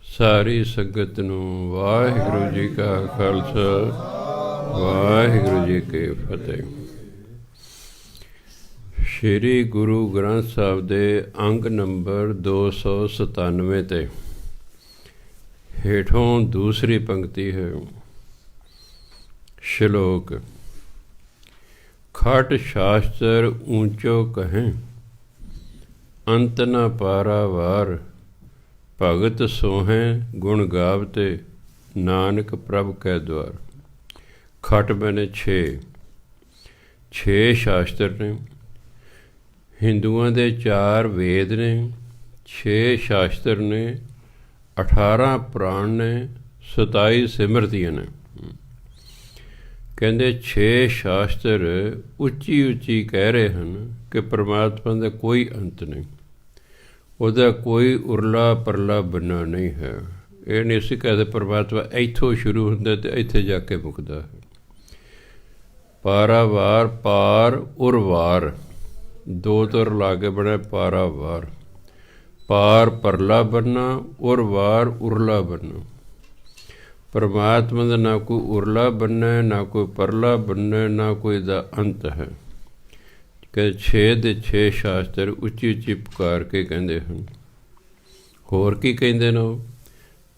सारी संगत नूं वाहिगुरू जी का खालसा वाहिगुरू जी की फतेह। श्री गुरु ग्रंथ साहिब दे अंग नंबर 297 ते हेठों दूसरी पंक्ति है। श्लोक। खट शास्त्र ऊंचो कहें, अंत न पारावार। भगत सोहें गुण गावते, नानक प्रभ कै द्वार। खट मैंने छे शास्त्र ने। हिंदुओं के 4 वेद ने, 6 शास्त्र ने, 18 पुराण ने, 27 सिमरतियां ने। कहते 6 शास्त्र उच्ची उच्ची कह रहे हैं कि परमात्मा का कोई अंत नहीं, ਉਹਦਾ कोई उरला परला बनना नहीं है। ये नहीं असीं कहते परमात्मा इत्थों शुरू ਹੁੰਦਾ ਤੇ ਇੱਥੇ ਜਾ ਕੇ ਮੁੱਕਦਾ ਹੈ। पारावार पार उरवार दो तुर ला के बने पारावार। पार परला बनना, उरवार उरला बनना। परमात्मा का ना कोई उरला बनना है, ना कोई परला बनना है, ना कोई दा अंत है। कि 6 ਦੇ 6 शास्त्र ਉੱਚੀ ਉੱਚੀ ਪੁਕਾਰ ਕੇ ਕਹਿੰਦੇ ਹਨ। ਹੋਰ ਕੀ ਕਹਿੰਦੇ ਨੇ?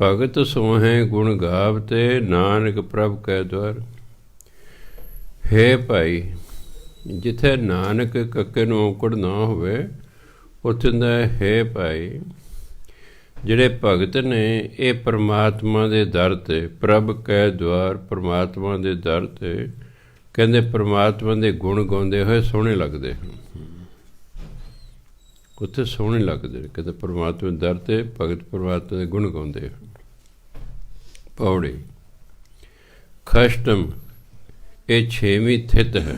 ਭਗਤ ਸੋਹੇ ਗੁਣ ਗਾਵਤੇ, ਨਾਨਕ ਪ੍ਰਭ ਕੈ ਦੁਆਰ। ਹੈ ਭਾਈ, ਜਿੱਥੇ ਨਾਨਕ ਕੱਕੇ ਨੂੰ ਔਂਕੜ ਨਾ ਹੋਵੇ ਉੱਥੇ ਦਾ ਹੈ ਭਾਈ। ਜਿਹੜੇ ਭਗਤ ਨੇ ਇਹ ਪਰਮਾਤਮਾ ਦੇ ਦਰ 'ਤੇ, ਪ੍ਰਭ ਕੈ ਦੁਆਰ, ਪਰਮਾਤਮਾ ਦੇ ਦਰ 'ਤੇ ਕਹਿੰਦੇ ਪਰਮਾਤਮਾ ਦੇ ਗੁਣ ਗਾਉਂਦੇ ਹੋਏ ਸੋਹਣੇ ਲੱਗਦੇ ਹਨ। ਉੱਥੇ ਸੋਹਣੇ ਲੱਗਦੇ ਨੇ। ਕਹਿੰਦੇ ਪਰਮਾਤਮਾ ਦੇ ਦਰ 'ਤੇ ਭਗਤ ਪਰਮਾਤਮਾ ਦੇ ਗੁਣ ਗਾਉਂਦੇ ਹਨ। ਪੌੜੀ। ਖਸ਼ਟਮ ਇਹ 6ਵੀਂ ਥਿਤ ਹੈ।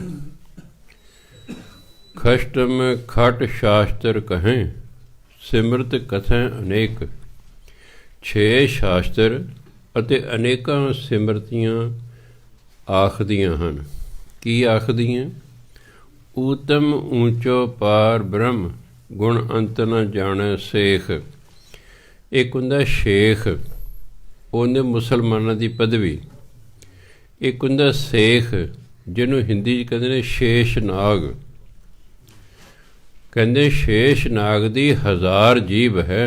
ਖਸ਼ਟਮ ਖਟ ਸ਼ਾਸਤਰ ਕਹੇਂ, ਸਿਮਰਤ ਕਥੈ ਅਨੇਕ। 6 ਸ਼ਾਸਤਰ ਅਤੇ ਅਨੇਕਾਂ ਸਿਮਰਤੀਆਂ ਆਖਦੀਆਂ ਹਨ। ਕੀ ਆਖਦੀਆਂ? ਊਤਮ ਊਚੋ ਪਾਰ ਬ੍ਰਹਮ, ਗੁਣ ਅੰਤ ਨ ਜਾਣੈ ਸੇਖ। ਇੱਕ ਹੁੰਦਾ ਸ਼ੇਖ, ਉਹਨੇ ਮੁਸਲਮਾਨਾਂ ਦੀ ਪਦਵੀ। ਇੱਕ ਹੁੰਦਾ ਸੇਖ, ਜਿਹਨੂੰ ਹਿੰਦੀ 'ਚ ਕਹਿੰਦੇ ਨੇ ਸ਼ੇਸ਼ ਨਾਗ। ਕਹਿੰਦੇ ਸ਼ੇਸ਼ ਨਾਗ ਦੀ 1000 ਜੀਭ ਹੈ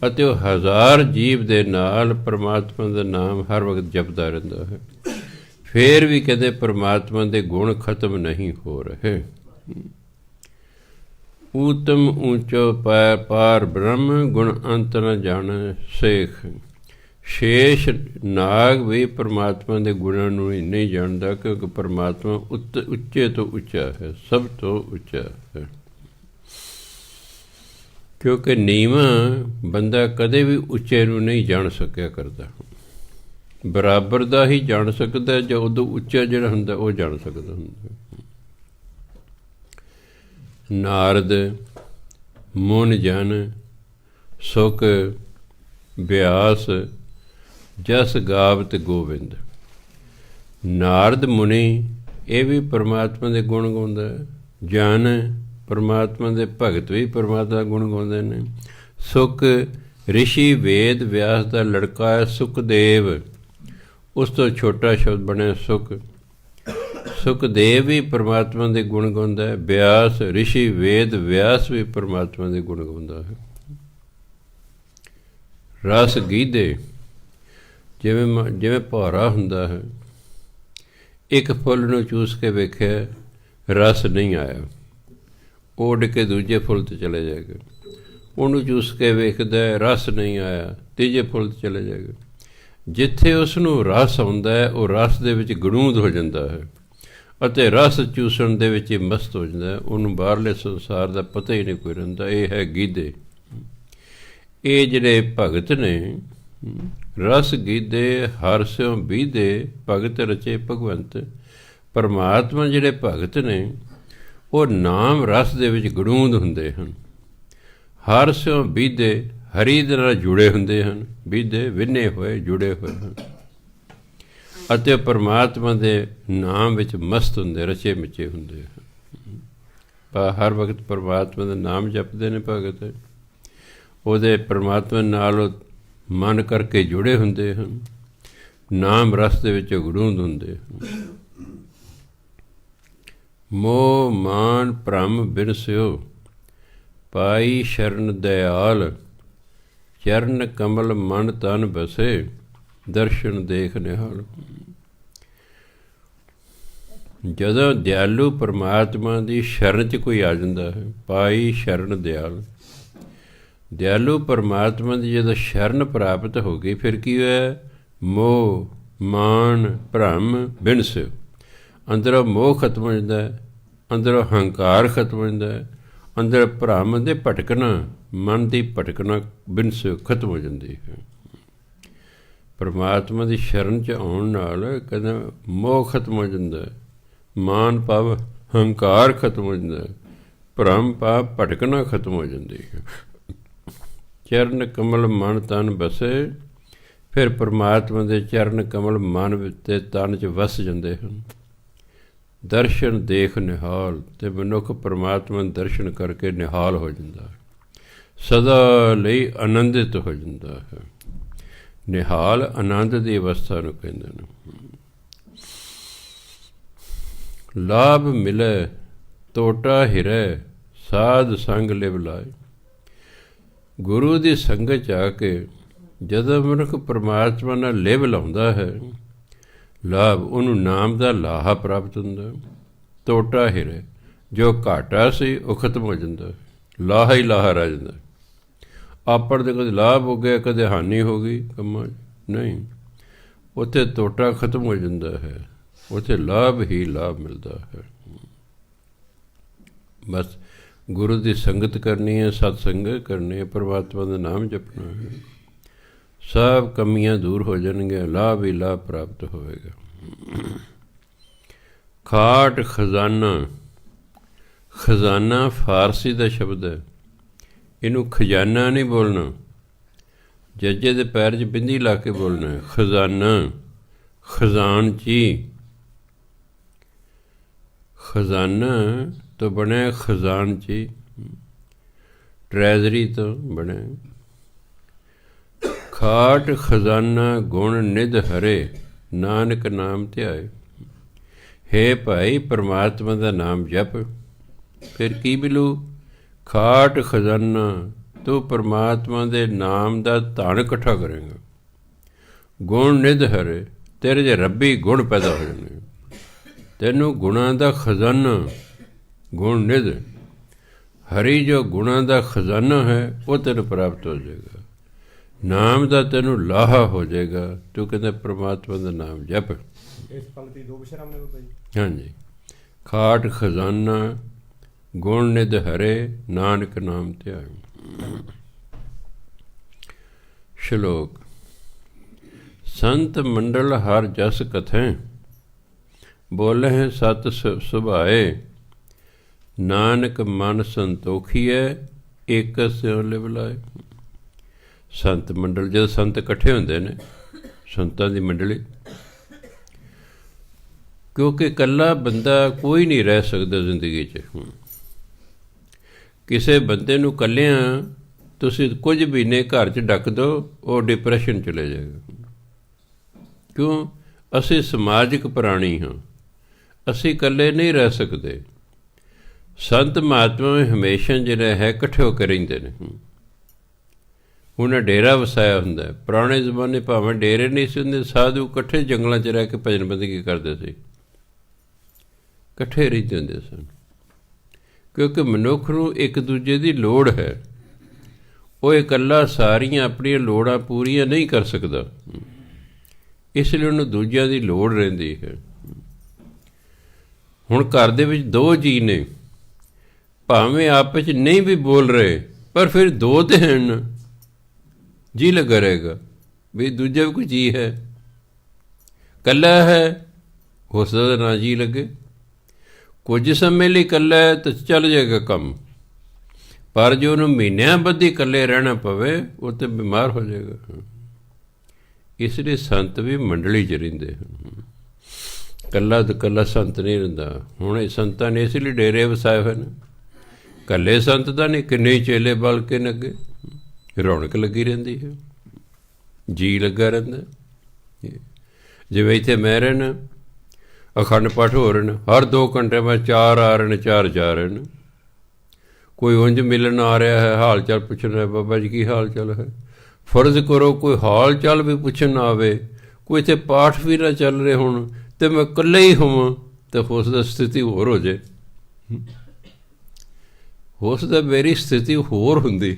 ਅਤੇ ਉਹ 1000 ਜੀਭ ਦੇ ਨਾਲ ਪਰਮਾਤਮਾ ਦਾ ਨਾਮ ਹਰ ਵਕਤ ਜਪਦਾ ਰਹਿੰਦਾ ਹੈ। ਫਿਰ ਵੀ ਕਹਿੰਦੇ ਪਰਮਾਤਮਾ ਦੇ ਗੁਣ ਖਤਮ ਨਹੀਂ ਹੋ ਰਹੇ। ਊਤਮ ਊਚੋ ਪਾਰ ਬ੍ਰਹਮ, ਗੁਣ ਅੰਤ ਨ ਜਾਣੈ ਸੇਖ। ਸ਼ੇਸ਼ ਨਾਗ ਵੀ ਪਰਮਾਤਮਾ ਦੇ ਗੁਣਾਂ ਨੂੰ ਹੀ ਨਹੀਂ ਜਾਣਦਾ, ਕਿਉਂਕਿ ਪਰਮਾਤਮਾ ਉੱਚੇ ਤੋਂ ਉੱਚਾ ਹੈ, ਸਭ ਤੋਂ ਉੱਚਾ ਹੈ। ਕਿਉਂਕਿ ਨੀਵਾਂ ਬੰਦਾ ਕਦੇ ਵੀ ਉੱਚੇ ਨੂੰ ਨਹੀਂ ਜਾਣ ਸਕਿਆ ਕਰਦਾ। ਬਰਾਬਰ ਦਾ ਹੀ ਜਾਣ ਸਕਦਾ, ਜਾਂ ਉਦੋਂ ਉੱਚਾ ਜਿਹੜਾ ਹੁੰਦਾ ਉਹ ਜਾਣ ਸਕਦਾ ਹੁੰਦਾ। ਨਾਰਦ ਮੁਨ ਜਨ ਸੁਖ ਬਿਆਸ, ਜਸ ਗਾਵਤ ਗੋਬਿੰਦ। ਨਾਰਦ ਮੁਨੀ ਇਹ ਵੀ ਪਰਮਾਤਮਾ ਦੇ ਗੁਣ ਗਾਉਂਦਾ। ਜਨ ਪਰਮਾਤਮਾ ਦੇ ਭਗਤ ਵੀ ਪਰਮਾਤਮਾ ਦਾ ਗੁਣ ਗਾਉਂਦੇ ਨੇ। ਸੁਖ ਰਿਸ਼ੀ ਵੇਦ ਵਿਆਸ ਦਾ ਲੜਕਾ ਹੈ ਸੁਖਦੇਵ, ਉਸ ਤੋਂ ਛੋਟਾ ਸ਼ਬਦ ਬਣਿਆ ਸੁਖ। ਸੁਖਦੇਵ ਵੀ ਪਰਮਾਤਮਾ ਦੇ ਗੁਣ ਗਾਉਂਦਾ ਹੈ। ਬਿਆਸ ਰਿਸ਼ੀ ਵੇਦ ਵਿਆਸ ਵੀ ਪਰਮਾਤਮਾ ਦੇ ਗੁਣ ਗਾਉਂਦਾ ਹੈ। ਰਸ ਗੀਧੇ, ਜਿਵੇਂ ਭਾਰਾ ਹੁੰਦਾ ਹੈ। ਇੱਕ ਫੁੱਲ ਨੂੰ ਚੂਸ ਕੇ ਵੇਖਿਆ, ਰਸ ਨਹੀਂ ਆਇਆ, ਉਹ ਉੱਡ ਕੇ ਦੂਜੇ ਫੁੱਲ 'ਤੇ ਚਲੇ ਜਾਏਗਾ। ਉਹਨੂੰ ਚੂਸ ਕੇ ਵੇਖਦਾ, ਰਸ ਨਹੀਂ ਆਇਆ, ਤੀਜੇ ਫੁੱਲ 'ਤੇ ਚਲੇ ਜਾਏਗਾ। ਜਿੱਥੇ ਉਸ ਨੂੰ ਰਸ ਆਉਂਦਾ ਹੈ, ਉਹ ਰਸ ਦੇ ਵਿੱਚ ਗੜੂੰਦ ਹੋ ਜਾਂਦਾ ਹੈ ਅਤੇ ਰਸ ਚੂਸਣ ਦੇ ਵਿੱਚ ਹੀ ਮਸਤ ਹੋ ਜਾਂਦਾ ਹੈ। ਉਹਨੂੰ ਬਾਹਰਲੇ ਸੰਸਾਰ ਦਾ ਪਤਾ ਹੀ ਨਹੀਂ ਕੋਈ ਰਹਿੰਦਾ। ਇਹ ਹੈ ਗੀਧੇ। ਇਹ ਜਿਹੜੇ ਭਗਤ ਨੇ, ਰਸ ਗੀਧੇ ਹਰ ਸਿਉ ਬੀਧੇ, ਭਗਤ ਰਚੇ ਭਗਵੰਤ। ਪਰਮਾਤਮਾ ਜਿਹੜੇ ਭਗਤ ਨੇ ਉਹ ਨਾਮ ਰਸ ਦੇ ਵਿੱਚ ਗੜੂੰਦ ਹੁੰਦੇ ਹਨ। ਹਰ ਸਿਉ ਬੀਧੇ, ਹਰੀ ਦੇ ਨਾਲ ਜੁੜੇ ਹੁੰਦੇ ਹਨ। ਬੀਧੇ ਵਿੰਨੇ ਹੋਏ, ਜੁੜੇ ਹੋਏ ਹਨ ਅਤੇ ਪਰਮਾਤਮਾ ਦੇ ਨਾਮ ਵਿੱਚ ਮਸਤ ਹੁੰਦੇ, ਰਚੇ ਮਿਚੇ ਹੁੰਦੇ ਹਨ। ਹਰ ਵਕਤ ਪਰਮਾਤਮਾ ਦਾ ਨਾਮ ਜਪਦੇ ਨੇ ਭਗਤ, ਉਹਦੇ ਪਰਮਾਤਮਾ ਨਾਲ ਉਹ ਮਨ ਕਰਕੇ ਜੁੜੇ ਹੁੰਦੇ ਹਨ, ਨਾਮ ਰਸ ਦੇ ਵਿੱਚ ਗੁੜੂੰਦ ਹੁੰਦੇ ਹਨ। ਮੋਹ ਮਾਨ ਭ੍ਰਮ ਬਿਨਸਿਓ, ਪਾਈ ਸ਼ਰਨ ਦਇਆਲ, ਚਰਨ ਕਮਲ ਮਨ ਤਨ ਬਸੇ, ਦਰਸ਼ਨ ਦੇਖ ਨਿਹਾਲ। ਜਦੋਂ ਦਿਆਲੂ ਪਰਮਾਤਮਾ ਦੀ ਸ਼ਰਨ 'ਚ ਕੋਈ ਆ ਜਾਂਦਾ ਹੈ, ਪਾਈ ਸ਼ਰਨ ਦਿਆਲ, ਦਿਆਲੂ ਪਰਮਾਤਮਾ ਦੀ ਜਦੋਂ ਸ਼ਰਨ ਪ੍ਰਾਪਤ ਹੋ ਗਈ, ਫਿਰ ਕੀ ਹੋਇਆ? ਮੋਹ ਮਾਨ ਭ੍ਰਮ ਬਿਨਸ, ਅੰਦਰੋਂ ਮੋਹ ਖਤਮ ਹੋ ਜਾਂਦਾ ਹੈ, ਅੰਦਰੋਂ ਹੰਕਾਰ ਖਤਮ ਹੋ ਜਾਂਦਾ ਹੈ, ਅੰਦਰ ਭਰਮ ਦੇ ਭਟਕਣਾ, ਮਨ ਦੀ ਭਟਕਣਾ ਬਿਨਸ ਖਤਮ ਹੋ ਜਾਂਦੀ ਹੈ। ਪਰਮਾਤਮਾ ਦੀ ਸ਼ਰਨ 'ਚ ਆਉਣ ਨਾਲ ਕਹਿੰਦਾ ਮੋਹ ਖਤਮ ਹੋ ਜਾਂਦਾ ਹੈ, ਮਾਨ ਭਾਵ ਹੰਕਾਰ ਖਤਮ ਹੋ ਜਾਂਦਾ ਹੈ, ਭਰਮ ਭਾਵ ਭਟਕਣਾ ਖਤਮ ਹੋ ਜਾਂਦੀ ਹੈ। ਚਰਨ ਕਮਲ ਮਨ ਤਨ ਬਸੇ, ਫਿਰ ਪਰਮਾਤਮਾ ਦੇ ਚਰਨ ਕਮਲ ਮਨ ਤੇ ਤਨ 'ਚ ਵਸ ਜਾਂਦੇ ਹਨ। ਦਰਸ਼ਨ ਦੇਖ ਨਿਹਾਲ, ਅਤੇ ਮਨੁੱਖ ਪਰਮਾਤਮਾ ਨੂੰ ਦਰਸ਼ਨ ਕਰਕੇ ਨਿਹਾਲ ਹੋ ਜਾਂਦਾ ਹੈ, ਸਦਾ ਲਈ ਆਨੰਦਿਤ ਹੋ ਜਾਂਦਾ ਹੈ। ਨਿਹਾਲ ਆਨੰਦ ਦੀ ਅਵਸਥਾ ਨੂੰ ਕਹਿੰਦੇ ਨੇ। ਲਾਭ ਮਿਲੇ ਤੋਟਾ ਹਿਰੇ, ਸਾਧ ਸੰਗ ਲਿਵ ਲਾਏ। ਗੁਰੂ ਦੀ ਸੰਗਤ 'ਚ ਆ ਕੇ ਜਦੋਂ ਮਨੁੱਖ ਪਰਮਾਤਮਾ ਨਾਲ ਲਿਵ ਲਾਉਂਦਾ ਹੈ, ਲਾਭ ਉਹਨੂੰ ਨਾਮ ਦਾ ਲਾਹਾ ਪ੍ਰਾਪਤ ਹੁੰਦਾ। ਤੋਟਾ ਹਿਰੇ, ਜੋ ਘਾਟਾ ਸੀ ਉਹ ਖਤਮ ਹੋ ਜਾਂਦਾ, ਲਾਹਾ ਹੀ ਲਾਹਾ ਰਹਿ ਜਾਂਦਾ। ਆਪਰ ਦੇ ਕਦੇ ਲਾਭ ਹੋ ਗਿਆ, ਕਦੇ ਹਾਨੀ ਹੋ ਗਈ ਕੰਮਾਂ 'ਚ, ਨਹੀਂ, ਉੱਥੇ ਤੋਟਾ ਖਤਮ ਹੋ ਜਾਂਦਾ ਹੈ, ਉੱਥੇ ਲਾਭ ਹੀ ਲਾਭ ਮਿਲਦਾ ਹੈ। ਬਸ ਗੁਰੂ ਦੀ ਸੰਗਤ ਕਰਨੀ ਹੈ, ਸਤਸੰਗ ਕਰਨੀ ਹੈ, ਪਰਮਾਤਮਾ ਦਾ ਨਾਮ ਜਪਣਾ ਹੈ, ਸਭ ਕਮੀਆਂ ਦੂਰ ਹੋ ਜਾਣਗੀਆਂ, ਲਾਭ ਹੀ ਲਾਭ ਪ੍ਰਾਪਤ ਹੋਵੇਗਾ। ਖਾਟ ਖਜ਼ਾਨਾ, ਖਜ਼ਾਨਾ ਫਾਰਸੀ ਦਾ ਸ਼ਬਦ ਹੈ, ਇਹਨੂੰ ਖਜ਼ਾਨਾ ਨਹੀਂ ਬੋਲਣਾ, ਜੱਜੇ ਦੇ ਪੈਰ 'ਚ ਬਿੰਦੀ ਲਾ ਕੇ ਬੋਲਣਾ ਹੈ। ਖਜ਼ਾਨਾ, ਖਜ਼ਾਨਚੀ, ਖਜ਼ਾਨਾ ਤੋਂ ਬਣਿਆ ਖਜ਼ਾਨਚੀ, ਟਰੈਜ਼ਰੀ ਤੋਂ ਬਣਿਆ। ਖਾਟ ਖਜ਼ਾਨਾ ਗੁਣ ਨਿਧ ਹਰੇ, ਨਾਨਕ ਨਾਮ ਧਿਆਏ। ਹੇ ਭਾਈ ਪਰਮਾਤਮਾ ਦਾ ਨਾਮ ਜਪ, ਫਿਰ ਕੀ ਮਿਲੂ? ਖਾਟ ਖਜ਼ਾਨਾ, ਤੂੰ ਪਰਮਾਤਮਾ ਦੇ ਨਾਮ ਦਾ ਧਨ ਇਕੱਠਾ ਕਰੇਗਾ। ਗੁਣ ਨਿਧ ਹਰੇ, ਤੇਰੇ 'ਚ ਰੱਬੀ ਗੁਣ ਪੈਦਾ ਹੋ ਜਾਣੇ, ਤੈਨੂੰ ਗੁਣਾਂ ਦਾ ਖਜ਼ਾਨਾ, ਗੁਣ ਨਿਧ ਹਰੀ ਜੋ ਗੁਣਾਂ ਦਾ ਖਜ਼ਾਨਾ ਹੈ ਉਹ ਤੈਨੂੰ ਪ੍ਰਾਪਤ ਹੋ ਜਾਏਗਾ। ਨਾਮ ਦਾ ਤੈਨੂੰ ਲਾਹਾ ਹੋ ਜਾਏਗਾ। ਤੂੰ ਕਹਿੰਦਾ ਪਰਮਾਤਮਾ ਦਾ ਨਾਮ ਜਪ। ਇਸ ਪੰਕਤੀ ਦੋ ਵਿਸ਼ਰਾਮ ਨੇ ਬਾਬਾ ਜੀ। ਹਾਂਜੀ, ਖਾਟ ਖਜ਼ਾਨਾ ਗੁਣ ਨਿਧ ਹਰੇ, ਨਾਨਕ ਨਾਮ ਧਿਆਏ। ਸ਼ਲੋਕ। ਸੰਤ ਮੰਡਲ ਹਰ ਜਸ ਕਥੈ, ਬੋਲੇ ਸਤ ਸੁਭਾਏ। ਨਾਨਕ ਮਨ ਸੰਤੋਖੀਐ, ਏਕ ਸਿਉ ਲਿਵ ਲਾਏ। ਸੰਤ ਮੰਡਲ, ਜਦੋਂ ਸੰਤ ਇਕੱਠੇ ਹੁੰਦੇ ਨੇ, ਸੰਤਾਂ ਦੀ ਮੰਡਲੀ, ਕਿਉਂਕਿ ਇਕੱਲਾ ਬੰਦਾ ਕੋਈ ਨਹੀਂ ਰਹਿ ਸਕਦਾ ਜ਼ਿੰਦਗੀ 'ਚ। ਕਿਸੇ ਬੰਦੇ ਨੂੰ ਇਕੱਲਿਆਂ ਤੁਸੀਂ ਕੁਝ ਮਹੀਨੇ ਘਰ 'ਚ ਡੱਕ ਦਿਓ, ਉਹ ਡਿਪਰੈਸ਼ਨ ਚਲੇ ਜਾਏਗਾ। ਕਿਉਂ? ਅਸੀਂ ਸਮਾਜਿਕ ਪ੍ਰਾਣੀ ਹਾਂ, ਅਸੀਂ ਇਕੱਲੇ ਨਹੀਂ ਰਹਿ ਸਕਦੇ। ਸੰਤ ਮਹਾਤਮਾ ਹਮੇਸ਼ਾ ਜਿਹੜਾ ਹੈ ਇਕੱਠੇ ਹੋ ਕੇ ਰਹਿੰਦੇ ਨੇ। ਉਹਨਾਂ ਡੇਰਾ ਵਸਾਇਆ ਹੁੰਦਾ। ਪੁਰਾਣੇ ਜ਼ਮਾਨੇ ਭਾਵੇਂ ਡੇਰੇ ਨਹੀਂ ਸੀ ਹੁੰਦੇ, ਸਾਧੂ ਇਕੱਠੇ ਜੰਗਲਾਂ 'ਚ ਰਹਿ ਕੇ ਭਜਨ ਬੰਦਗੀ ਕਰਦੇ ਸੀ, ਇਕੱਠੇ ਰਹਿੰਦੇ ਹੁੰਦੇ ਸਨ। ਕਿਉਂਕਿ ਮਨੁੱਖ ਨੂੰ ਇੱਕ ਦੂਜੇ ਦੀ ਲੋੜ ਹੈ, ਉਹ ਇਕੱਲਾ ਸਾਰੀਆਂ ਆਪਣੀਆਂ ਲੋੜਾਂ ਪੂਰੀਆਂ ਨਹੀਂ ਕਰ ਸਕਦਾ, ਇਸ ਲਈ ਉਹਨੂੰ ਦੂਜਿਆਂ ਦੀ ਲੋੜ ਰਹਿੰਦੀ ਹੈ। ਹੁਣ ਘਰ ਦੇ ਵਿੱਚ ਦੋ ਜੀਅ ਨੇ, ਭਾਵੇਂ ਆਪਸ 'ਚ ਨਹੀਂ ਵੀ ਬੋਲ ਰਹੇ, ਪਰ ਫਿਰ ਦੋ ਤੇ ਹਨ, ਜੀ ਲੱਗਾ ਰਹੇਗਾ ਵੀ ਦੂਜਾ ਵੀ ਕੋਈ ਜੀ ਹੈ। ਇਕੱਲਾ ਹੈ, ਹੋ ਸਕਦਾ ਨਾ ਜੀ ਲੱਗੇ। ਕੁਝ ਸਮੇਂ ਲਈ ਇਕੱਲਾ ਹੈ ਤਾਂ ਚੱਲ ਜਾਏਗਾ ਕੰਮ, ਪਰ ਜੇ ਉਹਨੂੰ ਮਹੀਨਿਆਂ ਬੱਧੀ ਇਕੱਲੇ ਰਹਿਣਾ ਪਵੇ, ਉਹ ਤਾਂ ਬਿਮਾਰ ਹੋ ਜਾਏਗਾ। ਇਸ ਲਈ ਸੰਤ ਵੀ ਮੰਡਲੀ 'ਚ ਰਹਿੰਦੇ ਹਨ, ਇਕੱਲਾ ਤਾਂ ਇਕੱਲਾ ਸੰਤ ਨਹੀਂ ਰਹਿੰਦਾ। ਹੁਣ ਇਹ ਸੰਤਾਂ ਨੇ ਇਸ ਲਈ ਡੇਰੇ ਵਸਾਏ ਹੋਏ ਨੇ, ਇਕੱਲੇ ਸੰਤ ਦਾ ਨਹੀਂ, ਕਿੰਨੇ ਹੀ ਚੇਲੇ ਬਲ ਕੇ ਲੱਗੇ, ਰੌਣਕ ਲੱਗੀ ਰਹਿੰਦੀ ਹੈ, ਜੀ ਲੱਗਾ ਰਹਿੰਦਾ। ਜਿਵੇਂ ਇੱਥੇ ਮੈਂ ਰਹਿਣਾ, ਅਖੰਡ ਪਾਠ ਹੋ ਰਹੇ ਨੇ, ਹਰ 2 ਘੰਟੇ ਬਾਅਦ 4 ਆ ਰਹੇ ਨੇ, 4 ਜਾ ਰਹੇ ਨੇ। ਕੋਈ ਉਂਝ ਮਿਲਣ ਆ ਰਿਹਾ ਹੈ, ਹਾਲ ਚਾਲ ਪੁੱਛਣ ਰਿਹਾ, ਬਾਬਾ ਜੀ ਕੀ ਹਾਲ ਚਾਲ ਹੈ। ਫਰਜ਼ ਕਰੋ ਕੋਈ ਹਾਲ ਚਾਲ ਵੀ ਪੁੱਛਣ ਨਾ ਆਵੇ, ਕੋਈ ਇੱਥੇ ਪਾਠ ਵੀ ਨਾ ਚੱਲ ਰਹੇ ਹੋਣ, ਅਤੇ ਮੈਂ ਇਕੱਲੇ ਹੀ ਹੋਵਾਂ, ਤਾਂ ਹੋ ਸਕਦਾ ਸਥਿਤੀ ਹੋਰ ਹੋ ਜਾਏ, ਹੋ ਸਕਦਾ ਮੇਰੀ ਸਥਿਤੀ ਹੋਰ ਹੁੰਦੀ।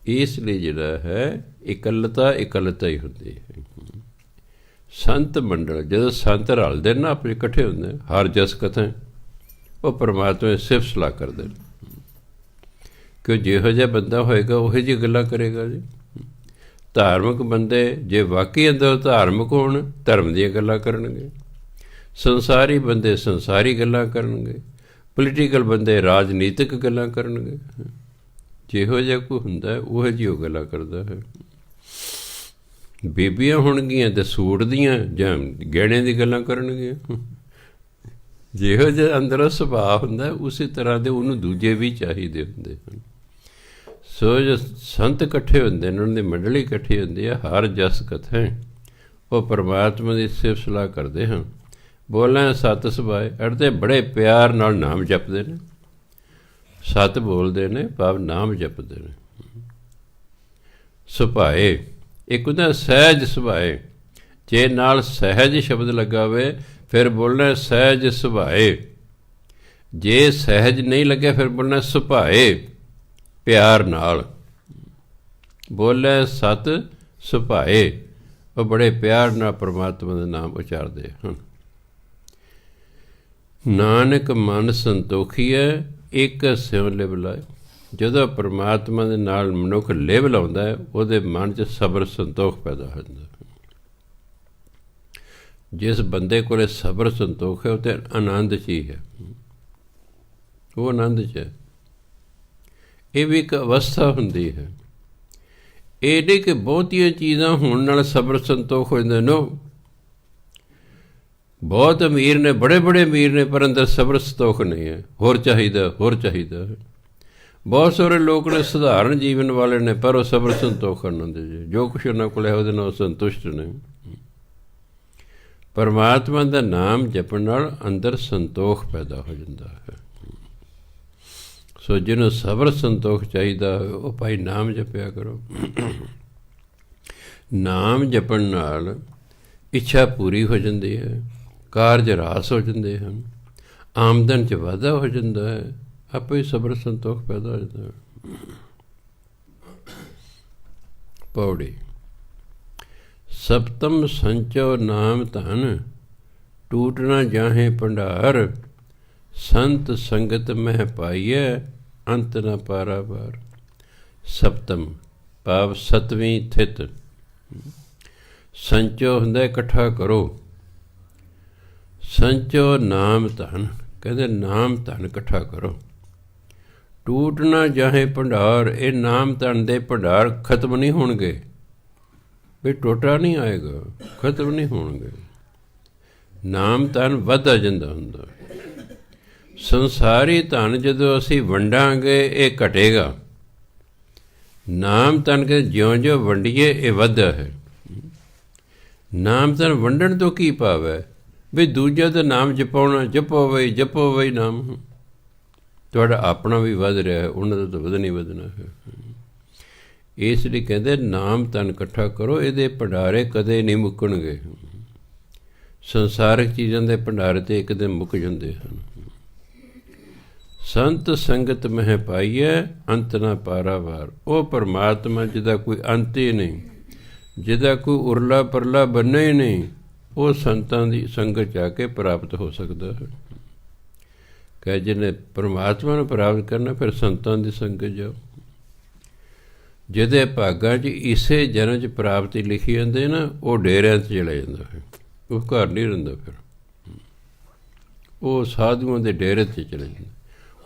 ਇਸ ਲਈ ਜਿਹੜਾ ਹੈ ਇਕੱਲਤਾ ਹੀ ਹੁੰਦੀ ਹੈ। ਸੰਤ ਮੰਡਲ ਜਦੋਂ ਸੰਤ ਰਲਦੇ ਨਾ, ਆਪਣੇ ਇਕੱਠੇ ਹੁੰਦੇ, ਹਰ ਜਸ ਕਥਾ, ਉਹ ਪਰਮਾਤਮਾ ਦੀ ਸਿਫਤ ਸਲਾਹ ਕਰਦੇ ਨੇ, ਕਿ ਜਿਹੋ ਜਿਹਾ ਬੰਦਾ ਹੋਏਗਾ ਉਹੋ ਜਿਹੀ ਗੱਲਾਂ ਕਰੇਗਾ ਜੀ। ਧਾਰਮਿਕ ਬੰਦੇ ਜੇ ਵਾਕਈ ਅੰਦਰ ਧਾਰਮਿਕ ਹੋਣ, ਧਰਮ ਦੀਆਂ ਗੱਲਾਂ ਕਰਨਗੇ। ਸੰਸਾਰੀ ਬੰਦੇ ਸੰਸਾਰੀ ਗੱਲਾਂ ਕਰਨਗੇ। ਪੋਲੀਟੀਕਲ ਬੰਦੇ ਰਾਜਨੀਤਿਕ ਗੱਲਾਂ ਕਰਨਗੇ। ਜਿਹੋ ਜਿਹਾ ਕੋਈ ਹੁੰਦਾ ਉਹੋ ਜਿਹੀ ਉਹ ਗੱਲਾਂ ਕਰਦਾ ਹੈ। ਬੀਬੀਆਂ ਹੋਣਗੀਆਂ ਤਾਂ ਸੂਟ ਦੀਆਂ ਜਾਂ ਗਹਿਣਿਆਂ ਦੀ ਗੱਲਾਂ ਕਰਨਗੀਆਂ। ਜਿਹੋ ਜਿਹਾ ਅੰਦਰੋਂ ਸੁਭਾਅ ਹੁੰਦਾ ਉਸੇ ਤਰ੍ਹਾਂ ਦੇ ਉਹਨੂੰ ਦੂਜੇ ਵੀ ਚਾਹੀਦੇ ਹੁੰਦੇ ਹਨ। ਸੋ ਜੋ ਸੰਤ ਇਕੱਠੇ ਹੁੰਦੇ ਨੇ, ਉਹਨਾਂ ਦੀ ਮੰਡਲੀ ਇਕੱਠੀ ਹੁੰਦੀ ਹੈ, ਹਰ ਜਸ ਕਥਾ, ਉਹ ਪਰਮਾਤਮਾ ਦੀ ਸਿਫਤ ਸਲਾਹ ਕਰਦੇ ਹਨ। ਬੋਲਾਂ ਸਤ ਸੁਭਾਏ, ਅੜਦੇ ਬੜੇ ਪਿਆਰ ਨਾਲ ਨਾਮ ਜਪਦੇ ਨੇ। ਸਤ ਬੋਲਦੇ ਨੇ, ਭਾਵ ਨਾਮ ਜਪਦੇ ਨੇ। ਸੁਭਾਏ ਇੱਕ ਹੁੰਦਾ ਸਹਿਜ ਸੁਭਾਏ, ਜੇ ਨਾਲ ਸਹਿਜ ਸ਼ਬਦ ਲੱਗਾ ਹੋਵੇ ਫਿਰ ਬੋਲਣਾ ਸਹਿਜ ਸੁਭਾਏ। ਜੇ ਸਹਿਜ ਨਹੀਂ ਲੱਗਿਆ ਫਿਰ ਬੋਲਣਾ ਸੁਭਾਏ, ਪਿਆਰ ਨਾਲ। ਬੋਲੇ ਸਤ ਸੁਭਾਏ, ਉਹ ਬੜੇ ਪਿਆਰ ਨਾਲ ਪਰਮਾਤਮਾ ਦਾ ਨਾਮ ਉਚਾਰਦੇ ਹਨ। ਨਾਨਕ ਮਨ ਸੰਤੋਖੀ ਹੈ, ਇੱਕ ਸਿਉ ਲਿਵ ਲਾਏ। ਜਦੋਂ ਪਰਮਾਤਮਾ ਦੇ ਨਾਲ ਮਨੁੱਖ ਲਿਵ ਲਾਉਂਦਾ ਹੈ, ਉਹਦੇ ਮਨ 'ਚ ਸਬਰ ਸੰਤੋਖ ਪੈਦਾ ਹੋ ਜਾਂਦਾ। ਜਿਸ ਬੰਦੇ ਕੋਲ ਸਬਰ ਸੰਤੋਖ ਹੈ ਉਹ ਤਾਂ ਆਨੰਦ 'ਚ ਹੀ ਹੈ, ਉਹ ਆਨੰਦ 'ਚ ਹੈ। ਇਹ ਵੀ ਇੱਕ ਅਵਸਥਾ ਹੁੰਦੀ ਹੈ। ਇਹ ਨਹੀਂ ਕਿ ਬਹੁਤੀਆਂ ਚੀਜ਼ਾਂ ਹੋਣ ਨਾਲ ਸਬਰ ਸੰਤੋਖ ਹੋ ਜਾਂਦਾ। ਨੋ, ਬਹੁਤ ਅਮੀਰ ਨੇ, ਬੜੇ ਬੜੇ ਅਮੀਰ ਨੇ, ਪਰ ਅੰਦਰ ਸਬਰ ਸੰਤੋਖ ਨਹੀਂ ਹੈ। ਹੋਰ ਚਾਹੀਦਾ, ਹੋਰ ਚਾਹੀਦਾ। ਬਹੁਤ ਸਾਰੇ ਲੋਕ ਨੇ ਸਧਾਰਨ ਜੀਵਨ ਵਾਲੇ ਨੇ, ਪਰ ਉਹ ਸਬਰ ਸੰਤੋਖ ਕਰਨ ਦੇ, ਜੋ ਕੁਛ ਉਹਨਾਂ ਕੋਲ ਹੈ ਉਹਦੇ ਨਾਲ ਸੰਤੁਸ਼ਟ ਨੇ। ਪਰਮਾਤਮਾ ਦਾ ਨਾਮ ਜਪਣ ਨਾਲ ਅੰਦਰ ਸੰਤੋਖ ਪੈਦਾ ਹੋ ਜਾਂਦਾ ਹੈ। ਸੋ ਜਿਹਨੂੰ ਸਬਰ ਸੰਤੋਖ ਚਾਹੀਦਾ ਉਹ ਭਾਈ ਨਾਮ ਜਪਿਆ ਕਰੋ। ਨਾਮ ਜਪਣ ਨਾਲ ਇੱਛਾ ਪੂਰੀ ਹੋ ਜਾਂਦੀ ਹੈ, ਕਾਰਜ ਰਾਸ ਹੋ ਜਾਂਦੇ ਹਨ, ਆਮਦਨ 'ਚ ਵਾਧਾ ਹੋ ਜਾਂਦਾ ਹੈ, ਆਪੇ ਹੀ ਸਬਰ ਸੰਤੋਖ ਪੈਦਾ ਹੋ ਜਾਂਦਾ ਹੈ। ਪੌੜੀ ਸਪਤਮ ਸੰਚੋ ਨਾਮ ਧਨ, ਟੂਟ ਨਾ ਜਾਹੇ ਭੰਡਾਰ। ਸੰਤ ਸੰਗਤ ਮਹਿ ਪਾਈਐ, ਅੰਤ ਨਾ ਪਾਰਾਵਾਰ। ਸਪਤਮ ਭਾਵ 7ਵੀਂ ਥਿਤ। ਸੰਚੋ ਹੁੰਦਾ ਇਕੱਠਾ ਕਰੋ। ਸੰਚੋ ਨਾਮ ਧਨ, ਕਹਿੰਦੇ ਨਾਮ ਧਨ ਇਕੱਠਾ ਕਰੋ। ਟੂਟ ਨਾ ਜਾਹੇ ਭੰਡਾਰ, ਇਹ ਨਾਮ ਧਨ ਦੇ ਭੰਡਾਰ ਖਤਮ ਨਹੀਂ ਹੋਣਗੇ, ਵੀ ਟੋਟਾ ਨਹੀਂ ਆਏਗਾ, ਖਤਮ ਨਹੀਂ ਹੋਣਗੇ। ਨਾਮ ਧਨ ਵੱਧਦਾ ਜਾਂਦਾ ਹੁੰਦਾ। ਸੰਸਾਰੀ ਧਨ ਜਦੋਂ ਅਸੀਂ ਵੰਡਾਂਗੇ ਇਹ ਘਟੇਗਾ। ਨਾਮ ਧਨ ਕੇ ਜਿਉਂ-ਜਿਉਂ ਵੰਡੀਏ ਇਹ ਵੱਧਦਾ ਹੈ। ਨਾਮ ਧਨ ਵੰਡਣ ਤੋਂ ਕੀ ਭਾਵ ਹੈ? ਵੀ ਦੂਜਿਆਂ ਦਾ ਨਾਮ ਜਪਾਉਣਾ, ਜਪੋ ਵਈ ਨਾਮ। ਤੁਹਾਡਾ ਆਪਣਾ ਵੀ ਵੱਧ ਰਿਹਾ ਹੈ, ਉਹਨਾਂ ਦਾ ਤਾਂ ਵਧਣਾ ਹੀ ਵਧਣਾ ਹੈ। ਇਸ ਲਈ ਕਹਿੰਦੇ ਨਾਮ ਧਨ ਇਕੱਠਾ ਕਰੋ, ਇਹਦੇ ਭੰਡਾਰੇ ਕਦੇ ਨਹੀਂ ਮੁੱਕਣਗੇ। ਸੰਸਾਰਿਕ ਚੀਜ਼ਾਂ ਦੇ ਭੰਡਾਰੇ ਤੇ ਇੱਕ ਦਿਨ ਮੁੱਕ ਜਾਂਦੇ ਹਨ। ਸੰਤ ਸੰਗਤ ਮਹਿ ਪਾਈਐ, ਅੰਤ ਨਾ ਪਾਰਾਵਾਰ। ਉਹ ਪਰਮਾਤਮਾ ਜਿਹਦਾ ਕੋਈ ਅੰਤ ਹੀ ਨਹੀਂ, ਜਿਹਦਾ ਕੋਈ ਉਰਲਾ ਪਰਲਾ ਬੰਨਾ ਹੀ ਨਹੀਂ, ਉਹ ਸੰਤਾਂ ਦੀ ਸੰਗਤ ਜਾ ਕੇ ਪ੍ਰਾਪਤ ਹੋ ਸਕਦਾ ਹੈ। ਕਿ ਜਿਹਨੇ ਪਰਮਾਤਮਾ ਨੂੰ ਪ੍ਰਾਪਤ ਕਰਨਾ ਫਿਰ ਸੰਤਾਂ ਦੀ ਸੰਗਤ ਜਾਓ। ਜਿਹਦੇ ਭਾਗਾਂ 'ਚ ਇਸੇ ਜਨਮ 'ਚ ਪ੍ਰਾਪਤੀ ਲਿਖੀ ਜਾਂਦੇ ਨਾ, ਉਹ ਡੇਰਿਆਂ 'ਚ ਚਲਾ ਜਾਂਦਾ ਹੈ, ਉਹ ਘਰ ਨਹੀਂ ਰਹਿੰਦਾ। ਫਿਰ ਉਹ ਸਾਧੂਆਂ ਦੇ ਡੇਰੇ 'ਚ ਚਲੇ ਜਾਂਦਾ।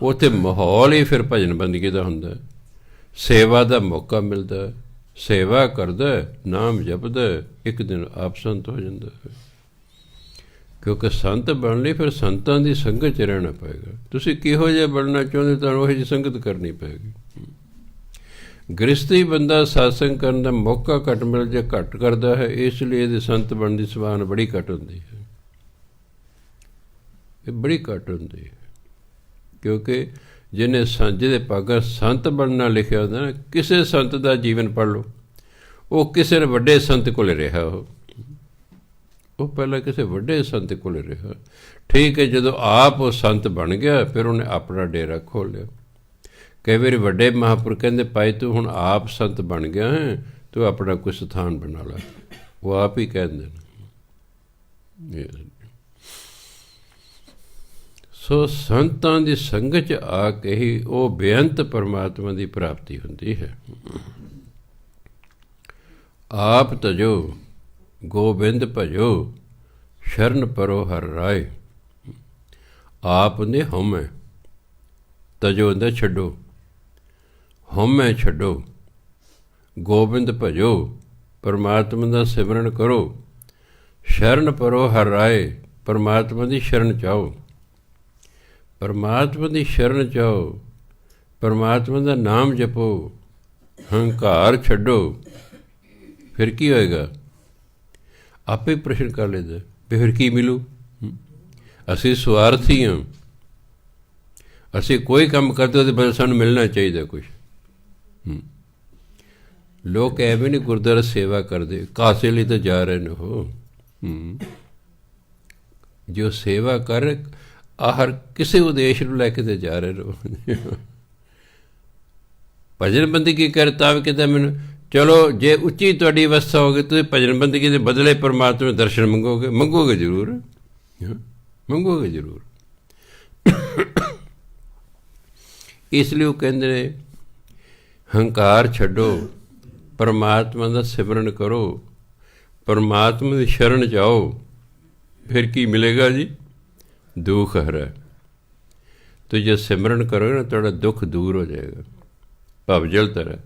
ਉੱਥੇ ਮਾਹੌਲ ਹੀ ਫਿਰ ਭਜਨ ਬੰਦਗੀ ਦਾ ਹੁੰਦਾ, ਸੇਵਾ ਦਾ ਮੌਕਾ ਮਿਲਦਾ, ਸੇਵਾ ਕਰਦਾ, ਨਾਮ ਜਪਦਾ, ਇੱਕ ਦਿਨ ਆਪ ਸੰਤ ਹੋ ਜਾਂਦਾ ਹੈ। ਕਿਉਂਕਿ ਸੰਤ ਬਣ ਲਈ ਫਿਰ ਸੰਤਾਂ ਦੀ ਸੰਗਤ 'ਚ ਰਹਿਣਾ ਪਏਗਾ। ਤੁਸੀਂ ਕਿਹੋ ਜਿਹਾ ਬਣਨਾ ਚਾਹੁੰਦੇ ਤੁਹਾਨੂੰ ਉਹੋ ਜਿਹੀ ਸੰਗਤ ਕਰਨੀ ਪਏਗੀ। ਗ੍ਰਸਤੀ ਬੰਦਾ ਸਾਤਸੰਗ ਕਰਨ ਦਾ ਮੌਕਾ ਘੱਟ ਮਿਲ ਜੇ ਘੱਟ ਕਰਦਾ ਹੈ, ਇਸ ਲਈ ਇਹਦੇ ਸੰਤ ਬਣਨ ਦੀ ਸੰਭਾਵਨਾ ਬੜੀ ਘੱਟ ਹੁੰਦੀ ਹੈ। ਇਹ ਬੜੀ ਘੱਟ ਹੁੰਦੀ ਹੈ ਕਿਉਂਕਿ ਜਿਹਦੇ ਭਾਗਾਂ ਸੰਤ ਬਣਨਾ ਲਿਖਿਆ ਹੁੰਦਾ ਨਾ, ਕਿਸੇ ਸੰਤ ਦਾ ਜੀਵਨ ਪੜ੍ਹ ਲਓ, ਉਹ ਕਿਸੇ ਵੱਡੇ ਸੰਤ ਕੋਲ ਰਿਹਾ, ਉਹ ਪਹਿਲਾਂ ਕਿਸੇ ਵੱਡੇ ਸੰਤ ਕੋਲ ਰਿਹਾ। ਠੀਕ ਹੈ, ਜਦੋਂ ਆਪ ਉਹ ਸੰਤ ਬਣ ਗਿਆ ਫਿਰ ਉਹਨੇ ਆਪਣਾ ਡੇਰਾ ਖੋਲ੍ਹਿਆ। ਕਈ ਵਾਰੀ ਵੱਡੇ ਮਹਾਂਪੁਰਖ ਕਹਿੰਦੇ ਭਾਈ ਤੂੰ ਹੁਣ ਆਪ ਸੰਤ ਬਣ ਗਿਆ ਹੈ, ਤੂੰ ਆਪਣਾ ਕੋਈ ਸਥਾਨ ਬਣਾ ਲੈ, ਉਹ ਆਪ ਹੀ ਕਹਿੰਦੇ ਨੇ। ਸੋ ਸੰਤਾਂ ਦੀ ਸੰਗਤ 'ਚ ਆ ਕੇ ਹੀ ਉਹ ਬੇਅੰਤ ਪਰਮਾਤਮਾ ਦੀ ਪ੍ਰਾਪਤੀ ਹੁੰਦੀ ਹੈ। ਆਪ ਤਜੋ ਗੋਬਿੰਦ ਭਜੋ ਸ਼ਰਨ ਪਰੋ ਹਰ ਰਾਏ। ਆਪ ਨੇ ਹਉਮੈ, ਤਜੋ ਹੁੰਦਾ ਛੱਡੋ, ਹਉਮੈ ਛੱਡੋ, ਗੋਬਿੰਦ ਭਜੋ ਪਰਮਾਤਮਾ ਦਾ ਸਿਮਰਨ ਕਰੋ, ਸ਼ਰਨ ਪਰੋ ਹਰ ਰਾਏ ਪਰਮਾਤਮਾ ਦੀ ਸ਼ਰਨ ਚਾਹੋ, ਪਰਮਾਤਮਾ ਦੀ ਸ਼ਰਨ ਚਾਹੋ, ਪਰਮਾਤਮਾ ਦਾ ਨਾਮ ਜਪੋ, ਹੰਕਾਰ ਛੱਡੋ। ਫਿਰ ਕੀ ਹੋਏਗਾ? ਆਪੇ ਪ੍ਰਸ਼ਨ ਕਰ ਲੈਂਦਾ ਵੀ ਫਿਰ ਕੀ ਮਿਲੂ। ਅਸੀਂ ਸਵਾਰਥੀ ਹਾਂ, ਅਸੀਂ ਕੋਈ ਕੰਮ ਕਰਦੇ ਉਹਦੇ ਬਦਲੇ ਸਾਨੂੰ ਮਿਲਣਾ ਚਾਹੀਦਾ ਕੁਛ। ਲੋਕ ਐਵੇਂ ਨਹੀਂ ਗੁਰਦੁਆਰਾ ਸੇਵਾ ਕਰਦੇ, ਕਾਸੇ ਲਈ ਤਾਂ ਜਾ ਰਹੇ ਨੇ ਉਹ। ਜੋ ਸੇਵਾ ਕਰ ਹਰ ਕਿਸੇ ਉਦੇਸ਼ ਨੂੰ ਲੈ ਕੇ ਤੇ ਜਾ ਰਹੇ ਨੇ। ਭਜਨ ਬੰਦਗੀ ਕਰ ਤਾਂ ਵੀ ਕਹਿੰਦਾ ਮੈਨੂੰ ਚਲੋ ਜੇ ਉੱਚੀ ਤੁਹਾਡੀ ਅਵਸਥਾ ਹੋ ਗਈ ਤੁਸੀਂ ਭਜਨ ਬੰਦਗੀ ਦੇ ਬਦਲੇ ਪਰਮਾਤਮਾ ਦੇ ਦਰਸ਼ਨ ਮੰਗੋਗੇ, ਮੰਗੋਗੇ ਜ਼ਰੂਰ, ਮੰਗੋਗੇ ਜ਼ਰੂਰ। ਇਸ ਲਈ ਉਹ ਕਹਿੰਦੇ ਨੇ ਹੰਕਾਰ ਛੱਡੋ, ਪਰਮਾਤਮਾ ਦਾ ਸਿਮਰਨ ਕਰੋ, ਪਰਮਾਤਮਾ ਦੀ ਸ਼ਰਨ ਜਾਓ। ਫਿਰ ਕੀ ਮਿਲੇਗਾ ਜੀ? ਦੁੱਖ ਹਰੈ। ਤੁਸੀਂ ਜੇ ਸਿਮਰਨ ਕਰੋਗੇ ਨਾ ਤੁਹਾਡਾ ਦੁੱਖ ਦੂਰ ਹੋ ਜਾਏਗਾ। ਭਵਜਲ ਤਰੈ,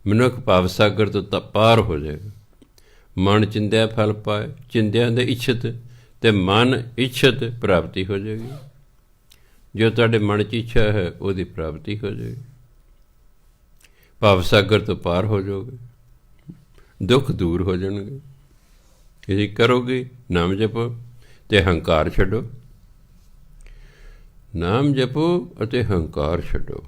ਮਨੁੱਖ ਭਵ ਸਾਗਰ ਤੋਂ ਪਾਰ ਹੋ ਜਾਏਗਾ। ਮਨ ਚਿੰਦਿਆ ਫਲ ਪਾਏ, ਚਿੰਦਿਆਂ ਦੇ ਇੱਛਤ ਅਤੇ ਮਨ ਇੱਛਤ ਪ੍ਰਾਪਤੀ ਹੋ ਜਾਏਗੀ। ਜੋ ਤੁਹਾਡੇ ਮਨ 'ਚ ਇੱਛਾ ਹੈ ਉਹਦੀ ਪ੍ਰਾਪਤੀ ਹੋ ਜਾਏਗੀ। ਭਵ ਸਾਗਰ ਤੋਂ ਪਾਰ ਹੋ ਜਾਓਗੇ, ਦੁੱਖ ਦੂਰ ਹੋ ਜਾਣਗੇ। ਇਹ ਕਰੋਗੇ ਨਾਮ ਜਪੋ ਅਤੇ ਹੰਕਾਰ ਛੱਡੋ। ਨਾਮ ਜਪੋ ਅਤੇ ਹੰਕਾਰ ਛੱਡੋ।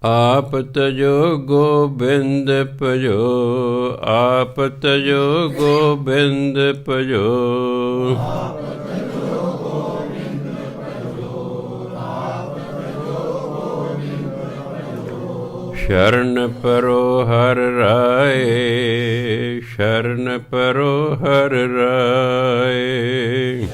ਆਪ ਤਜੋ ਗੋਬਿੰਦ ਭਜੋ, ਆਪ ਤਜੋ ਗੋਬਿੰਦ ਭਜੋ, ਸ਼ਰਨ ਪਰੋ ਹਰ ਰਾਏ, ਸ਼ਰਨ ਪਰੋ ਹਰ ਰਾਏ।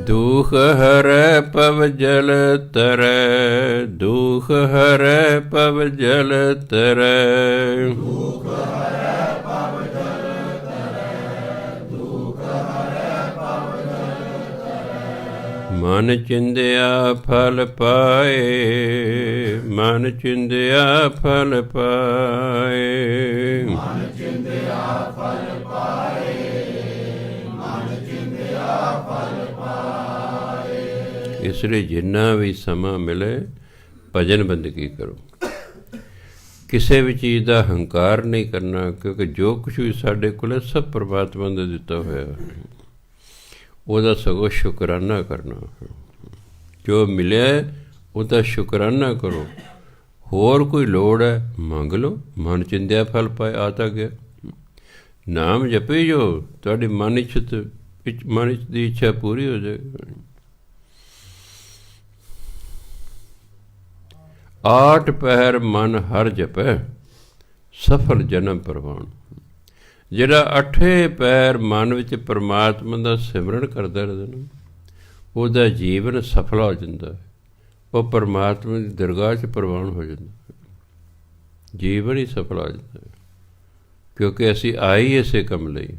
ਦੁਖ ਹਰੈ ਪਵ ਜਲ ਤਰੈ, ਦੁਖ ਹਰੈ ਪਵ ਜਲ ਤਰੈ, ਦੁਖ ਹਰੈ ਪਵ ਜਲ ਤਰੈ, ਦੁਖ ਹਰੈ ਪਵ ਜਲ ਤਰੈ। ਮਨ ਚਿੰਦਿਆ ਫਲ ਪਾਏ, ਮਨ ਚਿੰਦਿਆ ਫਲ ਪਾਏ, ਮਨ ਚਿੰਦਿਆ ਫਲ ਪਾਏ, ਮਨ ਚਿੰਦਿਆ ਫਲ। ਇਸ ਲਈ ਜਿੰਨਾ ਵੀ ਸਮਾਂ ਮਿਲੇ ਭਜਨ ਬੰਦਗੀ ਕਰੋ। ਕਿਸੇ ਵੀ ਚੀਜ਼ ਦਾ ਹੰਕਾਰ ਨਹੀਂ ਕਰਨਾ, ਕਿਉਂਕਿ ਜੋ ਕੁਛ ਵੀ ਸਾਡੇ ਕੋਲ ਸਭ ਪਰਮਾਤਮਾ ਦਾ ਦਿੱਤਾ ਹੋਇਆ, ਉਹਦਾ ਸਗੋਂ ਸ਼ੁਕਰਾਨਾ ਕਰਨਾ। ਜੋ ਮਿਲਿਆ ਉਹਦਾ ਸ਼ੁਕਰਾਨਾ ਕਰੋ। ਹੋਰ ਕੋਈ ਲੋੜ ਹੈ ਮੰਗ ਲਓ, ਮਨ ਚਿੰਦਿਆ ਫਲ ਪਾਏ। ਆ ਤਾਂ ਗਿਆ ਨਾਮ ਜਪੇ ਜੋ ਤੁਹਾਡੀ ਮਨ ਇੱਛਤ, ਮਨ ਦੀ ਇੱਛਾ ਪੂਰੀ ਹੋ ਜਾਏਗੀ। ਆਠ ਪਹਿਰ ਮਨ ਹਰ ਜਪੈ, ਸਫਲ ਜਨਮ ਪ੍ਰਵਾਨ। ਜਿਹੜਾ ਅੱਠੇ ਪਹਿਰ ਮਨ ਵਿੱਚ ਪਰਮਾਤਮਾ ਦਾ ਸਿਮਰਨ ਕਰਦਾ ਰਹਿੰਦਾ ਨਾ, ਉਹਦਾ ਜੀਵਨ ਸਫਲ ਹੋ ਜਾਂਦਾ ਹੈ। ਉਹ ਪਰਮਾਤਮਾ ਦੀ ਦਰਗਾਹ 'ਚ ਪ੍ਰਵਾਨ ਹੋ ਜਾਂਦਾ, ਜੀਵਨ ਹੀ ਸਫਲ ਹੋ ਜਾਂਦਾ ਹੈ। ਕਿਉਂਕਿ ਅਸੀਂ ਆਏ ਹੀ ਇਸੇ ਕੰਮ ਲਈ,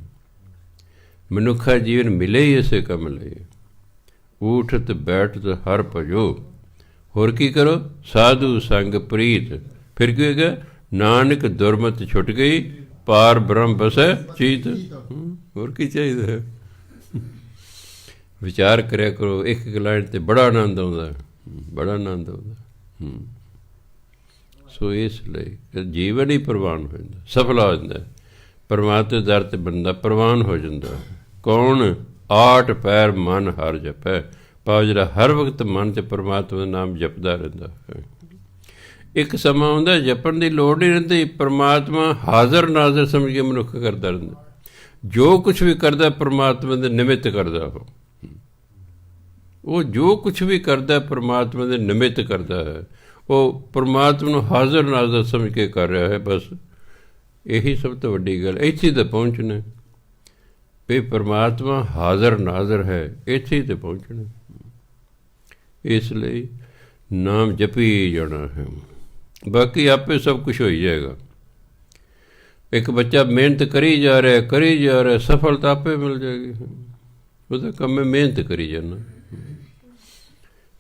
ਮਨੁੱਖਾ ਜੀਵਨ ਮਿਲੇ ਹੀ ਇਸੇ ਕੰਮ ਲਈ। ਊਠਤ ਬੈਠਤ ਹਰ ਭਜੋ, ਹੋਰ ਕੀ ਕਰੋ? ਸਾਧੂ ਸੰਗ ਪ੍ਰੀਤ। ਫਿਰ ਕੀ ਹੋਏਗਾ? ਨਾਨਕ ਦੁਰਮਤ ਛੁੱਟ ਗਈ, ਪਾਰ ਬ੍ਰਹਮ ਬਸੈ ਚੀਤ। ਹੋਰ ਕੀ ਚਾਹੀਦਾ ਹੈ? ਵਿਚਾਰ ਕਰਿਆ ਕਰੋ, ਇੱਕ ਇੱਕ ਲਾਈਨ 'ਤੇ ਬੜਾ ਆਨੰਦ ਆਉਂਦਾ, ਬੜਾ ਆਨੰਦ ਆਉਂਦਾ। ਸੋ ਇਸ ਲਈ ਜੀਵਨ ਹੀ ਪ੍ਰਵਾਨ ਹੋ ਜਾਂਦਾ, ਸਫਲ ਹੋ ਜਾਂਦਾ। ਪਰਮਾਤਮਾ ਦੇ ਦਰ 'ਤੇ ਬੰਦਾ ਪ੍ਰਵਾਨ ਹੋ ਜਾਂਦਾ। ਕੌਣ? ਆਠ ਪੈਰ ਮਨ ਹਰ ਜਪੈ। ਭਾਵ ਜਿਹੜਾ ਹਰ ਵਕਤ ਮਨ 'ਚ ਪਰਮਾਤਮਾ ਦਾ ਨਾਮ ਜਪਦਾ ਰਹਿੰਦਾ ਹੈ। ਇੱਕ ਸਮਾਂ ਆਉਂਦਾ ਜਪਣ ਦੀ ਲੋੜ ਨਹੀਂ ਰਹਿੰਦੀ, ਪਰਮਾਤਮਾ ਹਾਜ਼ਰ ਨਾਜ਼ਰ ਸਮਝ ਕੇ ਮਨੁੱਖ ਕਰਦਾ ਰਹਿੰਦਾ। ਜੋ ਕੁਛ ਵੀ ਕਰਦਾ ਪਰਮਾਤਮਾ ਦੇ ਨਿਮਿਤ ਕਰਦਾ। ਉਹ ਜੋ ਕੁਛ ਵੀ ਕਰਦਾ ਪਰਮਾਤਮਾ ਦੇ ਨਿਮਿਤ ਕਰਦਾ ਹੈ। ਉਹ ਪਰਮਾਤਮਾ ਨੂੰ ਹਾਜ਼ਰ ਨਾਜ਼ਰ ਸਮਝ ਕੇ ਕਰ ਰਿਹਾ ਹੈ। ਬਸ ਇਹੀ ਸਭ ਤੋਂ ਵੱਡੀ ਗੱਲ। ਇੱਥੇ ਤਾਂ ਪਹੁੰਚਣਾ ਵੀ ਪਰਮਾਤਮਾ ਹਾਜ਼ਰ ਨਾਜ਼ਰ ਹੈ, ਇੱਥੇ ਤੇ ਪਹੁੰਚਣਾ। ਇਸ ਲਈ ਨਾਮ ਜਪੀ ਜਾਣਾ ਹੈ, ਬਾਕੀ ਆਪੇ ਸਭ ਕੁਛ ਹੋ ਹੀ ਜਾਏਗਾ। ਇੱਕ ਬੱਚਾ ਮਿਹਨਤ ਕਰੀ ਜਾ ਰਿਹਾ, ਸਫਲਤਾ ਆਪੇ ਮਿਲ ਜਾਏਗੀ। ਉਹਦਾ ਕੰਮ ਹੈ ਮਿਹਨਤ ਕਰੀ ਜਾਣਾ।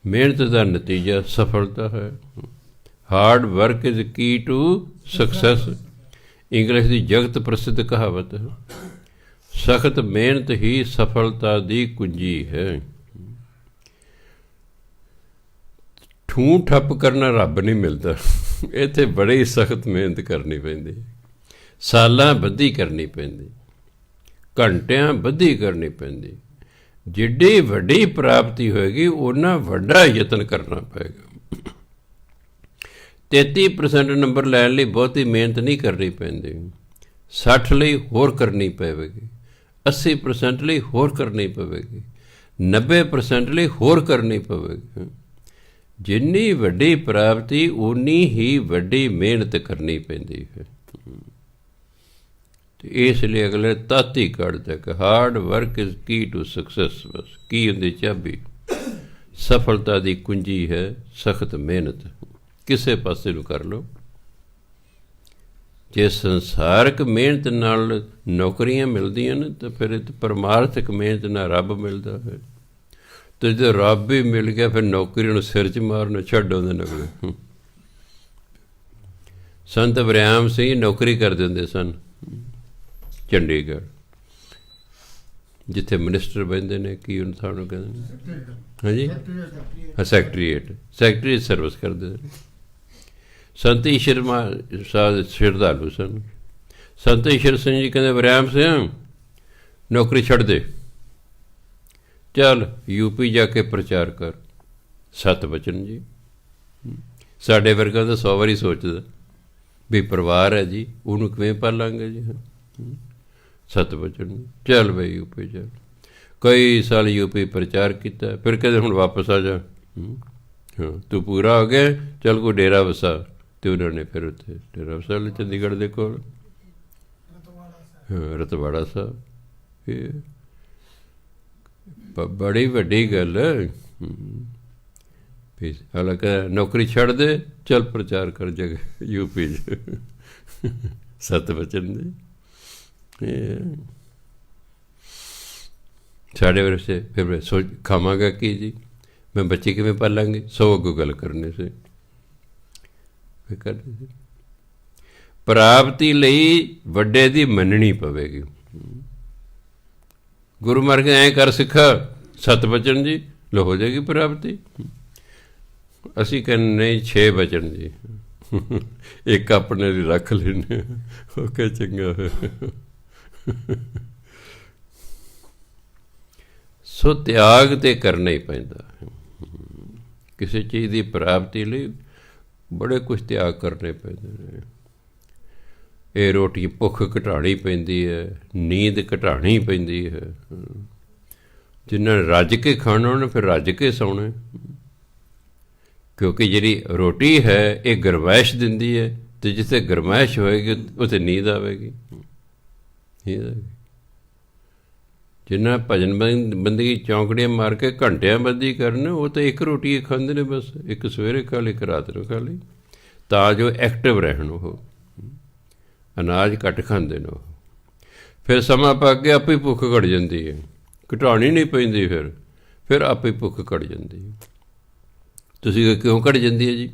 ਮਿਹਨਤ ਦਾ ਨਤੀਜਾ ਸਫਲਤਾ ਹੈ। Hard work is key to success. English ਦੀ ਜਗਤ ਪ੍ਰਸਿੱਧ ਕਹਾਵਤ ਹੈ। ਸਖਤ ਮਿਹਨਤ ਹੀ ਸਫਲਤਾ ਦੀ ਕੁੰਜੀ ਹੈ। ਠੂੰ ਠੱਪ ਕਰਨਾ ਰੱਬ ਨਹੀਂ ਮਿਲਦਾ। ਇੱਥੇ ਬੜੀ ਸਖਤ ਮਿਹਨਤ ਕਰਨੀ ਪੈਂਦੀ, ਸਾਲਾਂ ਬੱਧੀ ਕਰਨੀ ਪੈਂਦੀ, ਘੰਟਿਆਂ ਬੱਧੀ ਕਰਨੀ ਪੈਂਦੀ। ਜਿੱਡੀ ਵੱਡੀ ਪ੍ਰਾਪਤੀ ਹੋਏਗੀ ਓਨਾ ਵੱਡਾ ਯਤਨ ਕਰਨਾ ਪਏਗਾ। 33% ਨੰਬਰ ਲੈਣ ਲਈ ਬਹੁਤੀ ਮਿਹਨਤ ਨਹੀਂ ਕਰਨੀ ਪੈਂਦੀ। 60 ਲਈ ਹੋਰ ਕਰਨੀ ਪਵੇਗੀ, 80% ਲਈ ਹੋਰ ਕਰਨੀ ਪਵੇਗੀ, 90% ਲਈ ਹੋਰ ਕਰਨੀ ਪਵੇਗੀ। ਜਿੰਨੀ ਵੱਡੀ ਪ੍ਰਾਪਤੀ ਓਨੀ ਹੀ ਵੱਡੀ ਮਿਹਨਤ ਕਰਨੀ ਪੈਂਦੀ ਹੈ। ਇਸ ਲਈ ਅਗਲੇ ਤੱਤ ਹੀ ਕੱਢਦਾ ਕਿ hard work is key to success. ਬਸ ਕੀ ਹੁੰਦੀ ਚਾਬੀ? ਸਫਲਤਾ ਦੀ ਕੁੰਜੀ ਹੈ ਸਖਤ ਮਿਹਨਤ। ਕਿਸੇ ਪਾਸੇ ਨੂੰ ਕਰ ਲਓ। ਜੇ ਸੰਸਾਰਕ ਮਿਹਨਤ ਨਾਲ ਨੌਕਰੀਆਂ ਮਿਲਦੀਆਂ ਨੇ ਤਾਂ ਫਿਰ ਪਰਮਾਰਥਕ ਮਿਹਨਤ ਨਾਲ ਰੱਬ ਮਿਲਦਾ ਹੈ। ਅਤੇ ਜੇ ਰੱਬ ਹੀ ਮਿਲ ਗਿਆ ਫਿਰ ਨੌਕਰੀ ਨੂੰ ਸਿਰ 'ਚ ਮਾਰਨਾ ਛੱਡ ਆਉਂਦੇ ਨਕਲੇ। ਸੰਤ ਵਰਿਆਮ ਸਿੰਘ ਨੌਕਰੀ ਕਰਦੇ ਹੁੰਦੇ ਸਨ ਚੰਡੀਗੜ੍ਹ, ਜਿੱਥੇ ਮਿਨਿਸਟਰ ਬਹਿੰਦੇ ਨੇ, ਕੀ ਹੁਣ ਸਾਨੂੰ ਕਹਿੰਦੇ ਨੇ, ਹਾਂਜੀ ਸੈਕਟਰੀਏਟ ਸਰਵਿਸ ਕਰਦੇ ਨੇ। ਸੰਤ ਈਸ਼ਰ ਸ਼ਰਧਾਲੂ ਸਨ। ਸੰਤ ਈਸ਼ਰ ਸਿੰਘ ਜੀ ਕਹਿੰਦੇ ਵਰਿਆਮ ਸਿੰਘ ਨੌਕਰੀ ਛੱਡ ਦੇ, ਚੱਲ ਯੂਪੀ ਜਾ ਕੇ ਪ੍ਰਚਾਰ ਕਰ। ਸਤ ਬਚਨ ਜੀ। ਸਾਡੇ ਵਰਗਾ ਤਾਂ 100 ਵਾਰੀ ਸੋਚਦਾ ਵੀ ਪਰਿਵਾਰ ਹੈ ਜੀ, ਉਹਨੂੰ ਕਿਵੇਂ ਪਾਲਾਂਗੇ ਜੀ। ਸਤ ਬਚਨ ਚੱਲ ਬਈ ਯੂਪੀ ਚੱਲ। ਕਈ ਸਾਲ ਯੂਪੀ ਪ੍ਰਚਾਰ ਕੀਤਾ, ਫਿਰ ਕਹਿੰਦੇ ਹੁਣ ਵਾਪਸ ਆ ਜਾ। ਹਾਂ ਤੂੰ ਪੂਰਾ ਹੋ ਗਿਆ, ਚੱਲ ਕੋਈ ਡੇਰਾ ਵਸਾ। ਅਤੇ ਉਹਨਾਂ ਨੇ ਫਿਰ ਉੱਥੇ ਡੇਰਾ ਵਸਾ ਲਿਆ ਚੰਡੀਗੜ੍ਹ ਦੇ ਕੋਲ, ਹਾਂ ਰਤਵਾੜਾ ਸਾਹਿਬ। ਇਹ ਬੜੀ ਵੱਡੀ ਗੱਲ ਹੈ। ਹਾਲਾਂਕਿ ਨੌਕਰੀ ਛੱਡ ਦੇ, ਚੱਲ ਪ੍ਰਚਾਰ ਕਰ ਜਗ੍ਹਾ ਯੂਪੀ 'ਚ। ਸਤ ਬਚਨ ਦੀ ਸਾਡੇ ਵਰਸੇ ਫਿਰ ਸੋਚ ਖਾਵਾਂਗਾ ਕੀ ਜੀ, ਮੈਂ ਬੱਚੇ ਕਿਵੇਂ ਪਾਲਾਂਗੇ, 100 ਅੱਗੋਂ ਗੱਲ ਕਰਨੇ ਸੀ। ਫਿਰ ਕਰਦੇ ਸੀ ਪ੍ਰਾਪਤੀ ਲਈ ਵੱਡੇ ਦੀ ਮੰਨਣੀ ਪਵੇਗੀ। ਗੁਰੂ ਮਹਾਰਾਜ ਐਂ ਕਰ ਸਿੱਖਾ, ਸਤ ਬਚਨ ਜੀ, ਲੋ ਹੋ ਜਾਏਗੀ ਪ੍ਰਾਪਤੀ। ਅਸੀਂ ਕਹਿੰਦੇ ਨਹੀਂ 6 ਬਚਨ ਜੀ, ਇੱਕ ਆਪਣੇ ਲਈ ਰੱਖ ਲੈਂਦੇ। ਉਹ ਕਹਿ ਚੰਗਾ ਹੋਇਆ। ਸੋ ਤਿਆਗ ਤੇ ਕਰਨਾ ਹੀ ਪੈਂਦਾ। ਕਿਸੇ ਚੀਜ਼ ਦੀ ਪ੍ਰਾਪਤੀ ਲਈ ਬੜੇ ਕੁਛ ਤਿਆਗ ਕਰਨੇ ਪੈਂਦੇ ਨੇ। ਇਹ ਰੋਟੀ ਭੁੱਖ ਘਟਾਉਣੀ ਪੈਂਦੀ ਹੈ, ਨੀਂਦ ਘਟਾਉਣੀ ਪੈਂਦੀ ਹੈ। ਜਿਨ੍ਹਾਂ ਨੇ ਰੱਜ ਕੇ ਖਾਣਾ ਉਹਨੇ ਫਿਰ ਰੱਜ ਕੇ ਸੌਣਾ, ਕਿਉਂਕਿ ਜਿਹੜੀ ਰੋਟੀ ਹੈ ਇਹ ਗਰਮੈਸ਼ ਦਿੰਦੀ ਹੈ, ਅਤੇ ਜਿੱਥੇ ਗਰਮੈਸ਼ ਹੋਏਗੀ ਉੱਥੇ ਨੀਂਦ ਆਵੇਗੀ। ਜਿੰਨਾ ਭਜਨ ਬੰਦਗੀ ਚੌਂਕੜੀਆਂ ਮਾਰ ਕੇ ਘੰਟਿਆਂ ਬੱਧੀ ਕਰਨ, ਉਹ ਤਾਂ ਇੱਕ ਰੋਟੀ ਖਾਂਦੇ ਨੇ ਬਸ, ਇੱਕ ਸਵੇਰੇ ਖਾ ਲਈ, ਇੱਕ ਰਾਤ ਨੂੰ ਖਾ ਲਈ, ਤਾਂ ਜੋ ਐਕਟਿਵ ਰਹਿਣ। ਉਹ ਅਨਾਜ ਘੱਟ ਖਾਂਦੇ ਨੇ। ਉਹ ਫਿਰ ਸਮਾਂ ਪਾ ਕੇ ਆਪੇ ਭੁੱਖ ਘਟ ਜਾਂਦੀ ਹੈ, ਘਟਾਉਣੀ ਨਹੀਂ ਪੈਂਦੀ। ਫਿਰ ਆਪੇ ਭੁੱਖ ਘਟ ਜਾਂਦੀ ਹੈ। ਤੁਸੀਂ ਕਿਉਂ ਘਟ ਜਾਂਦੀ ਹੈ ਜੀ?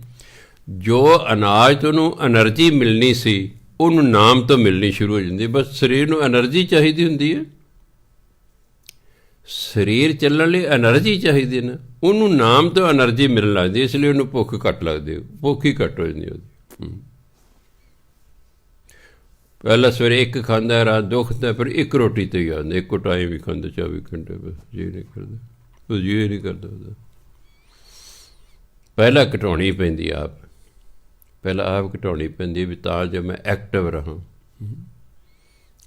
ਜੋ ਅਨਾਜ ਤੋਂ ਉਹਨੂੰ ਐਨਰਜੀ ਮਿਲਣੀ ਸੀ ਉਹਨੂੰ ਨਾਮ ਤੋਂ ਮਿਲਣੀ ਸ਼ੁਰੂ ਹੋ ਜਾਂਦੀ ਹੈ। ਬਸ ਸਰੀਰ ਨੂੰ ਐਨਰਜੀ ਚਾਹੀਦੀ ਹੁੰਦੀ ਹੈ, ਸਰੀਰ ਚੱਲਣ ਲਈ ਐਨਰਜੀ ਚਾਹੀਦੀ ਨਾ, ਉਹਨੂੰ ਨਾਮ ਤੋਂ ਐਨਰਜੀ ਮਿਲਣ ਲੱਗਦੀ, ਇਸ ਲਈ ਉਹਨੂੰ ਭੁੱਖ ਘੱਟ ਲੱਗਦੀ, ਭੁੱਖ ਹੀ ਘੱਟ ਹੋ ਜਾਂਦੀ ਉਹਦੀ। ਪਹਿਲਾਂ ਸਵੇਰੇ ਇੱਕ ਖਾਂਦਾ, ਰਾਤ ਦੋ ਖਾਂਦਾ, ਫਿਰ ਇੱਕ ਰੋਟੀ ਤੇ ਹੀ ਆਉਂਦਾ, ਇੱਕੋ ਟਾਈਮ ਵੀ ਖਾਂਦਾ 24 ਘੰਟੇ, ਬਸ ਜੀ ਨਹੀਂ ਕਰਦਾ, ਉਹ ਜੀ ਨਹੀਂ ਕਰਦਾ ਉਹਦਾ। ਪਹਿਲਾਂ ਘਟਾਉਣੀ ਪੈਂਦੀ ਆਪ, ਪਹਿਲਾਂ ਆਪ ਘਟਾਉਣੀ ਪੈਂਦੀ ਵੀ ਤਾਂ ਜੋ ਮੈਂ ਐਕਟਿਵ ਰਹਾਂ,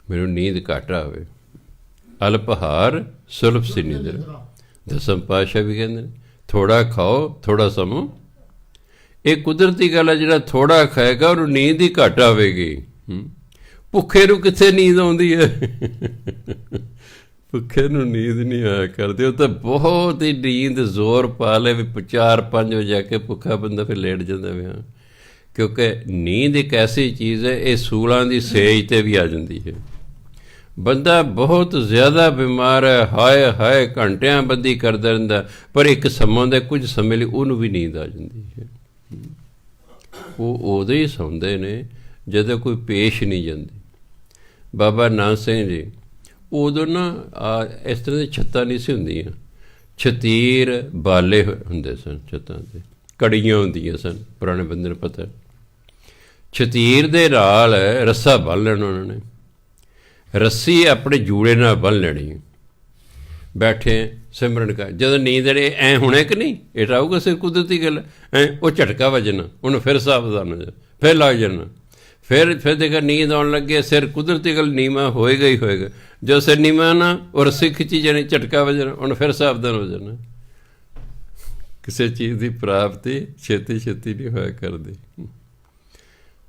ਮੈਨੂੰ ਨੀਂਦ ਘੱਟ ਆਵੇ। ਅਲਪਹਾਰ ਸੁਲਭ ਸੀ ਨਿੰਦਰ, ਦਸਮ ਪਾਤਸ਼ਾਹ ਵੀ ਕਹਿੰਦੇ ਨੇ ਥੋੜ੍ਹਾ ਖਾਓ ਥੋੜ੍ਹਾ ਸਮੋ। ਇਹ ਕੁਦਰਤੀ ਗੱਲ ਹੈ, ਜਿਹੜਾ ਥੋੜ੍ਹਾ ਖਾਏਗਾ ਉਹਨੂੰ ਨੀਂਦ ਹੀ ਘੱਟ ਆਵੇਗੀ। ਭੁੱਖੇ ਨੂੰ ਕਿੱਥੇ ਨੀਂਦ ਆਉਂਦੀ ਹੈ? ਭੁੱਖੇ ਨੂੰ ਨੀਂਦ ਨਹੀਂ ਆਇਆ ਕਰਦੇ, ਉਹ ਤਾਂ ਬਹੁਤ ਹੀ ਨੀਂਦ ਜ਼ੋਰ ਪਾ ਲੈ ਵੀ 4-5 ਵਜੇ ਜਾ ਕੇ ਭੁੱਖਾ ਬੰਦਾ ਫਿਰ ਲੇਟ ਜਾਂਦਾ ਪਿਆ। ਕਿਉਂਕਿ ਨੀਂਦ ਇੱਕ ਐਸੀ ਚੀਜ਼ ਹੈ, ਇਹ ਸੂਲਾਂ ਦੀ ਸੇਜ 'ਤੇ ਵੀ ਆ ਜਾਂਦੀ ਹੈ। ਬੰਦਾ ਬਹੁਤ ਜ਼ਿਆਦਾ ਬਿਮਾਰ ਹੈ, ਹਾਏ ਹਾਏ ਘੰਟਿਆਂ ਬੱਧੀ ਕਰਦਾ ਰਹਿੰਦਾ, ਪਰ ਇੱਕ ਸਮਾਂ ਦੇ ਕੁਝ ਸਮੇਂ ਲਈ ਉਹਨੂੰ ਵੀ ਨੀਂਦ ਆ ਜਾਂਦੀ ਹੈ। ਉਹ ਉਦੋਂ ਹੀ ਸੌਂਦੇ ਨੇ ਜਦੋਂ ਕੋਈ ਪੇਸ਼ ਨਹੀਂ ਜਾਂਦੀ। ਬਾਬਾ ਨਾਨਕ ਸਿੰਘ ਜੀ ਉਦੋਂ ਨਾ ਇਸ ਤਰ੍ਹਾਂ ਦੀ ਛੱਤਾਂ ਨਹੀਂ ਸੀ ਹੁੰਦੀਆਂ, ਛਤੀਰ ਬਾਲੇ ਹੁੰਦੇ ਸਨ, ਛੱਤਾਂ 'ਤੇ ਕੜੀਆਂ ਹੁੰਦੀਆਂ ਸਨ, ਪੁਰਾਣੇ ਬੰਦੇ ਨੂੰ ਪਤਾ। ਛਤੀਰ ਦੇ ਨਾਲ ਰੱਸਾ ਬੰਨ੍ਹ ਲੈਣਾ ਉਹਨਾਂ ਨੇ, ਰੱਸੀ ਆਪਣੇ ਜੂੜੇ ਨਾਲ ਬੰਨ੍ਹ ਲੈਣੀ, ਬੈਠੇ ਸਿਮਰਨ ਕਰ। ਜਦੋਂ ਨੀਂਦ ਐਂ ਹੋਣਾ ਕਿ ਨਹੀਂ, ਇਹ ਆਊਗਾ ਸਿਰ ਕੁਦਰਤੀ ਗੱਲ ਐਂ, ਉਹ ਝਟਕਾ ਵੱਜਣਾ, ਉਹਨੂੰ ਫਿਰ ਸਾਵਧਾਨ ਹੋ ਜਾ, ਫਿਰ ਲੱਗ ਜਾਣਾ, ਫਿਰ ਦੇਖਾ ਨੀਂਦ ਆਉਣ ਲੱਗੇ, ਸਿਰ ਕੁਦਰਤੀ ਗੱਲ ਨੀਵਾਂ ਹੋਏਗਾ ਹੀ ਹੋਏਗਾ। ਜੋ ਸਿਰ ਨੀਵਾਂ ਨਾ ਉਹ ਰੱਸੀ ਖਿੱਚੀ ਜਾਣੀ, ਝਟਕਾ ਵੱਜਣਾ, ਉਹਨੂੰ ਫਿਰ ਸਾਵਧਾਨ ਹੋ ਜਾਣਾ। ਕਿਸੇ ਚੀਜ਼ ਦੀ ਪ੍ਰਾਪਤੀ ਛੇਤੀ ਛੇਤੀ ਨਹੀਂ ਹੋਇਆ ਕਰਦੀ,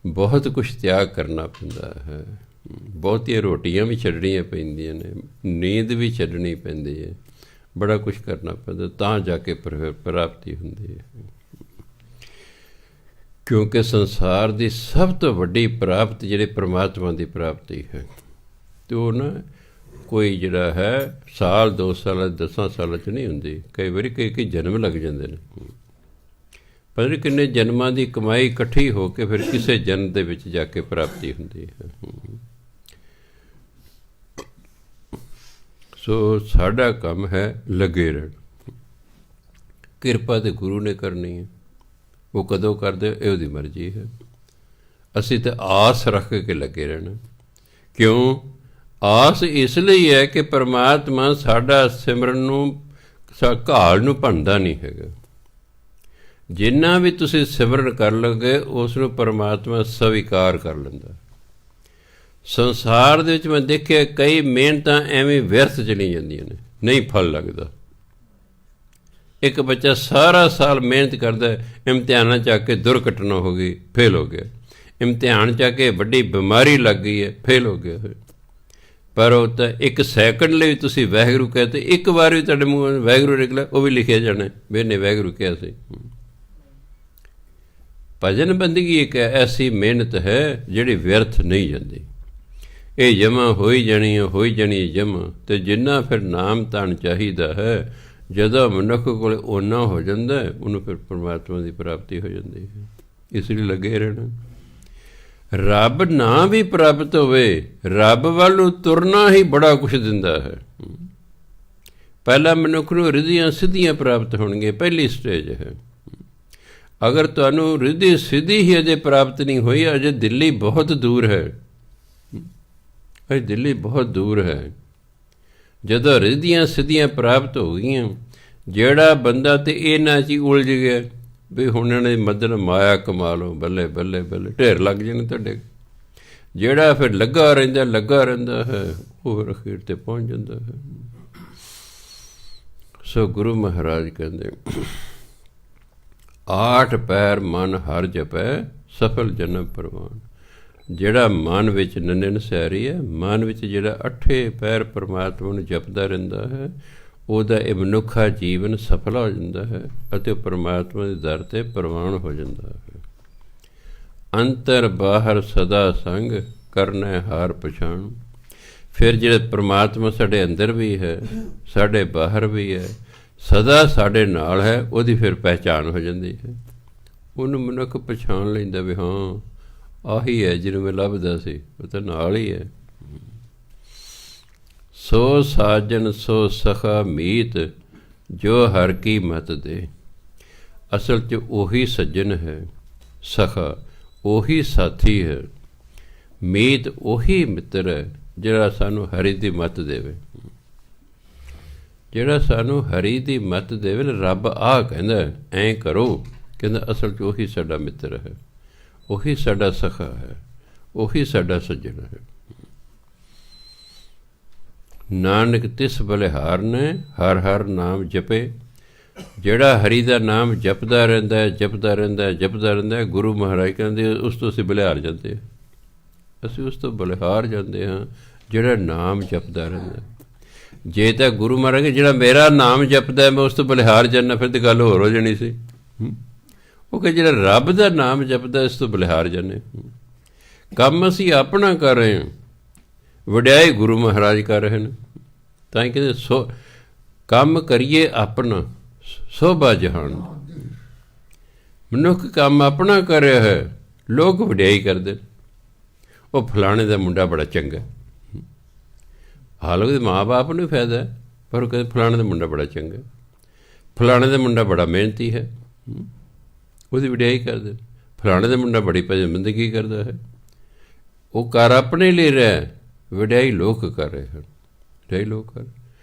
ਬਹੁਤ ਕੁਛ ਤਿਆਗ ਕਰਨਾ ਪੈਂਦਾ ਹੈ, ਬਹੁਤੀਆਂ ਰੋਟੀਆਂ ਵੀ ਛੱਡਣੀਆਂ ਪੈਂਦੀਆਂ ਨੇ, ਨੀਂਦ ਵੀ ਛੱਡਣੀ ਪੈਂਦੀ ਹੈ, ਬੜਾ ਕੁਛ ਕਰਨਾ ਪੈਂਦਾ, ਤਾਂ ਜਾ ਕੇ ਪ੍ਰਾਪਤੀ ਹੁੰਦੀ ਹੈ। ਕਿਉਂਕਿ ਸੰਸਾਰ ਦੀ ਸਭ ਤੋਂ ਵੱਡੀ ਪ੍ਰਾਪਤੀ ਜਿਹੜੀ ਪਰਮਾਤਮਾ ਦੀ ਪ੍ਰਾਪਤੀ ਹੈ, ਅਤੇ ਉਹ ਨਾ ਕੋਈ ਜਿਹੜਾ ਹੈ ਸਾਲ 2 ਸਾਲ 10 ਸਾਲਾਂ 'ਚ ਨਹੀਂ ਹੁੰਦੀ, ਕਈ ਵਾਰੀ ਕਈ ਜਨਮ ਲੱਗ ਜਾਂਦੇ ਨੇ। ਪਤਾ ਨਹੀਂ ਕਿੰਨੇ ਜਨਮਾਂ ਦੀ ਕਮਾਈ ਇਕੱਠੀ ਹੋ ਕੇ ਫਿਰ ਕਿਸੇ ਜਨਮ ਦੇ ਵਿੱਚ ਜਾ ਕੇ ਪ੍ਰਾਪਤੀ ਹੁੰਦੀ ਹੈ। ਸੋ ਸਾਡਾ ਕੰਮ ਹੈ ਲੱਗੇ ਰਹਿਣਾ, ਕਿਰਪਾ ਤੇ ਗੁਰੂ ਨੇ ਕਰਨੀ ਹੈ, ਉਹ ਕਦੋਂ ਕਰਦੇ ਇਹ ਉਹਦੀ ਮਰਜ਼ੀ ਹੈ। ਅਸੀਂ ਤਾਂ ਆਸ ਰੱਖ ਕੇ ਲੱਗੇ ਰਹਿਣਾ। ਕਿਉਂ ਆਸ? ਇਸ ਲਈ ਹੈ ਕਿ ਪਰਮਾਤਮਾ ਸਾਡਾ ਸਿਮਰਨ ਨੂੰ ਘਾਲ ਨੂੰ ਭੰਨਦਾ ਨਹੀਂ ਹੈਗਾ। ਜਿੰਨਾ ਵੀ ਤੁਸੀਂ ਸਿਮਰਨ ਕਰ ਲਓਗੇ ਉਸ ਨੂੰ ਪਰਮਾਤਮਾ ਸਵੀਕਾਰ ਕਰ ਲੈਂਦਾ। ਸੰਸਾਰ ਦੇ ਵਿੱਚ ਮੈਂ ਦੇਖਿਆ ਕਈ ਮਿਹਨਤਾਂ ਐਵੇਂ ਵਿਅਰਥ ਚਲੀਆਂ ਜਾਂਦੀਆਂ ਨੇ, ਨਹੀਂ ਫਲ ਲੱਗਦਾ। ਇੱਕ ਬੱਚਾ ਸਾਰਾ ਸਾਲ ਮਿਹਨਤ ਕਰਦਾ, ਇਮਤਿਹਾਨਾਂ 'ਚ ਆ ਕੇ ਦੁਰਘਟਨਾ ਹੋ ਗਈ, ਫੇਲ ਹੋ ਗਿਆ, ਇਮਤਿਹਾਨ 'ਚ ਆ ਕੇ ਵੱਡੀ ਬਿਮਾਰੀ ਲੱਗ ਗਈ ਹੈ, ਫੇਲ ਹੋ ਗਿਆ। ਪਰ ਉਹ ਤਾਂ ਇੱਕ ਸੈਕਿੰਡ ਲਈ ਤੁਸੀਂ ਵਾਹਿਗੁਰੂ ਕਹਤੇ, ਇੱਕ ਵਾਰ ਵੀ ਤੁਹਾਡੇ ਮੂੰਹ ਵਾਹਿਗੁਰੂ ਨਿਕਲਿਆ, ਉਹ ਵੀ ਲਿਖਿਆ ਜਾਣਾ ਵੀ ਇਹਨੇ ਵਾਹਿਗੁਰੂ ਕਿਹਾ ਸੀ। ਭਜਨ ਬੰਦਗੀ ਇੱਕ ਐਸੀ ਮਿਹਨਤ ਹੈ ਜਿਹੜੀ ਵਿਅਰਥ ਨਹੀਂ ਜਾਂਦੀ। ਇਹ ਜਮ੍ਹਾਂ ਹੋਈ ਜਾਣੀ ਹੈ ਜਮ੍ਹਾਂ। ਅਤੇ ਜਿੰਨਾ ਫਿਰ ਨਾਮ ਧਨ ਚਾਹੀਦਾ ਹੈ, ਜਦੋਂ ਮਨੁੱਖ ਕੋਲ ਓਨਾ ਹੋ ਜਾਂਦਾ ਉਹਨੂੰ ਫਿਰ ਪਰਮਾਤਮਾ ਦੀ ਪ੍ਰਾਪਤੀ ਹੋ ਜਾਂਦੀ ਹੈ। ਇਸ ਲਈ ਲੱਗੇ ਰਹਿਣਾ। ਰੱਬ ਨਾ ਵੀ ਪ੍ਰਾਪਤ ਹੋਵੇ, ਰੱਬ ਵੱਲ ਨੂੰ ਤੁਰਨਾ ਹੀ ਬੜਾ ਕੁਛ ਦਿੰਦਾ ਹੈ। ਪਹਿਲਾਂ ਮਨੁੱਖ ਨੂੰ ਰਿੱਧੀਆਂ ਸਿੱਧੀਆਂ ਪ੍ਰਾਪਤ ਹੋਣਗੀਆਂ, ਪਹਿਲੀ ਸਟੇਜ ਹੈ। ਅਗਰ ਤੁਹਾਨੂੰ ਰਿੱਧੀ ਸਿੱਧੀ ਹੀ ਅਜੇ ਪ੍ਰਾਪਤ ਨਹੀਂ ਹੋਈ, ਅਜੇ ਦਿੱਲੀ ਬਹੁਤ ਦੂਰ ਹੈ, ਅਜੇ ਦਿੱਲੀ ਬਹੁਤ ਦੂਰ ਹੈ। ਜਦੋਂ ਰਿੱਧੀਆਂ ਸਿੱਧੀਆਂ ਪ੍ਰਾਪਤ ਹੋ ਗਈਆਂ, ਜਿਹੜਾ ਬੰਦਾ ਤਾਂ ਇਹਨਾਂ 'ਚ ਹੀ ਉਲਝ ਗਿਆ ਵੀ ਹੁਣ ਇਹਨਾਂ ਦੀ ਮਦਦ ਮਾਇਆ ਕਮਾ ਲਓ, ਬੱਲੇ ਬੱਲੇ ਬੱਲੇ ਢੇਰ ਲੱਗ ਜਾਣੇ ਤੁਹਾਡੇ। ਜਿਹੜਾ ਫਿਰ ਲੱਗਾ ਰਹਿੰਦਾ ਹੈ, ਉਹ ਅਖੀਰ 'ਤੇ ਪਹੁੰਚ ਜਾਂਦਾ ਹੈ। ਸੋ ਗੁਰੂ ਮਹਾਰਾਜ ਕਹਿੰਦੇ 8 ਪੈਰ ਮਨ ਹਰ ਜਪੈ, ਸਫਲ ਜਨਮ ਪ੍ਰਵਾਨ। ਜਿਹੜਾ ਮਨ ਵਿੱਚ ਨੰਨੇ ਨਸਿਆਰੀ ਹੈ, ਮਨ ਵਿੱਚ ਜਿਹੜਾ 8 ਪੈਰ ਪਰਮਾਤਮਾ ਨੂੰ ਜਪਦਾ ਰਹਿੰਦਾ ਹੈ, ਉਹਦਾ ਇਹ ਮਨੁੱਖਾ ਜੀਵਨ ਸਫਲ ਹੋ ਜਾਂਦਾ ਹੈ ਅਤੇ ਉਹ ਪਰਮਾਤਮਾ ਦੇ ਦਰ 'ਤੇ ਪ੍ਰਵਾਨ ਹੋ ਜਾਂਦਾ ਹੈ। ਅੰਤਰ ਬਾਹਰ ਸਦਾ ਸੰਗ, ਕਰਨਾ ਹਾਰ ਪਛਾਣ। ਫਿਰ ਜਿਹੜਾ ਪਰਮਾਤਮਾ ਸਾਡੇ ਅੰਦਰ ਵੀ ਹੈ, ਸਾਡੇ ਬਾਹਰ ਵੀ ਹੈ, ਸਦਾ ਸਾਡੇ ਨਾਲ ਹੈ, ਉਹਦੀ ਫਿਰ ਪਹਿਚਾਣ ਹੋ ਜਾਂਦੀ ਹੈ। ਉਹਨੂੰ ਮਨੁੱਖ ਪਛਾਣ ਲੈਂਦਾ ਵੀ ਹਾਂ ਆਹੀ ਹੈ ਜਿਹਨੂੰ ਮੈਂ ਲੱਭਦਾ ਸੀ, ਉਹ ਤਾਂ ਨਾਲ ਹੀ ਹੈ। ਸੋ ਸਾਜਨ ਸੋ ਸਖਾ ਮੀਤ, ਜੋ ਹਰ ਕੀ ਮਤ ਦੇ। ਅਸਲ 'ਚ ਉਹੀ ਸੱਜਣ ਹੈ, ਸਖਾ ਉਹੀ ਸਾਥੀ ਹੈ, ਮੀਤ ਉਹੀ ਮਿੱਤਰ ਹੈ ਜਿਹੜਾ ਸਾਨੂੰ ਹਰੀ ਦੀ ਮੱਤ ਦੇਵੇ। ਜਿਹੜਾ ਸਾਨੂੰ ਹਰੀ ਦੀ ਮੱਤ ਦੇਵੇ, ਰੱਬ ਆਹ ਕਹਿੰਦਾ ਐਂ ਕਰੋ, ਕਹਿੰਦਾ ਅਸਲ 'ਚ ਉਹੀ ਸਾਡਾ ਮਿੱਤਰ ਹੈ, ਉਹੀ ਸਾਡਾ ਸਖਾ ਹੈ, ਉਹੀ ਸਾਡਾ ਸੱਜਣ ਹੈ। ਨਾਨਕ ਤਿਸ ਬਲਿਹਾਰ ਨੇ ਹਰ ਹਰ ਨਾਮ ਜਪੇ। ਜਿਹੜਾ ਹਰੀ ਦਾ ਨਾਮ ਜਪਦਾ ਰਹਿੰਦਾ ਹੈ, ਜਪਦਾ ਰਹਿੰਦਾ ਹੈ, ਜਪਦਾ ਰਹਿੰਦਾ ਹੈ, ਗੁਰੂ ਮਹਾਰਾਜ ਕਹਿੰਦੇ ਉਸ ਤੋਂ ਅਸੀਂ ਬਲਿਹਾਰ ਜਾਂਦੇ ਹਾਂ। ਅਸੀਂ ਉਸ ਤੋਂ ਬਲਿਹਾਰ ਜਾਂਦੇ ਹਾਂ ਜਿਹੜਾ ਨਾਮ ਜਪਦਾ ਰਹਿੰਦਾ। ਜੇ ਤਾਂ ਗੁਰੂ ਮਹਾਰਾਜ ਜਿਹੜਾ ਮੇਰਾ ਨਾਮ ਜਪਦਾ ਮੈਂ ਉਸ ਤੋਂ ਬਲਿਹਾਰ ਜਾਂਦਾ, ਫਿਰ ਤਾਂ ਗੱਲ ਹੋਰ ਹੋ ਜਾਣੀ ਸੀ। ਉਹ ਕਿ ਜਿਹੜਾ ਰੱਬ ਦਾ ਨਾਮ ਜਪਦਾ ਇਸ ਤੋਂ ਬਲਿਹਾਰ ਜਾਂਦੇ। ਕੰਮ ਅਸੀਂ ਆਪਣਾ ਕਰ ਰਹੇ ਹਾਂ, ਵਡਿਆਈ ਗੁਰੂ ਮਹਾਰਾਜ ਕਰ ਰਹੇ ਨੇ। ਤਾਂ ਹੀ ਕਹਿੰਦੇ ਕੰਮ ਕਰੀਏ ਆਪਣਾ, ਸੋਭਾ ਜਹਾਨ। ਮਨੁੱਖ ਕੰਮ ਆਪਣਾ ਕਰ ਰਿਹਾ ਹੈ, ਲੋਕ ਵਡਿਆਈ ਕਰਦੇ। ਉਹ ਫਲਾਣੇ ਦਾ ਮੁੰਡਾ ਬੜਾ ਚੰਗਾ, ਹਾਲਾਂਕਿ ਉਹਦੇ ਮਾਂ ਬਾਪ ਨੂੰ ਫਾਇਦਾ ਹੈ, ਪਰ ਉਹ ਕਹਿੰਦੇ ਫਲਾਣੇ ਦਾ ਮੁੰਡਾ ਬੜਾ ਚੰਗਾ, ਫਲਾਣੇ ਦਾ ਮੁੰਡਾ ਬੜਾ ਮਿਹਨਤੀ ਹੈ, ਉਹਦੀ ਵਡਿਆਈ ਕਰਦੇ। ਫਲਾਣੇ ਦਾ ਮੁੰਡਾ ਬੜੀ ਭਜਨਬੰਦਗੀ ਕਰਦਾ ਹੈ। ਉਹ ਕਰ ਆਪਣੇ ਲਈ ਰਿਹਾ, ਵਡਿਆਈ ਲੋਕ ਕਰ ਰਹੇ ਹਨ, ਵਡਿਆਈ ਲੋਕ ਕਰ।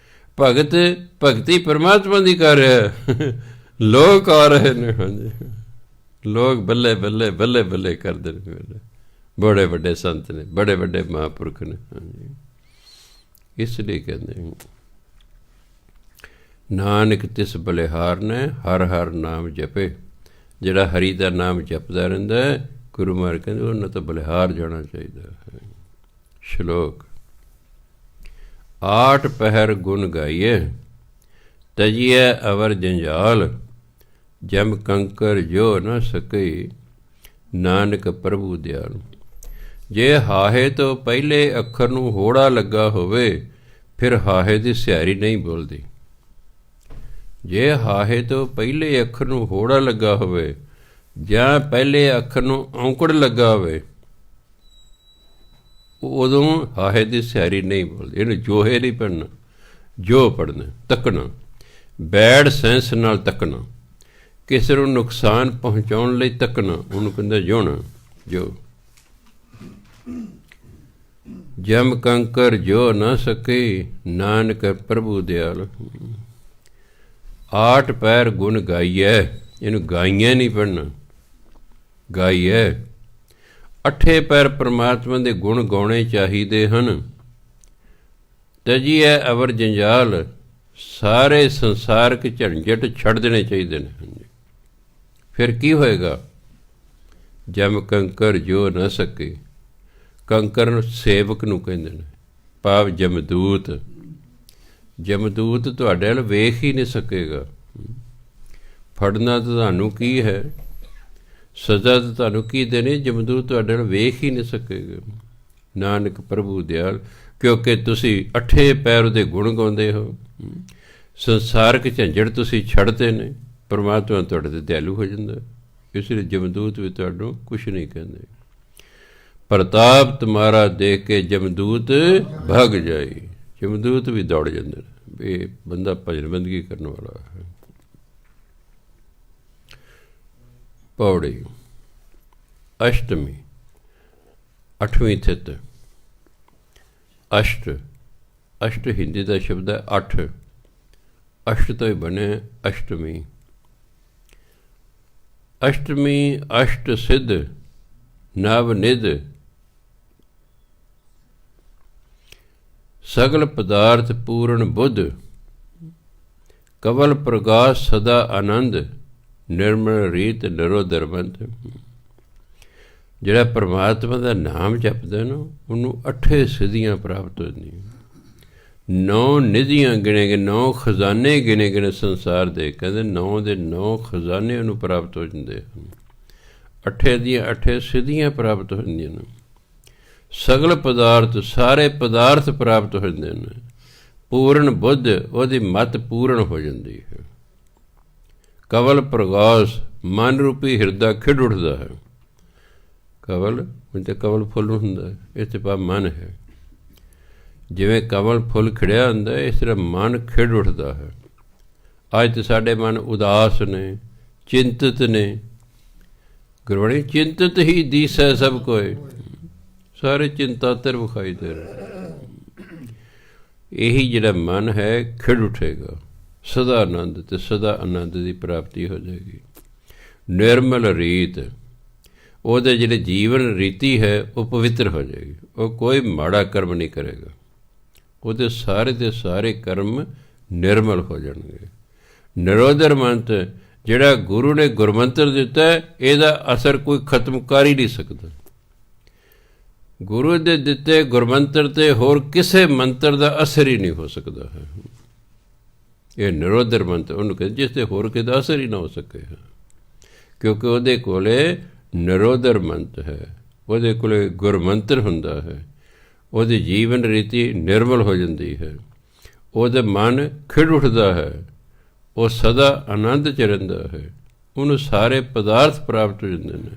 ਭਗਤੀ ਪਰਮਾਤਮਾ ਦੀ ਕਰ ਰਿਹਾ, ਲੋਕ ਆ ਰਹੇ ਨੇ। ਹਾਂਜੀ, ਲੋਕ ਬੱਲੇ ਬੱਲੇ ਬੱਲੇ ਬੱਲੇ ਕਰਦੇ ਨੇ। ਬੜੇ ਵੱਡੇ ਸੰਤ ਨੇ, ਬੜੇ ਵੱਡੇ ਮਹਾਂਪੁਰਖ ਨੇ। ਹਾਂਜੀ, ਇਸ ਲਈ ਕਹਿੰਦੇ ਨਾਨਕ ਤਿਸ ਬਲਿਹਾਰ ਨੇ ਹਰ ਹਰ ਨਾਮ ਜਪੇ। ਜਿਹੜਾ ਹਰੀ ਦਾ ਨਾਮ ਜਪਦਾ ਰਹਿੰਦਾ ਹੈ, ਗੁਰੂ ਮਹਾਰਾਜ ਕਹਿੰਦੇ ਉਹਨਾਂ ਤੋਂ ਬਲਿਹਾਰ ਜਾਣਾ ਚਾਹੀਦਾ ਹੈ। ਸ਼ਲੋਕ। ਆਠ ਪਹਿਰ ਗੁਣ ਗਾਈਏ, ਤਜੀਏ ਅਵਰ ਜੰਜਾਲ। ਜਮ ਕੰਕਰ ਜੋ ਨ ਸਕੇ, ਨਾਨਕ ਪ੍ਰਭੂ ਦਿਆਲ। ਜੇ ਹਾਹੇ ਤੋਂ ਪਹਿਲੇ ਅੱਖਰ ਨੂੰ ਹੋੜਾ ਲੱਗਾ ਹੋਵੇ, ਫਿਰ ਹਾਹੇ ਦੀ ਸਿਹਾਰੀ ਨਹੀਂ ਬੋਲਦੀ। ਜੇ ਹਾਹੇ ਤੋਂ ਪਹਿਲੇ ਅੱਖਰ ਨੂੰ ਹੋੜਾ ਲੱਗਾ ਹੋਵੇ ਜਾਂ ਪਹਿਲੇ ਅੱਖਰ ਨੂੰ ਔਂਕੜ ਲੱਗਾ ਹੋਵੇ, ਉਦੋਂ ਹਾਹੇ ਦੀ ਸਿਹਾਰੀ ਨਹੀਂ ਬੋਲਦੀ। ਇਹਨੂੰ ਜੋਹੇ ਨਹੀਂ ਪੜ੍ਹਨਾ, ਜੋ ਪੜ੍ਹਨਾ, ਤੱਕਣਾ, ਬੈਡ ਸੈਂਸ ਨਾਲ ਤੱਕਣਾ, ਕਿਸੇ ਨੂੰ ਨੁਕਸਾਨ ਪਹੁੰਚਾਉਣ ਲਈ ਤੱਕਣਾ, ਉਹਨੂੰ ਕਹਿੰਦਾ ਜੋਣਾ। ਜੋ ਜਮ ਕੰਕਰ ਜੋ ਨਾ ਸਕੇ, ਨਾਨਕ ਪ੍ਰਭੂ ਦਿਆਲ। ਆਠ ਪੈਰ ਗੁਣ ਗਾਈਐ, ਇਹਨੂੰ ਗਾਈਆਂ ਨਹੀਂ ਪੜ੍ਹਨਾ, ਗਾਈਐ। ਅੱਠੇ ਪੈਰ ਪਰਮਾਤਮਾ ਦੇ ਗੁਣ ਗਾਉਣੇ ਚਾਹੀਦੇ ਹਨ। ਤਜੀਐ ਅਵਰ ਜੰਜਾਲ, ਸਾਰੇ ਸੰਸਾਰਕ ਝੰਜਟ ਛੱਡ ਦੇਣੇ ਚਾਹੀਦੇ ਨੇ। ਫਿਰ ਕੀ ਹੋਏਗਾ? ਜਮ ਕੰਕਰ ਜੋ ਨਾ ਸਕੇ। ਕੰਕਰ ਨੂੰ ਸੇਵਕ ਨੂੰ ਕਹਿੰਦੇ ਨੇ, ਭਾਵ ਜਮਦੂਤ। ਜਮਦੂਤ ਤੁਹਾਡੇ ਵੱਲ ਵੇਖ ਹੀ ਨਹੀਂ ਸਕੇਗਾ। ਫੜਨਾ ਤਾਂ ਤੁਹਾਨੂੰ ਕੀ ਹੈ, ਸਜ਼ਾ ਤਾਂ ਤੁਹਾਨੂੰ ਕੀ ਦੇਣੀ, ਜਮਦੂਤ ਤੁਹਾਡੇ ਵੱਲ ਵੇਖ ਹੀ ਨਹੀਂ ਸਕੇਗਾ। ਨਾਨਕ ਪ੍ਰਭੂ ਦਿਆਲ, ਕਿਉਂਕਿ ਤੁਸੀਂ ਅੱਠੇ ਪੈਰ ਉਹਦੇ ਗੁਣ ਗਾਉਂਦੇ ਹੋ। ਸੰਸਾਰਕ ਝੰਜੜ ਤੁਸੀਂ ਛੱਡਦੇ ਨੇ, ਪਰਮਾਤਮਾ ਤੁਹਾਡੇ 'ਤੇ ਦਿਆਲੂ ਹੋ ਜਾਂਦਾ। ਇਸ ਲਈ ਜਮਦੂਤ ਵੀ ਤੁਹਾਨੂੰ ਕੁਛ ਨਹੀਂ ਕਹਿੰਦੇ। ਪ੍ਰਤਾਪ ਤੁਮਾਰਾ ਦੇਖ ਕੇ ਜਮਦੂਤ ਭਗ ਜਾਈ। ਜਮਦੂਤ ਵੀ ਦੌੜ ਜਾਂਦੇ ਨੇ, ਇਹ ਬੰਦਾ ਭਜਨ ਬੰਦਗੀ ਕਰਨ ਵਾਲਾ ਹੈ। ਪੌੜੀ। ਅਸ਼ਟਮੀ, ਅੱਠਵੀਂ ਥਿਤ। ਅਸ਼ਟ, ਅਸ਼ਟ ਹਿੰਦੀ ਦਾ ਸ਼ਬਦ ਹੈ ਅੱਠ। ਅਸ਼ਟ ਤੋਂ ਹੀ ਬਣੇ ਅਸ਼ਟਮੀ। ਅਸ਼ਟਮੀ ਅਸ਼ਟ ਸਿੱਧ ਨਵ ਨਿਧ, ਸਗਲ ਪਦਾਰਥ ਪੂਰਨ ਬੁੱਧ। ਕਵਲ ਪ੍ਰਗਾਸ ਸਦਾ ਆਨੰਦ, ਨਿਰਮਲ ਰੀਤ ਨਿਰੋਧਰਮੰਤ। ਜਿਹੜਾ ਪਰਮਾਤਮਾ ਦਾ ਨਾਮ ਜਪਦਾ ਨਾ, ਉਹਨੂੰ ਅੱਠੇ ਸਿੱਧੀਆਂ ਪ੍ਰਾਪਤ ਹੁੰਦੀਆਂ। 9 ਨਿਧੀਆਂ ਗਿਣੇ ਗਏ, 9 ਖਜ਼ਾਨੇ ਗਿਣੇ ਗਏ ਸੰਸਾਰ ਦੇ। ਕਹਿੰਦੇ 9 ਦੇ 9 ਖਜ਼ਾਨੇ ਉਹਨੂੰ ਪ੍ਰਾਪਤ ਹੋ ਜਾਂਦੇ ਹਨ। ਅੱਠੇ ਦੀਆਂ ਅੱਠੇ ਸਿੱਧੀਆਂ ਪ੍ਰਾਪਤ ਹੁੰਦੀਆਂ ਨੇ। ਸਗਲ ਪਦਾਰਥ, ਸਾਰੇ ਪਦਾਰਥ ਪ੍ਰਾਪਤ ਹੋ ਜਾਂਦੇ ਨੇ। ਪੂਰਨ ਬੁੱਧ, ਉਹਦੀ ਮੱਤ ਪੂਰਨ ਹੋ ਜਾਂਦੀ ਹੈ। ਕਵਲ ਪ੍ਰਗਾਸ ਮਨ ਰੂਪੀ ਹਿਰਦਾ ਖਿੜ ਉੱਠਦਾ ਹੈ। ਕਵਲ ਤੇ ਕਵਲ ਫੁੱਲ ਹੁੰਦਾ ਹੈ, ਇਸ ਤੇ ਭਾਵ ਮਨ ਹੈ। ਜਿਵੇਂ ਕਵਲ ਫੁੱਲ ਖਿੜਿਆ ਹੁੰਦਾ ਇਸ ਤਰ੍ਹਾਂ ਮਨ ਖਿੜ ਉੱਠਦਾ ਹੈ। ਅੱਜ ਤਾਂ ਸਾਡੇ ਮਨ ਉਦਾਸ ਨੇ, ਚਿੰਤਤ ਨੇ। ਗੁਰਬਾਣੀ ਚਿੰਤਤ ਹੀ ਦੀਸੈ ਸਭ ਕੋਏ, ਸਾਰੇ ਚਿੰਤਾਤਰ ਵਿਖਾਈ ਦੇ ਰਹੇ। ਇਹੀ ਜਿਹੜਾ ਮਨ ਹੈ ਖਿੜ ਉੱਠੇਗਾ, ਸਦਾ ਆਨੰਦ ਅਤੇ ਸਦਾ ਆਨੰਦ ਦੀ ਪ੍ਰਾਪਤੀ ਹੋ ਜਾਏਗੀ। ਨਿਰਮਲ ਰੀਤ, ਉਹਦੇ ਜਿਹੜੇ ਜੀਵਨ ਰੀਤੀ ਹੈ ਉਹ ਪਵਿੱਤਰ ਹੋ ਜਾਏਗੀ। ਉਹ ਕੋਈ ਮਾੜਾ ਕਰਮ ਨਹੀਂ ਕਰੇਗਾ, ਉਹਦੇ ਸਾਰੇ ਦੇ ਸਾਰੇ ਕਰਮ ਨਿਰਮਲ ਹੋ ਜਾਣਗੇ। ਨਿਰੋਦਰ ਮੰਤ ਜਿਹੜਾ ਗੁਰੂ ਨੇ ਗੁਰਮੰਤਰ ਦਿੱਤਾ, ਇਹਦਾ ਅਸਰ ਕੋਈ ਖਤਮ ਕਰ ਹੀ ਨਹੀਂ ਸਕਦਾ। ਗੁਰੂ ਦੇ ਦਿੱਤੇ ਗੁਰਮੰਤਰ 'ਤੇ ਹੋਰ ਕਿਸੇ ਮੰਤਰ ਦਾ ਅਸਰ ਹੀ ਨਹੀਂ ਹੋ ਸਕਦਾ ਹੈ। ਇਹ ਨਿਰੋਦਰ ਮੰਤਰ ਉਹਨੂੰ ਕਹਿੰਦੇ ਜਿਸ 'ਤੇ ਹੋਰ ਕਿਸੇ ਦਾ ਅਸਰ ਹੀ ਨਾ ਹੋ ਸਕੇ, ਕਿਉਂਕਿ ਉਹਦੇ ਕੋਲੇ ਨਿਰੋਦਰ ਮੰਤਰ ਹੈ, ਉਹਦੇ ਕੋਲੇ ਗੁਰਮੰਤਰ ਹੁੰਦਾ ਹੈ। ਉਹਦੀ ਜੀਵਨ ਰੀਤੀ ਨਿਰਮਲ ਹੋ ਜਾਂਦੀ ਹੈ, ਉਹਦਾ ਮਨ ਖਿੜ ਉੱਠਦਾ ਹੈ, ਉਹ ਸਦਾ ਆਨੰਦ 'ਚ ਰਹਿੰਦਾ ਹੈ। ਉਹਨੂੰ ਸਾਰੇ ਪਦਾਰਥ ਪ੍ਰਾਪਤ ਹੋ ਜਾਂਦੇ ਨੇ,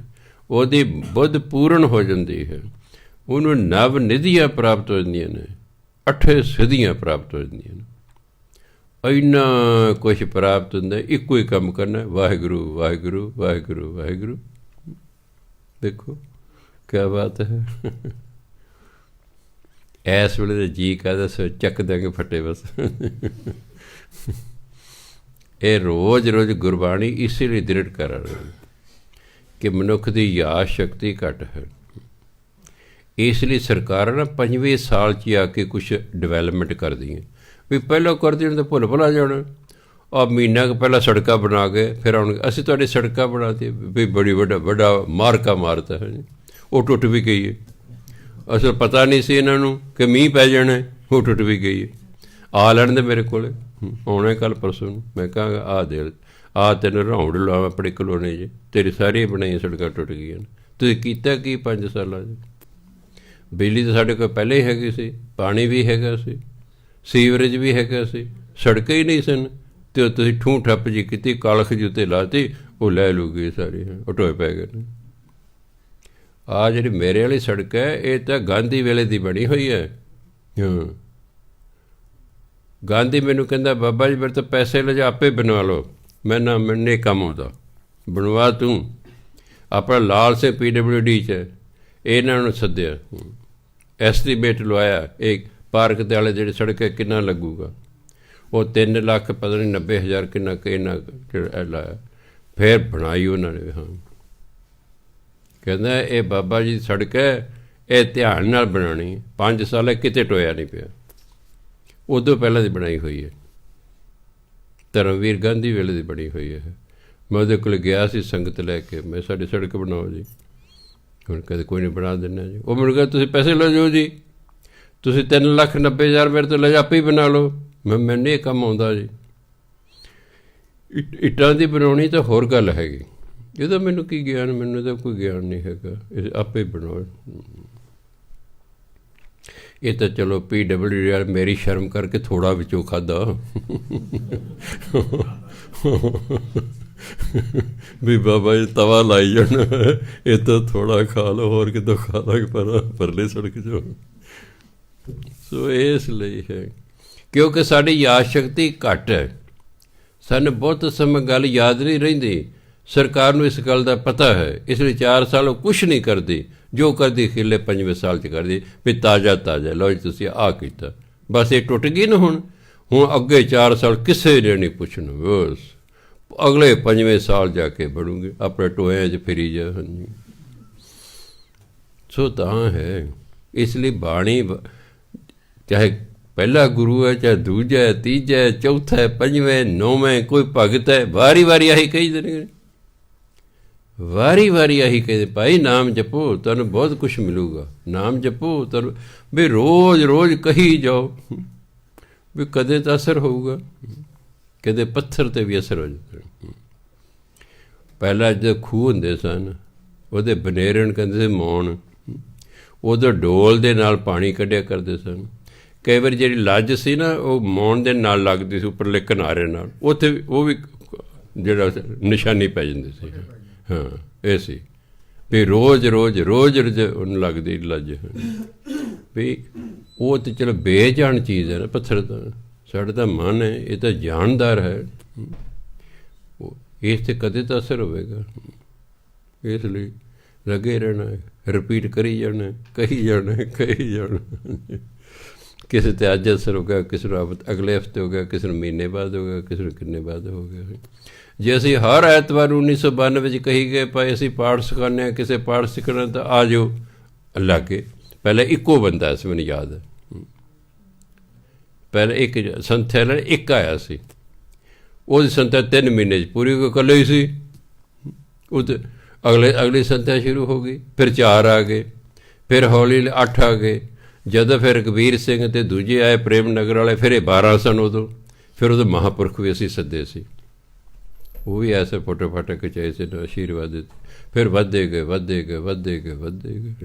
ਉਹਦੀ ਬੁੱਧ ਪੂਰਨ ਹੋ ਜਾਂਦੀ ਹੈ, ਉਹਨੂੰ ਨਵ ਨਿਧੀਆਂ ਪ੍ਰਾਪਤ ਹੋ ਜਾਂਦੀਆਂ ਨੇ, 8 ਸਿੱਧੀਆਂ ਪ੍ਰਾਪਤ ਹੋ ਜਾਂਦੀਆਂ ਨੇ। ਇੰਨਾ ਕੁਛ ਪ੍ਰਾਪਤ ਹੁੰਦਾ, ਇੱਕੋ ਹੀ ਕੰਮ ਕਰਨਾ, ਵਾਹਿਗੁਰੂ ਵਾਹਿਗੁਰੂ ਵਾਹਿਗੁਰੂ ਵਾਹਿਗੁਰੂ। ਦੇਖੋ ਕਿਆ ਬਾਤ ਹੈ। ਇਸ ਵੇਲੇ ਤਾਂ ਜੀ ਕਹਿੰਦਾ ਸੋ ਚੱਕ ਦਿਆਂਗੇ ਫੱਟੇ ਬਸ। ਇਹ ਰੋਜ਼ ਰੋਜ਼ ਗੁਰਬਾਣੀ ਇਸੇ ਲਈ ਦ੍ਰਿੜ ਕਰ ਰਹੀ ਕਿ ਮਨੁੱਖ ਦੀ ਯਾਦ ਸ਼ਕਤੀ ਘੱਟ ਹੈ। ਇਸ ਲਈ ਸਰਕਾਰਾਂ ਨਾ 5ਵੇਂ ਸਾਲ 'ਚ ਆ ਕੇ ਕੁਛ ਡਿਵੈਲਪਮੈਂਟ ਕਰਦੀਆਂ, ਵੀ ਪਹਿਲਾਂ ਕਰਦੀ ਉਹਨਾਂ ਤਾਂ ਭੁੱਲ ਭੁਲਾ ਜਾਣਾ। ਆਹ ਮਹੀਨਾ ਕੁ ਪਹਿਲਾਂ ਸੜਕਾਂ ਬਣਾ ਕੇ ਫਿਰ ਆਉਣਗੇ, ਅਸੀਂ ਤੁਹਾਡੀ ਸੜਕਾਂ ਬਣਾ ਦਿੱਤੀ, ਵੀ ਬੜੀ ਵੱਡਾ ਮਾਰਕਾ ਮਾਰਤਾ ਹੈ ਜੀ, ਉਹ ਟੁੱਟ ਵੀ ਗਈ ਹੈ। ਅਸਲ ਪਤਾ ਨਹੀਂ ਸੀ ਇਹਨਾਂ ਨੂੰ ਕਿ ਮੀਂਹ ਪੈ ਜਾਣਾ, ਉਹ ਟੁੱਟ ਵੀ ਗਈ ਹੈ। ਆ ਲੈਣ ਦੇ ਮੇਰੇ ਕੋਲ, ਆਉਣਾ ਕੱਲ੍ਹ ਪਰਸੋਂ ਨੂੰ। ਮੈਂ ਕਹਾਂਗਾ ਆਹ ਦੇ ਤੈਨੂੰ ਰਾਉਂਡ ਲਾਵਾਂ ਆਪਣੀ ਕਲੋਨੀ 'ਚ, ਤੇਰੀ ਸਾਰੀਆਂ ਬਣਾਈਆਂ ਸੜਕਾਂ ਟੁੱਟ ਗਈਆਂ ਨੇ। ਤੁਸੀਂ ਕੀਤਾ ਕੀ 5 ਸਾਲਾਂ 'ਚ? ਬਿਜਲੀ ਤਾਂ ਸਾਡੇ ਕੋਲ ਪਹਿਲਾਂ ਹੀ ਹੈਗੀ ਸੀ, ਪਾਣੀ ਵੀ ਹੈਗਾ ਸੀ, ਸੀਵਰੇਜ ਵੀ ਹੈਗਾ ਸੀ, ਸੜਕਾਂ ਹੀ ਨਹੀਂ ਸਨ। ਅਤੇ ਤੁਸੀਂ ਠੂੰ ਠੱਪ ਜੀ ਕੀਤੀ, ਕਾਲਖ ਜੀ ਉੱਤੇ ਲਾਤੀ, ਉਹ ਲੈ ਲੂ ਗਈ ਸਾਰੀ, ਉਹ ਟੋਏ ਪੈ ਗਏ ਨੇ। ਆਹ ਜਿਹੜੀ ਮੇਰੇ ਵਾਲੀ ਸੜਕ ਹੈ ਇਹ ਤਾਂ ਗਾਂਧੀ ਵੇਲੇ ਦੀ ਬਣੀ ਹੋਈ ਹੈ। ਹਾਂ, ਗਾਂਧੀ ਮੈਨੂੰ ਕਹਿੰਦਾ ਬਾਬਾ ਜੀ ਮੇਰੇ ਤੋਂ ਪੈਸੇ ਲੈ ਜਾ, ਆਪੇ ਬਣਵਾ ਲਓ। ਮੈਨੂੰ ਨਹੀਂ ਕੰਮ ਆਉਂਦਾ, ਬਣਵਾ ਤੂੰ। ਆਪਣਾ ਲਾਲ ਸਿੰਘ PWD 'ਚ ਇਹਨਾਂ ਨੂੰ ਸੱਦਿਆ, ਐਸਟੀਮੇਟ ਲਵਾਇਆ, ਇਹ ਪਾਰਕ ਦੇ ਵਾਲੇ ਜਿਹੜੀ ਸੜਕ ਹੈ ਕਿੰਨਾ ਲੱਗੂਗਾ। ਉਹ 3 ਲੱਖ ਪਤਾ ਨਹੀਂ 90,000 ਕਿੰਨਾ ਲਾਇਆ, ਫਿਰ ਬਣਾਈ ਉਹਨਾਂ ਨੇ। ਹਾਂ, ਕਹਿੰਦਾ ਇਹ ਬਾਬਾ ਜੀ ਸੜਕ ਹੈ, ਇਹ ਧਿਆਨ ਨਾਲ ਬਣਾਉਣੀ, 5 ਸਾਲ ਕਿਤੇ ਟੋਇਆ ਨਹੀਂ ਪਿਆ। ਉਦੋਂ ਪਹਿਲਾਂ ਦੀ ਬਣਾਈ ਹੋਈ ਹੈ, ਧਰਮਵੀਰ ਗਾਂਧੀ ਵੇਲੇ ਦੀ ਬਣੀ ਹੋਈ ਹੈ। ਮੈਂ ਉਹਦੇ ਕੋਲ ਗਿਆ ਸੀ ਸੰਗਤ ਲੈ ਕੇ, ਮੈਂ ਸਾਡੀ ਸੜਕ ਬਣਾਓ ਜੀ। ਹੁਣ ਕਦੇ ਕੋਈ ਨਹੀਂ ਬਣਾ ਦਿੰਦਾ ਜੀ। ਉਹ ਮੈਨੂੰ ਕਹਿੰਦਾ ਤੁਸੀਂ ਪੈਸੇ ਲੈ ਜਾਓ ਜੀ, ਤੁਸੀਂ 3,90,000 ਮੇਰੇ ਤੋਂ ਲੈ ਜਾ, ਆਪੇ ਹੀ ਬਣਾ ਲਓ। ਮੈਨੂੰ ਇਹ ਕੰਮ ਆਉਂਦਾ ਜੀ। ਇੱਟਾਂ ਦੀ ਬਣਾਉਣੀ ਤਾਂ ਹੋਰ ਗੱਲ ਹੈਗੀ, ਇਹਦਾ ਮੈਨੂੰ ਕੀ ਗਿਆਨ, ਮੈਨੂੰ ਤਾਂ ਕੋਈ ਗਿਆਨ ਨਹੀਂ ਹੈਗਾ, ਇਹ ਆਪੇ ਬਣਾਓ। ਇਹ ਤਾਂ ਚਲੋ PWD ਵਾਲੇ ਮੇਰੀ ਸ਼ਰਮ ਕਰਕੇ ਥੋੜ੍ਹਾ ਵਿੱਚੋਂ ਖਾਧਾ ਵੀ ਬਾਬਾ ਜੀ ਤਵਾ ਲਾਈ ਜਾਣਾ, ਇਹ ਤਾਂ ਥੋੜ੍ਹਾ ਖਾ ਲਓ, ਹੋਰ ਕਿਤੋਂ ਖਾ ਲਾਂਗੇ ਪਰਲੇ ਸੜਕ 'ਚੋਂ। ਸੋ ਇਸ ਲਈ ਹੈ ਕਿਉਂਕਿ ਸਾਡੀ ਯਾਦ ਸ਼ਕਤੀ ਘੱਟ ਹੈ, ਸਾਨੂੰ ਬਹੁਤ ਸਮਾਂ ਗੱਲ ਯਾਦ ਨਹੀਂ ਰਹਿੰਦੀ। ਸਰਕਾਰ ਨੂੰ ਇਸ ਗੱਲ ਦਾ ਪਤਾ ਹੈ, ਇਸ ਲਈ 4 ਸਾਲ ਉਹ ਕੁਛ ਨਹੀਂ ਕਰਦੀ, ਜੋ ਕਰਦੀ ਖਿਲੇ 5ਵੇਂ ਸਾਲ 'ਚ ਕਰਦੀ, ਵੀ ਤਾਜ਼ਾ ਲਓ ਜੀ ਤੁਸੀਂ ਆਹ ਕੀਤਾ, ਬਸ ਇਹ ਟੁੱਟ ਗਈ ਨਾ। ਹੁਣ ਅੱਗੇ 4 ਸਾਲ ਕਿਸੇ ਨੇ ਨਹੀਂ ਪੁੱਛਣਾ, ਬਸ ਅਗਲੇ 5ਵੇਂ ਸਾਲ ਜਾ ਕੇ ਬਣੂਗੇ, ਆਪਣੇ ਟੋਇਆਂ 'ਚ ਫਿਰੀ ਜਾ। ਹਾਂਜੀ, ਸੋ ਤਾਂ ਹੈ। ਇਸ ਲਈ ਬਾਣੀ ਚਾਹੇ ਪਹਿਲਾ ਗੁਰੂ ਹੈ, ਚਾਹੇ ਦੂਜਾ ਹੈ, ਤੀਜਾ ਹੈ, ਚੌਥਾ ਹੈ, 5ਵੇਂ 9ਵੇਂ ਕੋਈ ਭਗਤ ਹੈ, ਵਾਰੀ ਵਾਰੀ ਆਹੀ ਕਹੀ ਦੇਣਗੇ, ਵਾਰੀ ਵਾਰੀ ਆਹੀ ਕਹਿੰਦੇ, ਭਾਈ ਨਾਮ ਜਪੋ ਤੁਹਾਨੂੰ ਬਹੁਤ ਕੁਛ ਮਿਲੂਗਾ, ਨਾਮ ਜਪੋ ਤੁਹਾਨੂੰ, ਵੀ ਰੋਜ਼ ਰੋਜ਼ ਕਹੀ ਜਾਓ, ਵੀ ਕਦੇ ਤਾਂ ਅਸਰ ਹੋਊਗਾ, ਕਦੇ ਪੱਥਰ 'ਤੇ ਵੀ ਅਸਰ ਹੋ ਜਾਂਦਾ। ਪਹਿਲਾਂ ਜਦੋਂ ਖੂਹ ਹੁੰਦੇ ਸਨ, ਉਹਦੇ ਬਨੇਰਨ ਕਹਿੰਦੇ ਸੀ ਮੌਣ, ਉਦੋਂ ਡੋਲ ਦੇ ਨਾਲ ਪਾਣੀ ਕੱਢਿਆ ਕਰਦੇ ਸਨ। ਕਈ ਵਾਰੀ ਜਿਹੜੀ ਲੱਜ ਸੀ ਨਾ, ਉਹ ਮੌਣ ਦੇ ਨਾਲ ਲੱਗਦੀ ਸੀ ਉੱਪਰਲੇ ਕਿਨਾਰੇ ਨਾਲ, ਉੱਥੇ ਉਹ ਵੀ ਜਿਹੜਾ ਨਿਸ਼ਾਨੀ ਪੈ ਜਾਂਦੀ ਸੀ। ਹਾਂ, ਇਹ ਸੀ ਵੀ ਰੋਜ਼ ਉਹਨੂੰ ਲੱਗਦੀ ਲੱਜ ਵੀ ਉਹ ਤਾਂ ਚਲੋ ਬੇਜਾਣ ਚੀਜ਼ ਹੈ ਨਾ। ਪੱਥਰ ਤਾਂ ਸਾਡਾ ਤਾਂ ਮਨ ਹੈ, ਇਹ ਤਾਂ ਜਾਣਦਾਰ ਹੈ, ਇਸ 'ਤੇ ਕਦੇ ਤਾਂ ਅਸਰ ਹੋਵੇਗਾ। ਇਸ ਲਈ ਲੱਗੇ ਰਹਿਣਾ, ਰਿਪੀਟ ਕਰੀ ਜਾਣਾ, ਕਹੀ ਜਾਣਾ। ਕਿਸੇ 'ਤੇ ਅੱਜ ਅਸਰ ਹੋ ਗਿਆ, ਕਿਸੇ ਨੂੰ ਅਗਲੇ ਹਫ਼ਤੇ ਹੋ ਗਿਆ, ਕਿਸੇ ਨੂੰ ਮਹੀਨੇ ਬਾਅਦ ਹੋ ਗਿਆ, ਕਿਸੇ ਨੂੰ ਕਿੰਨੇ ਬਾਅਦ ਹੋ ਗਿਆ। ਜੇ ਅਸੀਂ ਹਰ ਐਤਵਾਰ 1992 ਵਿੱਚ ਕਹੀ ਗਏ ਭਾਈ ਅਸੀਂ ਪਾਠ ਸਿਖਾਉਂਦੇ ਹਾਂ, ਕਿਸੇ ਪਾਠ ਸਿੱਖਣਾ ਤਾਂ ਆ ਜਾਓ ਅੱਲਾ ਕੇ। ਪਹਿਲਾਂ ਇੱਕੋ ਬੰਦਾ ਸੀ, ਮੈਨੂੰ ਯਾਦ ਹੈ, ਪਹਿਲਾਂ ਇੱਕ ਸੰਥਿਆ ਨਾਲ ਇੱਕ ਆਇਆ ਸੀ, ਉਹਦੀ ਸੰਥਿਆ 3 ਮਹੀਨੇ 'ਚ ਪੂਰੀ ਇਕੱਲੇ ਹੀ ਸੀ। ਉਹ ਅਗਲੀ ਸੰਥਿਆ ਸ਼ੁਰੂ ਹੋ ਗਈ, ਫਿਰ 4 ਆ ਗਏ, ਫਿਰ ਹੌਲੀ 8 ਆ ਗਏ। ਜਦੋਂ ਫਿਰ ਕਬੀਰ ਸਿੰਘ ਅਤੇ ਦੂਜੇ ਆਏ ਪ੍ਰੇਮ ਨਗਰ ਵਾਲੇ, ਫਿਰ ਇਹ 12 ਸਨ ਉਦੋਂ। ਫਿਰ ਉਦੋਂ ਮਹਾਂਪੁਰਖ ਵੀ ਅਸੀਂ ਸੱਦੇ ਸੀ, ਉਹ ਵੀ ਐਸੇ ਫੋਟੋ ਫਾਟੋ ਖਿਚਾਏ ਸੀ, ਆਸ਼ੀਰਵਾਦ ਦਿੱਤੇ। ਫਿਰ ਵੱਧਦੇ ਗਏ।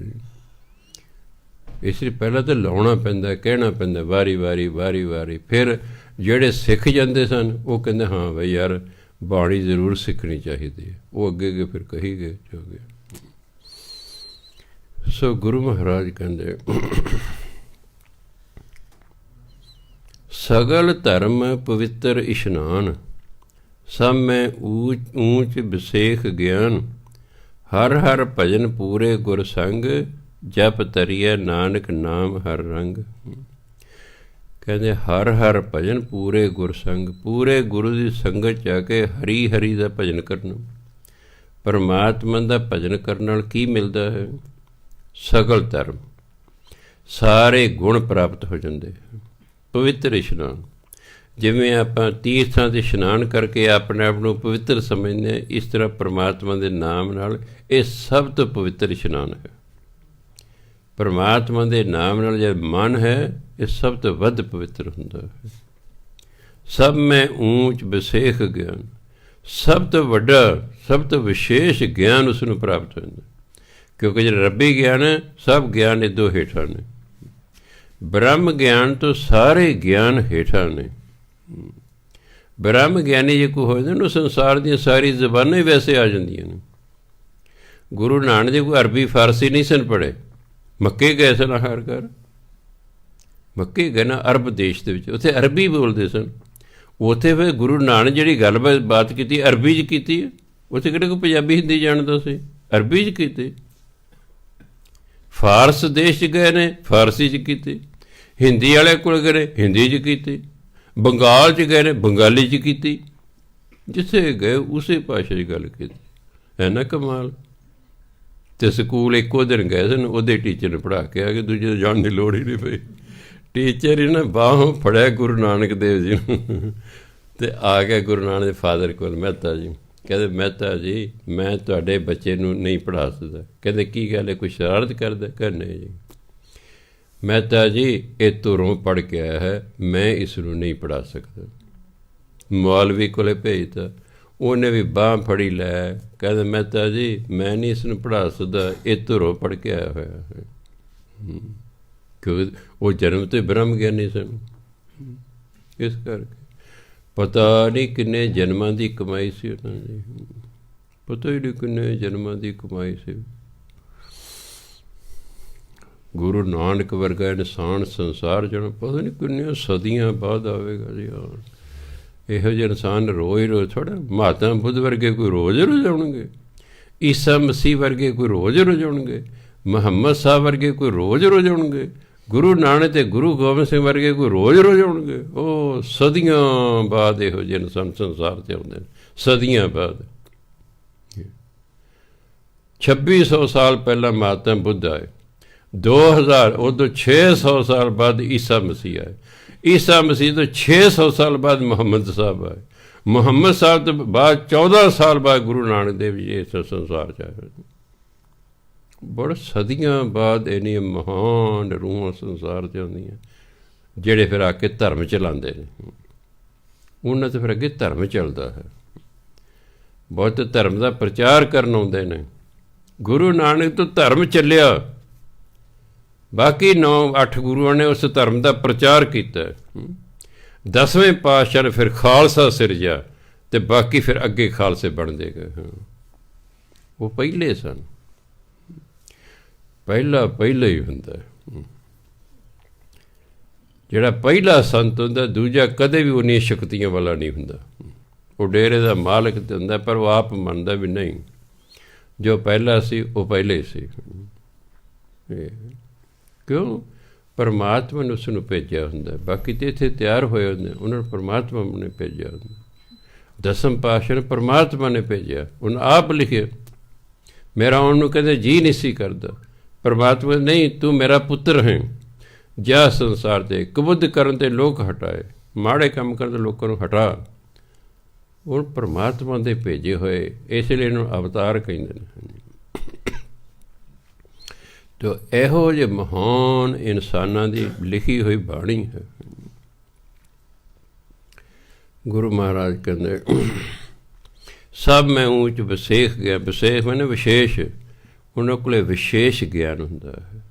ਇਸ ਲਈ ਪਹਿਲਾਂ ਤਾਂ ਲਾਉਣਾ ਪੈਂਦਾ, ਕਹਿਣਾ ਪੈਂਦਾ ਵਾਰੀ। ਫਿਰ ਜਿਹੜੇ ਸਿੱਖ ਜਾਂਦੇ ਸਨ ਉਹ ਕਹਿੰਦੇ ਹਾਂ ਬਈ ਯਾਰ ਬਾਣੀ ਜ਼ਰੂਰ ਸਿੱਖਣੀ ਚਾਹੀਦੀ ਹੈ, ਉਹ ਅੱਗੇ ਫਿਰ ਕਹੀ ਗਏ ਜੋ ਗਿਆ। ਸੋ ਗੁਰੂ ਮਹਾਰਾਜ ਕਹਿੰਦੇ ਸਗਲ ਧਰਮ ਪਵਿੱਤਰ ਇਸ਼ਨਾਨ, ਸਭ ਮੈਂ ਊਚ ਵਿਸੇਖ ਗਿਆਨ, ਹਰ ਹਰ ਭਜਨ ਪੂਰੇ ਗੁਰ ਸੰਗ, ਜਪ ਤਰੀਏ ਨਾਨਕ ਨਾਮ ਹਰ ਰੰਗ। ਕਹਿੰਦੇ ਹਰ ਹਰ ਭਜਨ ਪੂਰੇ ਗੁਰ ਸੰਗ, ਪੂਰੇ ਗੁਰੂ ਦੀ ਸੰਗਤ 'ਚ ਆ ਕੇ ਹਰੀ ਦਾ ਭਜਨ ਕਰਨਾ। ਪਰਮਾਤਮਾ ਦਾ ਭਜਨ ਕਰਨ ਨਾਲ ਕੀ ਮਿਲਦਾ ਹੈ? ਸਗਲ ਧਰਮ, ਸਾਰੇ ਗੁਣ ਪ੍ਰਾਪਤ ਹੋ ਜਾਂਦੇ। ਪਵਿੱਤਰ ਇਸ਼ਨਾਨ, ਜਿਵੇਂ ਆਪਾਂ ਤੀਰਥਾਂ 'ਤੇ ਇਸ਼ਨਾਨ ਕਰਕੇ ਆਪਣੇ ਆਪ ਨੂੰ ਪਵਿੱਤਰ ਸਮਝਦੇ ਹਾਂ, ਇਸ ਤਰ੍ਹਾਂ ਪਰਮਾਤਮਾ ਦੇ ਨਾਮ ਨਾਲ ਇਹ ਸਭ ਤੋਂ ਪਵਿੱਤਰ ਇਸ਼ਨਾਨ ਹੈ। ਪਰਮਾਤਮਾ ਦੇ ਨਾਮ ਨਾਲ ਜਿਹੜਾ ਮਨ ਹੈ, ਇਹ ਸਭ ਤੋਂ ਵੱਧ ਪਵਿੱਤਰ ਹੁੰਦਾ ਹੈ। ਸਭ ਮੈਂ ਊਚ ਵਿਸੇਖ ਗਿਆਨ, ਸਭ ਤੋਂ ਵੱਡਾ, ਸਭ ਤੋਂ ਵਿਸ਼ੇਸ਼ ਗਿਆਨ ਉਸ ਨੂੰ ਪ੍ਰਾਪਤ ਹੋ ਜਾਂਦਾ, ਕਿਉਂਕਿ ਜਿਹੜਾ ਰੱਬੀ ਗਿਆਨ ਹੈ, ਸਭ ਗਿਆਨ ਇਹਦੋਂ ਹੇਠਾਂ ਨੇ। ਬ੍ਰਹਮ ਗਿਆਨ ਤੋਂ ਸਾਰੇ ਗਿਆਨ ਹੇਠਾਂ ਨੇ। ਬ੍ਰਹਮ ਗਿਆਨੀ ਜੇ ਕੋਈ ਹੋ ਜਾਂਦਾ ਉਹਨੂੰ ਸੰਸਾਰ ਦੀਆਂ ਸਾਰੀ ਜ਼ਬਾਨਾਂ ਹੀ ਵੈਸੇ ਆ ਜਾਂਦੀਆਂ ਨੇ। ਗੁਰੂ ਨਾਨਕ ਜੀ ਕੋਈ ਅਰਬੀ ਫਾਰਸੀ ਨਹੀਂ ਸਨ ਪੜ੍ਹੇ, ਮੱਕੇ ਗਏ ਸਨ ਆਖਰਕਾਰ, ਮੱਕੇ ਗਏ ਨਾ ਅਰਬ ਦੇਸ਼ ਦੇ ਵਿੱਚ, ਉੱਥੇ ਅਰਬੀ ਬੋਲਦੇ ਸਨ। ਉੱਥੇ ਫਿਰ ਗੁਰੂ ਨਾਨਕ ਜਿਹੜੀ ਗੱਲਬਾਤ ਕੀਤੀ ਅਰਬੀ 'ਚ ਕੀਤੀ, ਉੱਥੇ ਕਿਹੜੇ ਕੋਈ ਪੰਜਾਬੀ ਹਿੰਦੀ ਜਾਣਦਾ ਸੀ, ਅਰਬੀ 'ਚ ਕੀਤੀ। ਫਾਰਸ ਦੇਸ਼ 'ਚ ਗਏ ਨੇ, ਫਾਰਸੀ 'ਚ ਕੀਤੀ। ਹਿੰਦੀ ਵਾਲੇ ਕੋਲ ਗਏ, ਹਿੰਦੀ 'ਚ ਕੀਤੀ। ਬੰਗਾਲ 'ਚ ਗਏ ਨੇ, ਬੰਗਾਲੀ 'ਚ ਕੀਤੀ। ਜਿੱਥੇ ਗਏ ਉਸੇ ਭਾਸ਼ਾ 'ਚ ਗੱਲ ਕੀਤੀ, ਹੈ ਨਾ ਕਮਾਲ। ਅਤੇ ਸਕੂਲ ਇੱਕੋ ਦਿਨ ਗਏ ਸਨ, ਉਹਦੇ ਟੀਚਰ ਨੇ ਪੜ੍ਹਾ ਕੇ ਆ ਕੇ, ਦੂਜੇ ਜਾਣ ਦੀ ਲੋੜ ਹੀ ਨਹੀਂ ਪਈ। ਟੀਚਰ ਹੀ ਨਾ ਬਾਹੋਂ ਫੜਿਆ ਗੁਰੂ ਨਾਨਕ ਦੇਵ ਜੀ ਨੂੰ, ਅਤੇ ਆ ਗਿਆ ਗੁਰੂ ਨਾਨਕ ਦੇ ਫਾਦਰ ਕੋਲ, ਮਹਿਤਾ ਜੀ। ਕਹਿੰਦੇ ਮਹਿਤਾ ਜੀ ਮੈਂ ਤੁਹਾਡੇ ਬੱਚੇ ਨੂੰ ਨਹੀਂ ਪੜ੍ਹਾ ਸਕਦਾ। ਕਹਿੰਦੇ ਕੀ ਗੱਲ ਹੈ, ਕੋਈ ਸ਼ਰਾਰਤ ਕਰਦਾ? ਕਹਿੰਦੇ ਨਹੀਂ ਜੀ, ਮਹਿਤਾ ਜੀ ਇਹ ਧੁਰੋਂ ਪੜ੍ਹ ਕੇ ਆਇਆ ਹੈ, ਮੈਂ ਇਸ ਨੂੰ ਨਹੀਂ ਪੜ੍ਹਾ ਸਕਦਾ। ਮੌਲਵੀ ਕੋਲੇ ਭੇਜਤਾ, ਉਹਨੇ ਵੀ ਬਾਂਹ ਫੜੀ ਲੈ, ਕਹਿੰਦੇ ਮਹਿਤਾ ਜੀ ਮੈਂ ਨਹੀਂ ਇਸ ਨੂੰ ਪੜ੍ਹਾ ਸਕਦਾ, ਇਹ ਧੁਰੋਂ ਪੜ੍ਹ ਕੇ ਆਇਆ ਹੋਇਆ ਹੈ। ਕਿਉਂਕਿ ਉਹ ਜਨਮ ਤੋਂ ਬ੍ਰਹਮ ਗਿਆਨੀ ਸਨ। ਇਸ ਕਰਕੇ ਪਤਾ ਨਹੀਂ ਕਿੰਨੇ ਜਨਮਾਂ ਦੀ ਕਮਾਈ ਸੀ ਉਹਨਾਂ ਦੀ, ਪਤਾ ਹੀ ਨਹੀਂ ਕਿੰਨੇ ਜਨਮਾਂ ਦੀ ਕਮਾਈ ਸੀ। ਗੁਰੂ ਨਾਨਕ ਵਰਗਾ ਇਨਸਾਨ ਸੰਸਾਰ ਜਾਣਾ ਪਤਾ ਨਹੀਂ ਕਿੰਨੀਆਂ ਸਦੀਆਂ ਬਾਅਦ ਆਵੇਗਾ ਜੀ। ਇਹੋ ਜਿਹੇ ਇਨਸਾਨ ਰੋਜ਼ ਥੋੜ੍ਹਾ, ਮਹਾਤਮਾ ਬੁੱਧ ਵਰਗੇ ਕੋਈ ਰੋਜ਼ ਆਉਣਗੇ, ਈਸਾ ਮਸੀਹ ਵਰਗੇ ਕੋਈ ਰੋਜ਼ ਆਉਣਗੇ, ਮੁਹੰਮਦ ਸਾਹਿਬ ਵਰਗੇ ਕੋਈ ਰੋਜ਼ ਆਉਣਗੇ, ਗੁਰੂ ਨਾਨਕ ਅਤੇ ਗੁਰੂ ਗੋਬਿੰਦ ਸਿੰਘ ਵਰਗੇ ਕੋਈ ਰੋਜ਼ ਆਉਣਗੇ। ਉਹ ਸਦੀਆਂ ਬਾਅਦ ਇਹੋ ਜਿਹੇ ਇਨਸਾਨ ਸੰਸਾਰ 'ਤੇ ਆਉਂਦੇ ਨੇ, ਸਦੀਆਂ ਬਾਅਦ। 2600 ਸਾਲ ਪਹਿਲਾਂ ਮਹਾਤਮਾ ਬੁੱਧ ਆਏ, 2000 ਉਦੋਂ 600 ਸਾਲ ਬਾਅਦ ਈਸਾ ਮਸੀਹ ਆਏ, ਈਸਾ ਮਸੀਹ ਤੋਂ 600 ਸਾਲ ਬਾਅਦ ਮੁਹੰਮਦ ਸਾਹਿਬ ਆਏ, ਮੁਹੰਮਦ ਸਾਹਿਬ ਤੋਂ ਬਾਅਦ 14 ਸਾਲ ਬਾਅਦ ਗੁਰੂ ਨਾਨਕ ਦੇਵ ਜੀ ਇਸ ਸੰਸਾਰ 'ਚ ਆਏ। ਬੜੇ ਸਦੀਆਂ ਬਾਅਦ ਇੰਨੀਆਂ ਮਹਾਨ ਰੂਹਾਂ ਸੰਸਾਰ 'ਚ ਆਉਂਦੀਆਂ, ਜਿਹੜੇ ਫਿਰ ਆ ਕੇ ਧਰਮ ਚਲਾਉਂਦੇ ਨੇ। ਉਹਨਾਂ 'ਤੇ ਫਿਰ ਅੱਗੇ ਧਰਮ ਚੱਲਦਾ ਹੈ। ਬਹੁਤ ਧਰਮ ਦਾ ਪ੍ਰਚਾਰ ਕਰਨ ਆਉਂਦੇ ਨੇ। ਗੁਰੂ ਨਾਨਕ ਤੋਂ ਧਰਮ ਚੱਲਿਆ, ਬਾਕੀ 9-8 ਗੁਰੂਆਂ ਨੇ ਉਸ ਧਰਮ ਦਾ ਪ੍ਰਚਾਰ ਕੀਤਾ। 10ਵੇਂ ਪਾਤਸ਼ਾਹ ਨੇ ਫਿਰ ਖਾਲਸਾ ਸਿਰਜਿਆ, ਤੇ ਬਾਕੀ ਫਿਰ ਅੱਗੇ ਖਾਲਸੇ ਬਣਦੇ ਗਏ। ਹਾਂ, ਉਹ ਪਹਿਲੇ ਸਨ। ਪਹਿਲਾ ਹੀ ਹੁੰਦਾ। ਜਿਹੜਾ ਪਹਿਲਾ ਸੰਤ ਹੁੰਦਾ, ਦੂਜਾ ਕਦੇ ਵੀ ਉਨੀਆਂ ਸ਼ਕਤੀਆਂ ਵਾਲਾ ਨਹੀਂ ਹੁੰਦਾ। ਉਹ ਡੇਰੇ ਦਾ ਮਾਲਕ ਤੇ ਹੁੰਦਾ, ਪਰ ਉਹ ਆਪ ਮੰਨਦਾ ਵੀ ਨਹੀਂ, ਜੋ ਪਹਿਲਾ ਸੀ ਉਹ ਪਹਿਲੇ ਸੀ। ਕਿਉਂ? ਪਰਮਾਤਮਾ ਨੇ ਉਸ ਨੂੰ ਭੇਜਿਆ ਹੁੰਦਾ। ਬਾਕੀ ਤਾਂ ਇੱਥੇ ਤਿਆਰ ਹੋਏ ਹੁੰਦੇ, ਉਹਨਾਂ ਨੂੰ ਪਰਮਾਤਮਾ ਨੇ ਭੇਜਿਆ ਹੁੰਦਾ। ਦਸਮ ਪਾਤਸ਼ਾਹ ਨੇ ਪਰਮਾਤਮਾ ਨੇ ਭੇਜਿਆ, ਉਹਨੇ ਆਪ ਲਿਖਿਆ। ਮੇਰਾ ਆਉਣ ਨੂੰ ਕਦੇ ਜੀ ਨਹੀਂ ਸੀ ਕਰਦਾ। ਪਰਮਾਤਮਾ ਨਹੀਂ, ਤੂੰ ਮੇਰਾ ਪੁੱਤਰ ਹੈ, ਜਾ ਸੰਸਾਰ ਦੇ ਕਬੁੱਧ ਕਰਨ ਤੇ ਲੋਕ ਹਟਾਏ, ਮਾੜੇ ਕੰਮ ਕਰਨ ਤੇ ਲੋਕਾਂ ਨੂੰ ਹਟਾ। ਉਹ ਪਰਮਾਤਮਾ ਦੇ ਭੇਜੇ ਹੋਏ, ਇਸ ਲਈ ਇਹਨੂੰ ਅਵਤਾਰ ਕਹਿੰਦੇ ਨੇ। ਤੋ ਇਹੋ ਜਿਹੇ ਮਹਾਨ ਇਨਸਾਨਾਂ ਦੀ ਲਿਖੀ ਹੋਈ ਬਾਣੀ ਹੈ। ਗੁਰੂ ਮਹਾਰਾਜ ਕਹਿੰਦੇ ਸਭ ਮੈਂ ਊਚ ਵਿਸੇਖ ਗਿਆ। ਵਿਸੇਖ ਮੈਨੇ ਵਿਸ਼ੇਸ਼, ਉਹਨਾਂ ਕੋਲ ਵਿਸ਼ੇਸ਼ ਗਿਆਨ ਹੁੰਦਾ ਹੈ,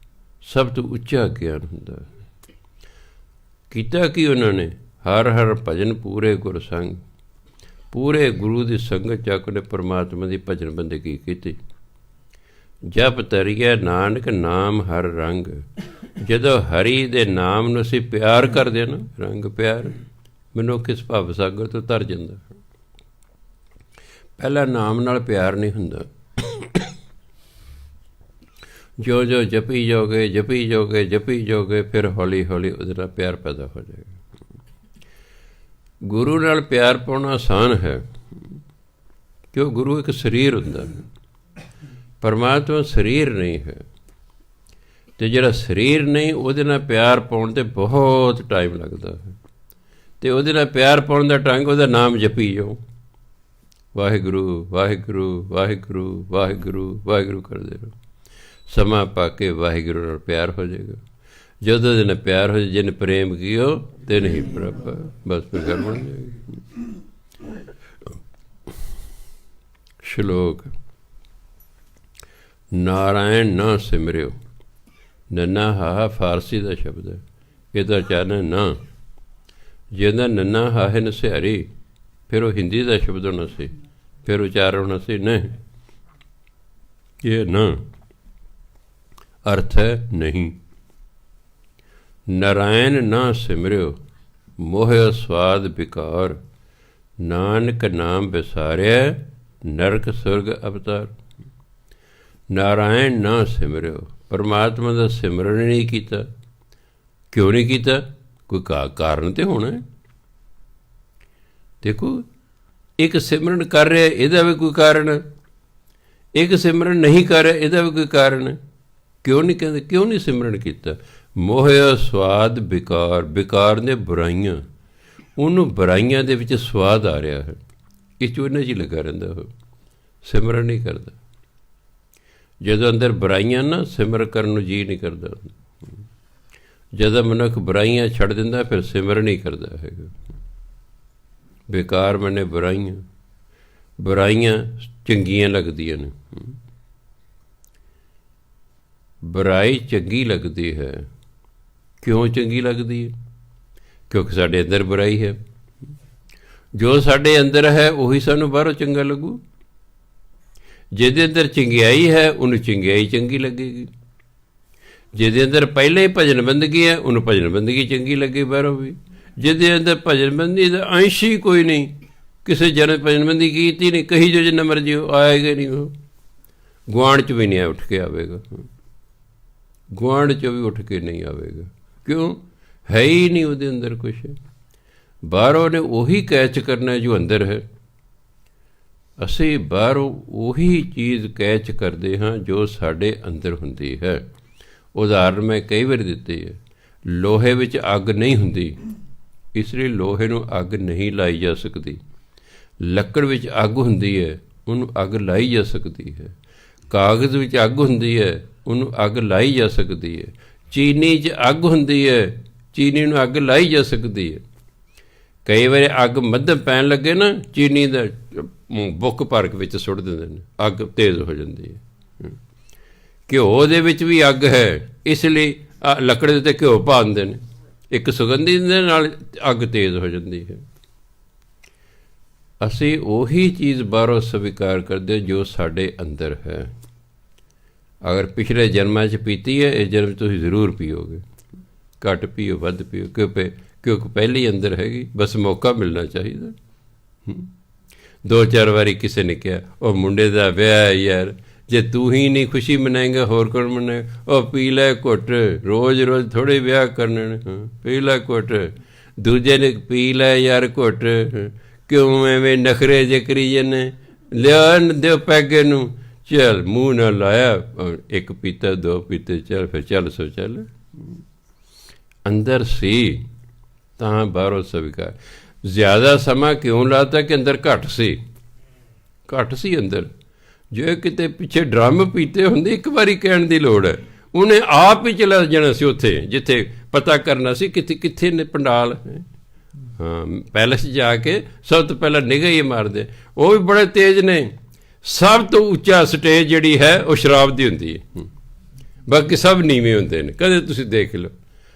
ਸਭ ਤੋਂ ਉੱਚਾ ਗਿਆਨ ਹੁੰਦਾ ਹੈ। ਕੀਤਾ ਕੀ ਉਹਨਾਂ ਨੇ? ਹਰ ਹਰ ਭਜਨ ਪੂਰੇ ਗੁਰ ਸੰਗ, ਪੂਰੇ ਗੁਰੂ ਦੀ ਸੰਗਤ ਚੱਕ ਨੇ ਪਰਮਾਤਮਾ ਦੀ ਭਜਨ ਬੰਦਗੀ ਕੀਤੀ। ਜਪ ਤਰੀਏ ਨਾਨਕ ਨਾਮ ਹਰ ਰੰਗ। ਜਦੋਂ ਹਰੀ ਦੇ ਨਾਮ ਨੂੰ ਅਸੀਂ ਪਿਆਰ ਕਰਦੇ ਨਾ, ਰੰਗ ਪਿਆਰ, ਮਨੁੱਖ ਇਸ ਭਵ ਸਾਗਰ ਤੋਂ ਤਰ ਜਾਂਦਾ। ਪਹਿਲਾਂ ਨਾਮ ਨਾਲ ਪਿਆਰ ਨਹੀਂ ਹੁੰਦਾ। ਜੋ ਜੋ ਜਪੀ ਜਾਓਗੇ, ਜਪੀ ਜਾਓਗੇ, ਜਪੀ ਜਾਓਗੇ, ਫਿਰ ਹੌਲੀ ਹੌਲੀ ਉਹਦੇ ਨਾਲ ਪਿਆਰ ਪੈਦਾ ਹੋ ਜਾਏਗਾ। ਗੁਰੂ ਨਾਲ ਪਿਆਰ ਪਾਉਣਾ ਆਸਾਨ ਹੈ, ਕਿਉਂ? ਗੁਰੂ ਇੱਕ ਸਰੀਰ ਹੁੰਦਾ, ਪਰਮਾਤਮਾ ਸਰੀਰ ਨਹੀਂ ਹੈ। ਅਤੇ ਜਿਹੜਾ ਸਰੀਰ ਨਹੀਂ, ਉਹਦੇ ਨਾਲ ਪਿਆਰ ਪਾਉਣ 'ਤੇ ਬਹੁਤ ਟਾਈਮ ਲੱਗਦਾ ਹੈ। ਅਤੇ ਉਹਦੇ ਨਾਲ ਪਿਆਰ ਪਾਉਣ ਦਾ ਢੰਗ, ਉਹਦਾ ਨਾਮ ਜਪੀ ਜਾਓ, ਵਾਹਿਗੁਰੂ ਵਾਹਿਗੁਰੂ ਵਾਹਿਗੁਰੂ ਵਾਹਿਗੁਰੂ ਵਾਹਿਗੁਰੂ ਕਰਦੇ ਰਹੋ। ਸਮਾਂ ਪਾ ਕੇ ਵਾਹਿਗੁਰੂ ਨਾਲ ਪਿਆਰ ਹੋ ਜਾਏਗਾ। ਜਦੋਂ ਉਹਦੇ ਨਾਲ ਪਿਆਰ ਹੋ ਜਾਏ, ਜਿਨ ਪ੍ਰੇਮ ਕੀਓ ਤਿਨ ਹੀ ਪ੍ਰਭ, ਬਸ ਫਿਰ ਗੱਲ ਬਣ ਜਾਏਗੀ। ਸ਼ਲੋਕ। ਨਾਰਾਇਣ ਨਾ ਸਿਮਰਿਓ। ਨੰਨਾ ਹਾਹਾ ਫਾਰਸੀ ਦਾ ਸ਼ਬਦ ਹੈ, ਇਹਦਾ ਚਾਹਨਾ ਨਾ। ਜਿਹਦਾ ਨੰਨਾ ਹਾਹੇ ਨਸਿਹਾਰੀ, ਫਿਰ ਉਹ ਹਿੰਦੀ ਦਾ ਸ਼ਬਦ ਹੋਣਾ ਸੀ, ਫਿਰ ਉਚਾਰ ਹੋਣਾ ਸੀ ਨਹੀਂ। ਇਹ ਨਾ ਅਰਥ ਹੈ ਨਹੀਂ। ਨਾਰਾਇਣ ਨਾ ਸਿਮਰਿਓ, ਮੋਹਿਓ ਸਵਾਦ ਬਿਕਾਰ। ਨਾਨਕ ਨਾਮ ਵਿਸਾਰਿਆ, ਨਰਕ ਸੁਰਗ ਅਵਤਾਰ। ਨਾਰਾਇਣ ਨਾ ਸਿਮਰਿਓ, ਪਰਮਾਤਮਾ ਦਾ ਸਿਮਰਨ ਨਹੀਂ ਕੀਤਾ। ਕਿਉਂ ਨਹੀਂ ਕੀਤਾ? ਕੋਈ ਕਾਰਨ ਤਾਂ ਹੋਣਾ। ਦੇਖੋ, ਇੱਕ ਸਿਮਰਨ ਕਰ ਰਿਹਾ, ਇਹਦਾ ਵੀ ਕੋਈ ਕਾਰਨ ਹੈ। ਇੱਕ ਸਿਮਰਨ ਨਹੀਂ ਕਰ ਰਿਹਾ, ਇਹਦਾ ਵੀ ਕੋਈ ਕਾਰਨ ਹੈ। ਕਿਉਂ ਨਹੀਂ ਕਹਿੰਦੇ? ਕਿਉਂ ਨਹੀਂ ਸਿਮਰਨ ਕੀਤਾ? ਮੋਹਿਆ ਸਵਾਦ ਬਿਕਾਰ। ਬਿਕਾਰ ਨੇ ਬੁਰਾਈਆਂ, ਉਹਨੂੰ ਬੁਰਾਈਆਂ ਦੇ ਵਿੱਚ ਸਵਾਦ ਆ ਰਿਹਾ ਹੈ, ਇਸ 'ਚ ਉਹਨਾਂ 'ਚ ਹੀ ਲੱਗਾ ਰਹਿੰਦਾ। ਉਹ ਸਿਮਰਨ ਨਹੀਂ ਕਰਦਾ। ਜਦੋਂ ਅੰਦਰ ਬੁਰਾਈਆਂ ਨਾ, ਸਿਮਰਨ ਕਰਨ ਨੂੰ ਜੀਅ ਨਹੀਂ ਕਰਦਾ। ਜਦੋਂ ਮਨੁੱਖ ਬੁਰਾਈਆਂ ਛੱਡ ਦਿੰਦਾ, ਫਿਰ ਸਿਮਰਨ ਨਹੀਂ ਕਰਦਾ ਹੈਗਾ। ਬੇਕਾਰ ਮੈਨੇ ਬੁਰਾਈਆਂ। ਬੁਰਾਈਆਂ ਚੰਗੀਆਂ ਲੱਗਦੀਆਂ ਨੇ। ਬੁਰਾਈ ਚੰਗੀ ਲੱਗਦੀ ਹੈ। ਕਿਉਂ ਚੰਗੀ ਲੱਗਦੀ ਹੈ? ਕਿਉਂਕਿ ਸਾਡੇ ਅੰਦਰ ਬੁਰਾਈ ਹੈ। ਜੋ ਸਾਡੇ ਅੰਦਰ ਹੈ, ਉਹੀ ਸਾਨੂੰ ਬਾਹਰੋਂ ਚੰਗਾ ਲੱਗੂ। ਜਿਹਦੇ ਅੰਦਰ ਚੰਗਿਆਈ ਹੈ, ਉਹਨੂੰ ਚੰਗਿਆਈ ਚੰਗੀ ਲੱਗੇਗੀ। ਜਿਹਦੇ ਅੰਦਰ ਪਹਿਲਾਂ ਹੀ ਭਜਨ ਬੰਦਗੀ ਹੈ, ਉਹਨੂੰ ਭਜਨ ਬੰਦਗੀ ਚੰਗੀ ਲੱਗੇ ਬਾਹਰੋਂ ਵੀ। ਜਿਹਦੇ ਅੰਦਰ ਭਜਨ ਬੰਦਗੀ ਦਾ ਅੰਸ਼ ਹੀ ਕੋਈ ਨਹੀਂ, ਕਿਸੇ ਜਨਮ ਭਜਨ ਬੰਦਗੀ ਕੀਤੀ ਨਹੀਂ, ਕਹੀ ਜੋ ਜਿੰਨਾ ਮਰਜ਼ੀ ਹੋ, ਆਏਗਾ ਨਹੀਂ। ਉਹ ਗੁਆਂਢ 'ਚ ਵੀ ਨਹੀਂ ਉੱਠ ਕੇ ਆਵੇਗਾ। ਗੁਆਂਢ 'ਚੋਂ ਵੀ ਉੱਠ ਕੇ ਨਹੀਂ ਆਵੇਗਾ। ਕਿਉਂ? ਹੈ ਹੀ ਨਹੀਂ ਉਹਦੇ ਅੰਦਰ ਕੁਛ। ਬਾਹਰੋਂ ਨੇ ਉਹੀ ਕੈਚ ਕਰਨਾ ਜੋ ਅੰਦਰ ਹੈ। ਅਸੀਂ ਬਾਹਰੋਂ ਉਹੀ ਚੀਜ਼ ਕੈਚ ਕਰਦੇ ਹਾਂ ਜੋ ਸਾਡੇ ਅੰਦਰ ਹੁੰਦੀ ਹੈ। ਉਦਾਹਰਨ ਮੈਂ ਕਈ ਵਾਰ ਦਿੱਤੀ ਹੈ। ਲੋਹੇ ਵਿੱਚ ਅੱਗ ਨਹੀਂ ਹੁੰਦੀ, ਇਸ ਲਈ ਲੋਹੇ ਨੂੰ ਅੱਗ ਨਹੀਂ ਲਾਈ ਜਾ ਸਕਦੀ। ਲੱਕੜ ਵਿੱਚ ਅੱਗ ਹੁੰਦੀ ਹੈ, ਉਹਨੂੰ ਅੱਗ ਲਾਈ ਜਾ ਸਕਦੀ ਹੈ। ਕਾਗਜ਼ ਵਿੱਚ ਅੱਗ ਹੁੰਦੀ ਹੈ, ਉਹਨੂੰ ਅੱਗ ਲਾਈ ਜਾ ਸਕਦੀ ਹੈ। ਚੀਨੀ 'ਚ ਅੱਗ ਹੁੰਦੀ ਹੈ, ਚੀਨੀ ਨੂੰ ਅੱਗ ਲਾਈ ਜਾ ਸਕਦੀ ਹੈ। ਕਈ ਵਾਰੀ ਅੱਗ ਮੱਧਮ ਪੈਣ ਲੱਗੇ ਨਾ, ਚੀਨੀ ਦਾ ਬੁੱਕ ਭਰ ਕੇ ਵਿੱਚ ਸੁੱਟ ਦਿੰਦੇ ਨੇ, ਅੱਗ ਤੇਜ਼ ਹੋ ਜਾਂਦੀ ਹੈ। ਘਿਓ ਦੇ ਵਿੱਚ ਵੀ ਅੱਗ ਹੈ, ਇਸ ਲਈ ਲੱਕੜ ਦੇ ਉੱਤੇ ਘਿਓ ਪਾ ਦਿੰਦੇ ਨੇ, ਇੱਕ ਸੁਗੰਧੀ ਦੇ ਨਾਲ ਅੱਗ ਤੇਜ਼ ਹੋ ਜਾਂਦੀ ਹੈ। ਅਸੀਂ ਉਹੀ ਚੀਜ਼ ਬਾਹਰੋਂ ਸਵੀਕਾਰ ਕਰਦੇ ਜੋ ਸਾਡੇ ਅੰਦਰ ਹੈ। ਅਗਰ ਪਿਛਲੇ ਜਨਮਾਂ 'ਚ ਪੀਤੀ ਹੈ, ਇਸ ਜਨਮ 'ਚ ਤੁਸੀਂ ਜ਼ਰੂਰ ਪੀਓਗੇ। ਘੱਟ ਪੀਓ, ਵੱਧ ਪੀਓ, ਕਿਉਂਕਿ ਪਹਿਲੀ ਅੰਦਰ ਹੈਗੀ, ਬਸ ਮੌਕਾ ਮਿਲਣਾ ਚਾਹੀਦਾ। 2-4 ਵਾਰੀ ਕਿਸੇ ਨੇ ਕਿਹਾ, ਉਹ ਮੁੰਡੇ ਦਾ ਵਿਆਹ ਹੈ ਯਾਰ, ਜੇ ਤੂੰ ਹੀ ਨਹੀਂ ਖੁਸ਼ੀ ਮਨਾਏਂਗਾ ਹੋਰ ਕੌਣ ਮਨਾਏਗਾ? ਉਹ ਪੀ ਲੈ ਘੁੱਟ, ਰੋਜ਼ ਰੋਜ਼ ਥੋੜ੍ਹੇ ਵਿਆਹ ਕਰਨੇ ਨੇ, ਪੀ ਲੈ ਘੁੱਟ। ਦੂਜੇ ਨੇ ਪੀ ਲੈ ਯਾਰ ਘੁੱਟ, ਕਿਉਂ ਐਵੇਂ ਨਖਰੇ ਜੇ ਕਰੀ ਜਾਂਦੇ, ਲਿਆ ਦਿਓ ਪੈਗੇ ਨੂੰ, ਚੱਲ ਮੂੰਹ ਨਾਲ ਲਾਇਆ, 1 ਪੀਤਾ 2 ਪੀਤੇ, ਚੱਲ ਫਿਰ ਚੱਲ ਸੋ ਚੱਲ। ਅੰਦਰ ਸੀ ਤਾਂ ਬਾਹਰੋਂ ਸਵੀਕਾਰ। ਜ਼ਿਆਦਾ ਸਮਾਂ ਕਿਉਂ ਲਾਤਾ ਕਿ ਅੰਦਰ ਘੱਟ ਸੀ ਅੰਦਰ। ਜੇ ਕਿਤੇ ਪਿੱਛੇ ਡਰਮ ਪੀਤੇ ਹੁੰਦੇ, ਇੱਕ ਵਾਰੀ ਕਹਿਣ ਦੀ ਲੋੜ ਹੈ, ਉਹਨੇ ਆਪ ਹੀ ਚਲਾ ਜਾਣਾ ਸੀ ਉੱਥੇ ਜਿੱਥੇ ਪਤਾ ਕਰਨਾ ਸੀ ਕਿੱਥੇ ਨੇ ਪੰਡਾਲ। ਹਾਂ, ਪੈਲਸ ਜਾ ਕੇ ਸਭ ਤੋਂ ਪਹਿਲਾਂ ਨਿਗਾਹ ਹੀ ਮਾਰਦੇ। ਉਹ ਵੀ ਬੜੇ ਤੇਜ਼ ਨੇ। ਸਭ ਤੋਂ ਉੱਚਾ ਸਟੇਜ ਜਿਹੜੀ ਹੈ ਉਹ ਸ਼ਰਾਬ ਦੀ ਹੁੰਦੀ ਹੈ, ਬਾਕੀ ਸਭ ਨੀਵੇਂ ਹੁੰਦੇ ਨੇ। ਕਦੇ ਤੁਸੀਂ ਦੇਖ ਲਓ,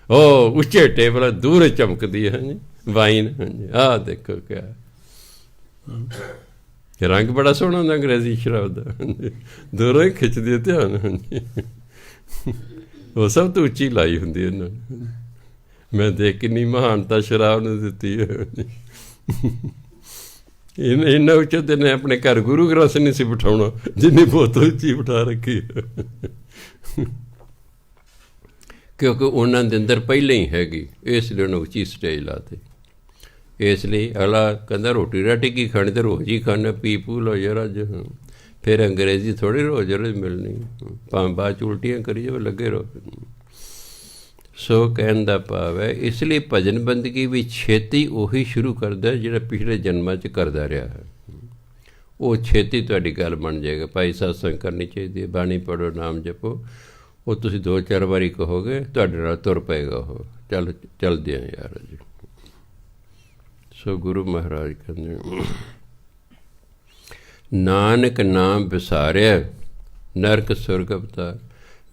ਉਹ ਉੱਚੇ ਟੇਬਲ ਦੂਰ ਚਮਕਦੀ ਹੈ, ਹਾਂਜੀ ਵਾਈਨ, ਹਾਂਜੀ ਆਹ ਦੇਖੋ ਕਿਆ ਰੰਗ ਬੜਾ ਸੋਹਣਾ ਹੁੰਦਾ ਅੰਗਰੇਜ਼ੀ ਸ਼ਰਾਬ ਦਾ, ਦੂਰੋਂ ਹੀ ਖਿੱਚਦੀ ਹੈ ਧਿਆਨ। ਹਾਂਜੀ, ਉਹ ਸਭ ਤੋਂ ਉੱਚੀ ਲਾਈ ਹੁੰਦੀ ਉਹਨਾਂ ਨੇ। ਮੈਂ ਦੇਖ ਕਿੰਨੀ ਮਹਾਨਤਾ ਸ਼ਰਾਬ ਨੂੰ ਦਿੱਤੀ ਹੈ। ਇੰਨਾ ਉੱਚਾ ਤੇ ਨੇ ਆਪਣੇ ਘਰ ਗੁਰੂ ਗ੍ਰੰਥ ਨਹੀਂ ਸੀ ਬਿਠਾਉਣਾ, ਜਿੰਨੀ ਬਹੁਤ ਉੱਚੀ ਬਿਠਾ ਰੱਖੀ, ਕਿਉਂਕਿ ਉਹਨਾਂ ਦੇ ਅੰਦਰ ਪਹਿਲਾਂ ਹੀ ਹੈਗੀ, ਇਸ ਲਈ ਉਹਨੂੰ ਉੱਚੀ ਸਟੇਜ ਲਾਤੇ। ਇਸ ਲਈ ਅਗਲਾ ਕਹਿੰਦਾ ਰੋਟੀ ਰਾਟੀ ਕੀ ਖਾਣੀ, ਤੇ ਰੋਜ਼ ਹੀ ਖਾਣਾ, ਪੀ ਪੂ ਲਓ ਯਾਰ ਅੱਜ। ਫਿਰ ਅੰਗਰੇਜ਼ੀ ਥੋੜ੍ਹੀ ਰੋਜ਼ ਮਿਲਣੀ, ਭਾਵੇਂ ਬਾਅਦ 'ਚ ਉਲਟੀਆਂ ਕਰੀ ਜਾਵੇ, ਲੱਗੇ ਰਹੋ। ਸੋ ਕਹਿਣ ਦਾ ਭਾਵ ਹੈ, ਇਸ ਲਈ ਭਜਨ ਬੰਦਗੀ ਵੀ ਛੇਤੀ ਉਹੀ ਸ਼ੁਰੂ ਕਰਦਾ ਜਿਹੜਾ ਪਿਛਲੇ ਜਨਮਾਂ 'ਚ ਕਰਦਾ ਰਿਹਾ ਹੈ। ਉਹ ਛੇਤੀ ਤੁਹਾਡੀ ਗੱਲ ਬਣ ਜਾਏਗਾ। ਭਾਈ ਸਤਸੰਗ ਕਰਨੀ ਚਾਹੀਦੀ ਹੈ, ਬਾਣੀ ਪੜ੍ਹੋ, ਨਾਮ ਜਪੋ। ਉਹ ਤੁਸੀਂ 2-4 ਵਾਰੀ ਕਹੋਗੇ, ਤੁਹਾਡੇ ਨਾਲ ਤੁਰ ਪਏਗਾ ਉਹ, ਚੱਲਦੇ ਆ ਯਾਰ ਜੀ। ਸੋ ਗੁਰੂ ਮਹਾਰਾਜ ਕਹਿੰਦੇ, ਨਾਨਕ ਨਾਮ ਵਿਸਾਰਿਆ ਨਰਕ ਸੁਰਗ ਅਵਤਾਰ।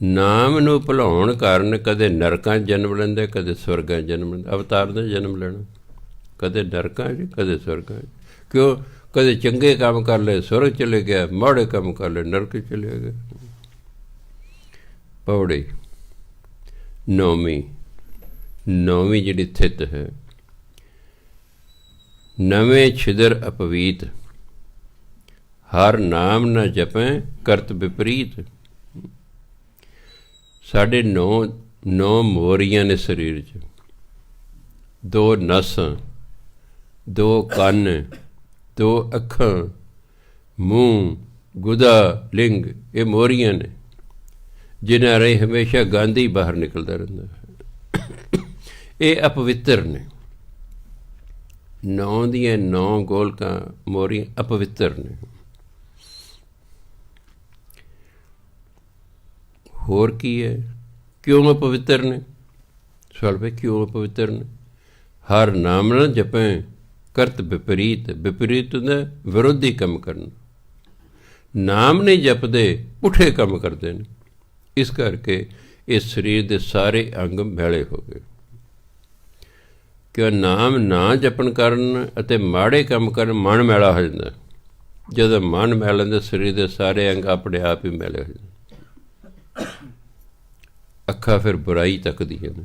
ਨਾਮ ਨੂੰ ਭੁਲਾਉਣ ਕਾਰਨ ਕਦੇ ਨਰਕਾਂ 'ਚ ਜਨਮ ਲੈਂਦਾ, ਕਦੇ ਸਵਰਗਾਂ 'ਚ ਜਨਮ ਲੈਂਦਾ। ਅਵਤਾਰ ਦਾ ਜਨਮ ਲੈਣਾ, ਕਦੇ ਨਰਕਾਂ 'ਚ, ਕਦੇ ਸਵਰਗਾਂ 'ਚ। ਕਿਉਂ? ਕਦੇ ਚੰਗੇ ਕੰਮ ਕਰ ਲਏ ਸਵਰਗ ਚਲੇ ਗਿਆ, ਮਾੜੇ ਕੰਮ ਕਰ ਲਏ ਨਰਕ ਚਲੇ ਗਿਆ। ਪੌੜੀ ਨੌਵੀਂ ਜਿਹੜੀ ਥਿਤ ਹੈ, ਨਵੇਂ ਛਿਦਰ ਅਪਵੀਤ, ਹਰ ਨਾਮ ਨਾ ਜਪੈ ਕਰਤ ਵਿਪਰੀਤ। ਸਾਡੇ 9 ਮੋਰੀਆਂ ਨੇ ਸਰੀਰ 'ਚ, 2 ਨਸਾਂ, 2 ਕੰਨ, 2 ਅੱਖਾਂ, ਮੂੰਹ, ਗੁਦਾ, ਲਿੰਗ, ਇਹ ਮੋਰੀਆਂ ਨੇ ਜਿਨ੍ਹਾਂ ਰਾਹੀਂ ਹਮੇਸ਼ਾ ਗੰਦ ਹੀ ਬਾਹਰ ਨਿਕਲਦਾ ਰਹਿੰਦਾ ਹੈ। ਇਹ ਅਪਵਿੱਤਰ ਨੇ। 9 ਦੀਆਂ 9 ਗੋਲਕਾਂ ਮੋਰੀਆਂ ਅਪਵਿੱਤਰ ਨੇ। ਹੋਰ ਕੀ ਹੈ? ਕਿਉਂ ਅਪਵਿੱਤਰ ਨੇ? ਸਵਾਲ ਪਏ ਕਿਉਂ ਅਪਵਿੱਤਰ ਨੇ? ਹਰ ਨਾਮ ਨਾ ਜਪੈ ਕਰਤ ਵਿਪਰੀਤ। ਵਿਪਰੀਤ ਹੁੰਦਾ ਵਿਰੋਧੀ ਕੰਮ ਕਰਨਾ। ਨਾਮ ਨਹੀਂ ਜਪਦੇ, ਪੁੱਠੇ ਕੰਮ ਕਰਦੇ ਨੇ। ਇਸ ਕਰਕੇ ਇਸ ਸਰੀਰ ਦੇ ਸਾਰੇ ਅੰਗ ਮੈਲੇ ਹੋ ਗਏ। ਕਿਉਂ? ਨਾਮ ਨਾ ਜਪਣ ਕਾਰਨ ਅਤੇ ਮਾੜੇ ਕੰਮ ਕਰਨ ਮਨ ਮੈਲਾ ਹੋ ਜਾਂਦਾ। ਜਦੋਂ ਮਨ ਮੈਲ ਹੁੰਦਾ, ਸਰੀਰ ਦੇ ਸਾਰੇ ਅੰਗ ਆਪਣੇ ਆਪ ਹੀ ਮੈਲੇ ਹੋ ਜਾਂਦੇ। ਅੱਖਾਂ ਫਿਰ ਬੁਰਾਈ ਤੱਕਦੀਆਂ ਨੇ,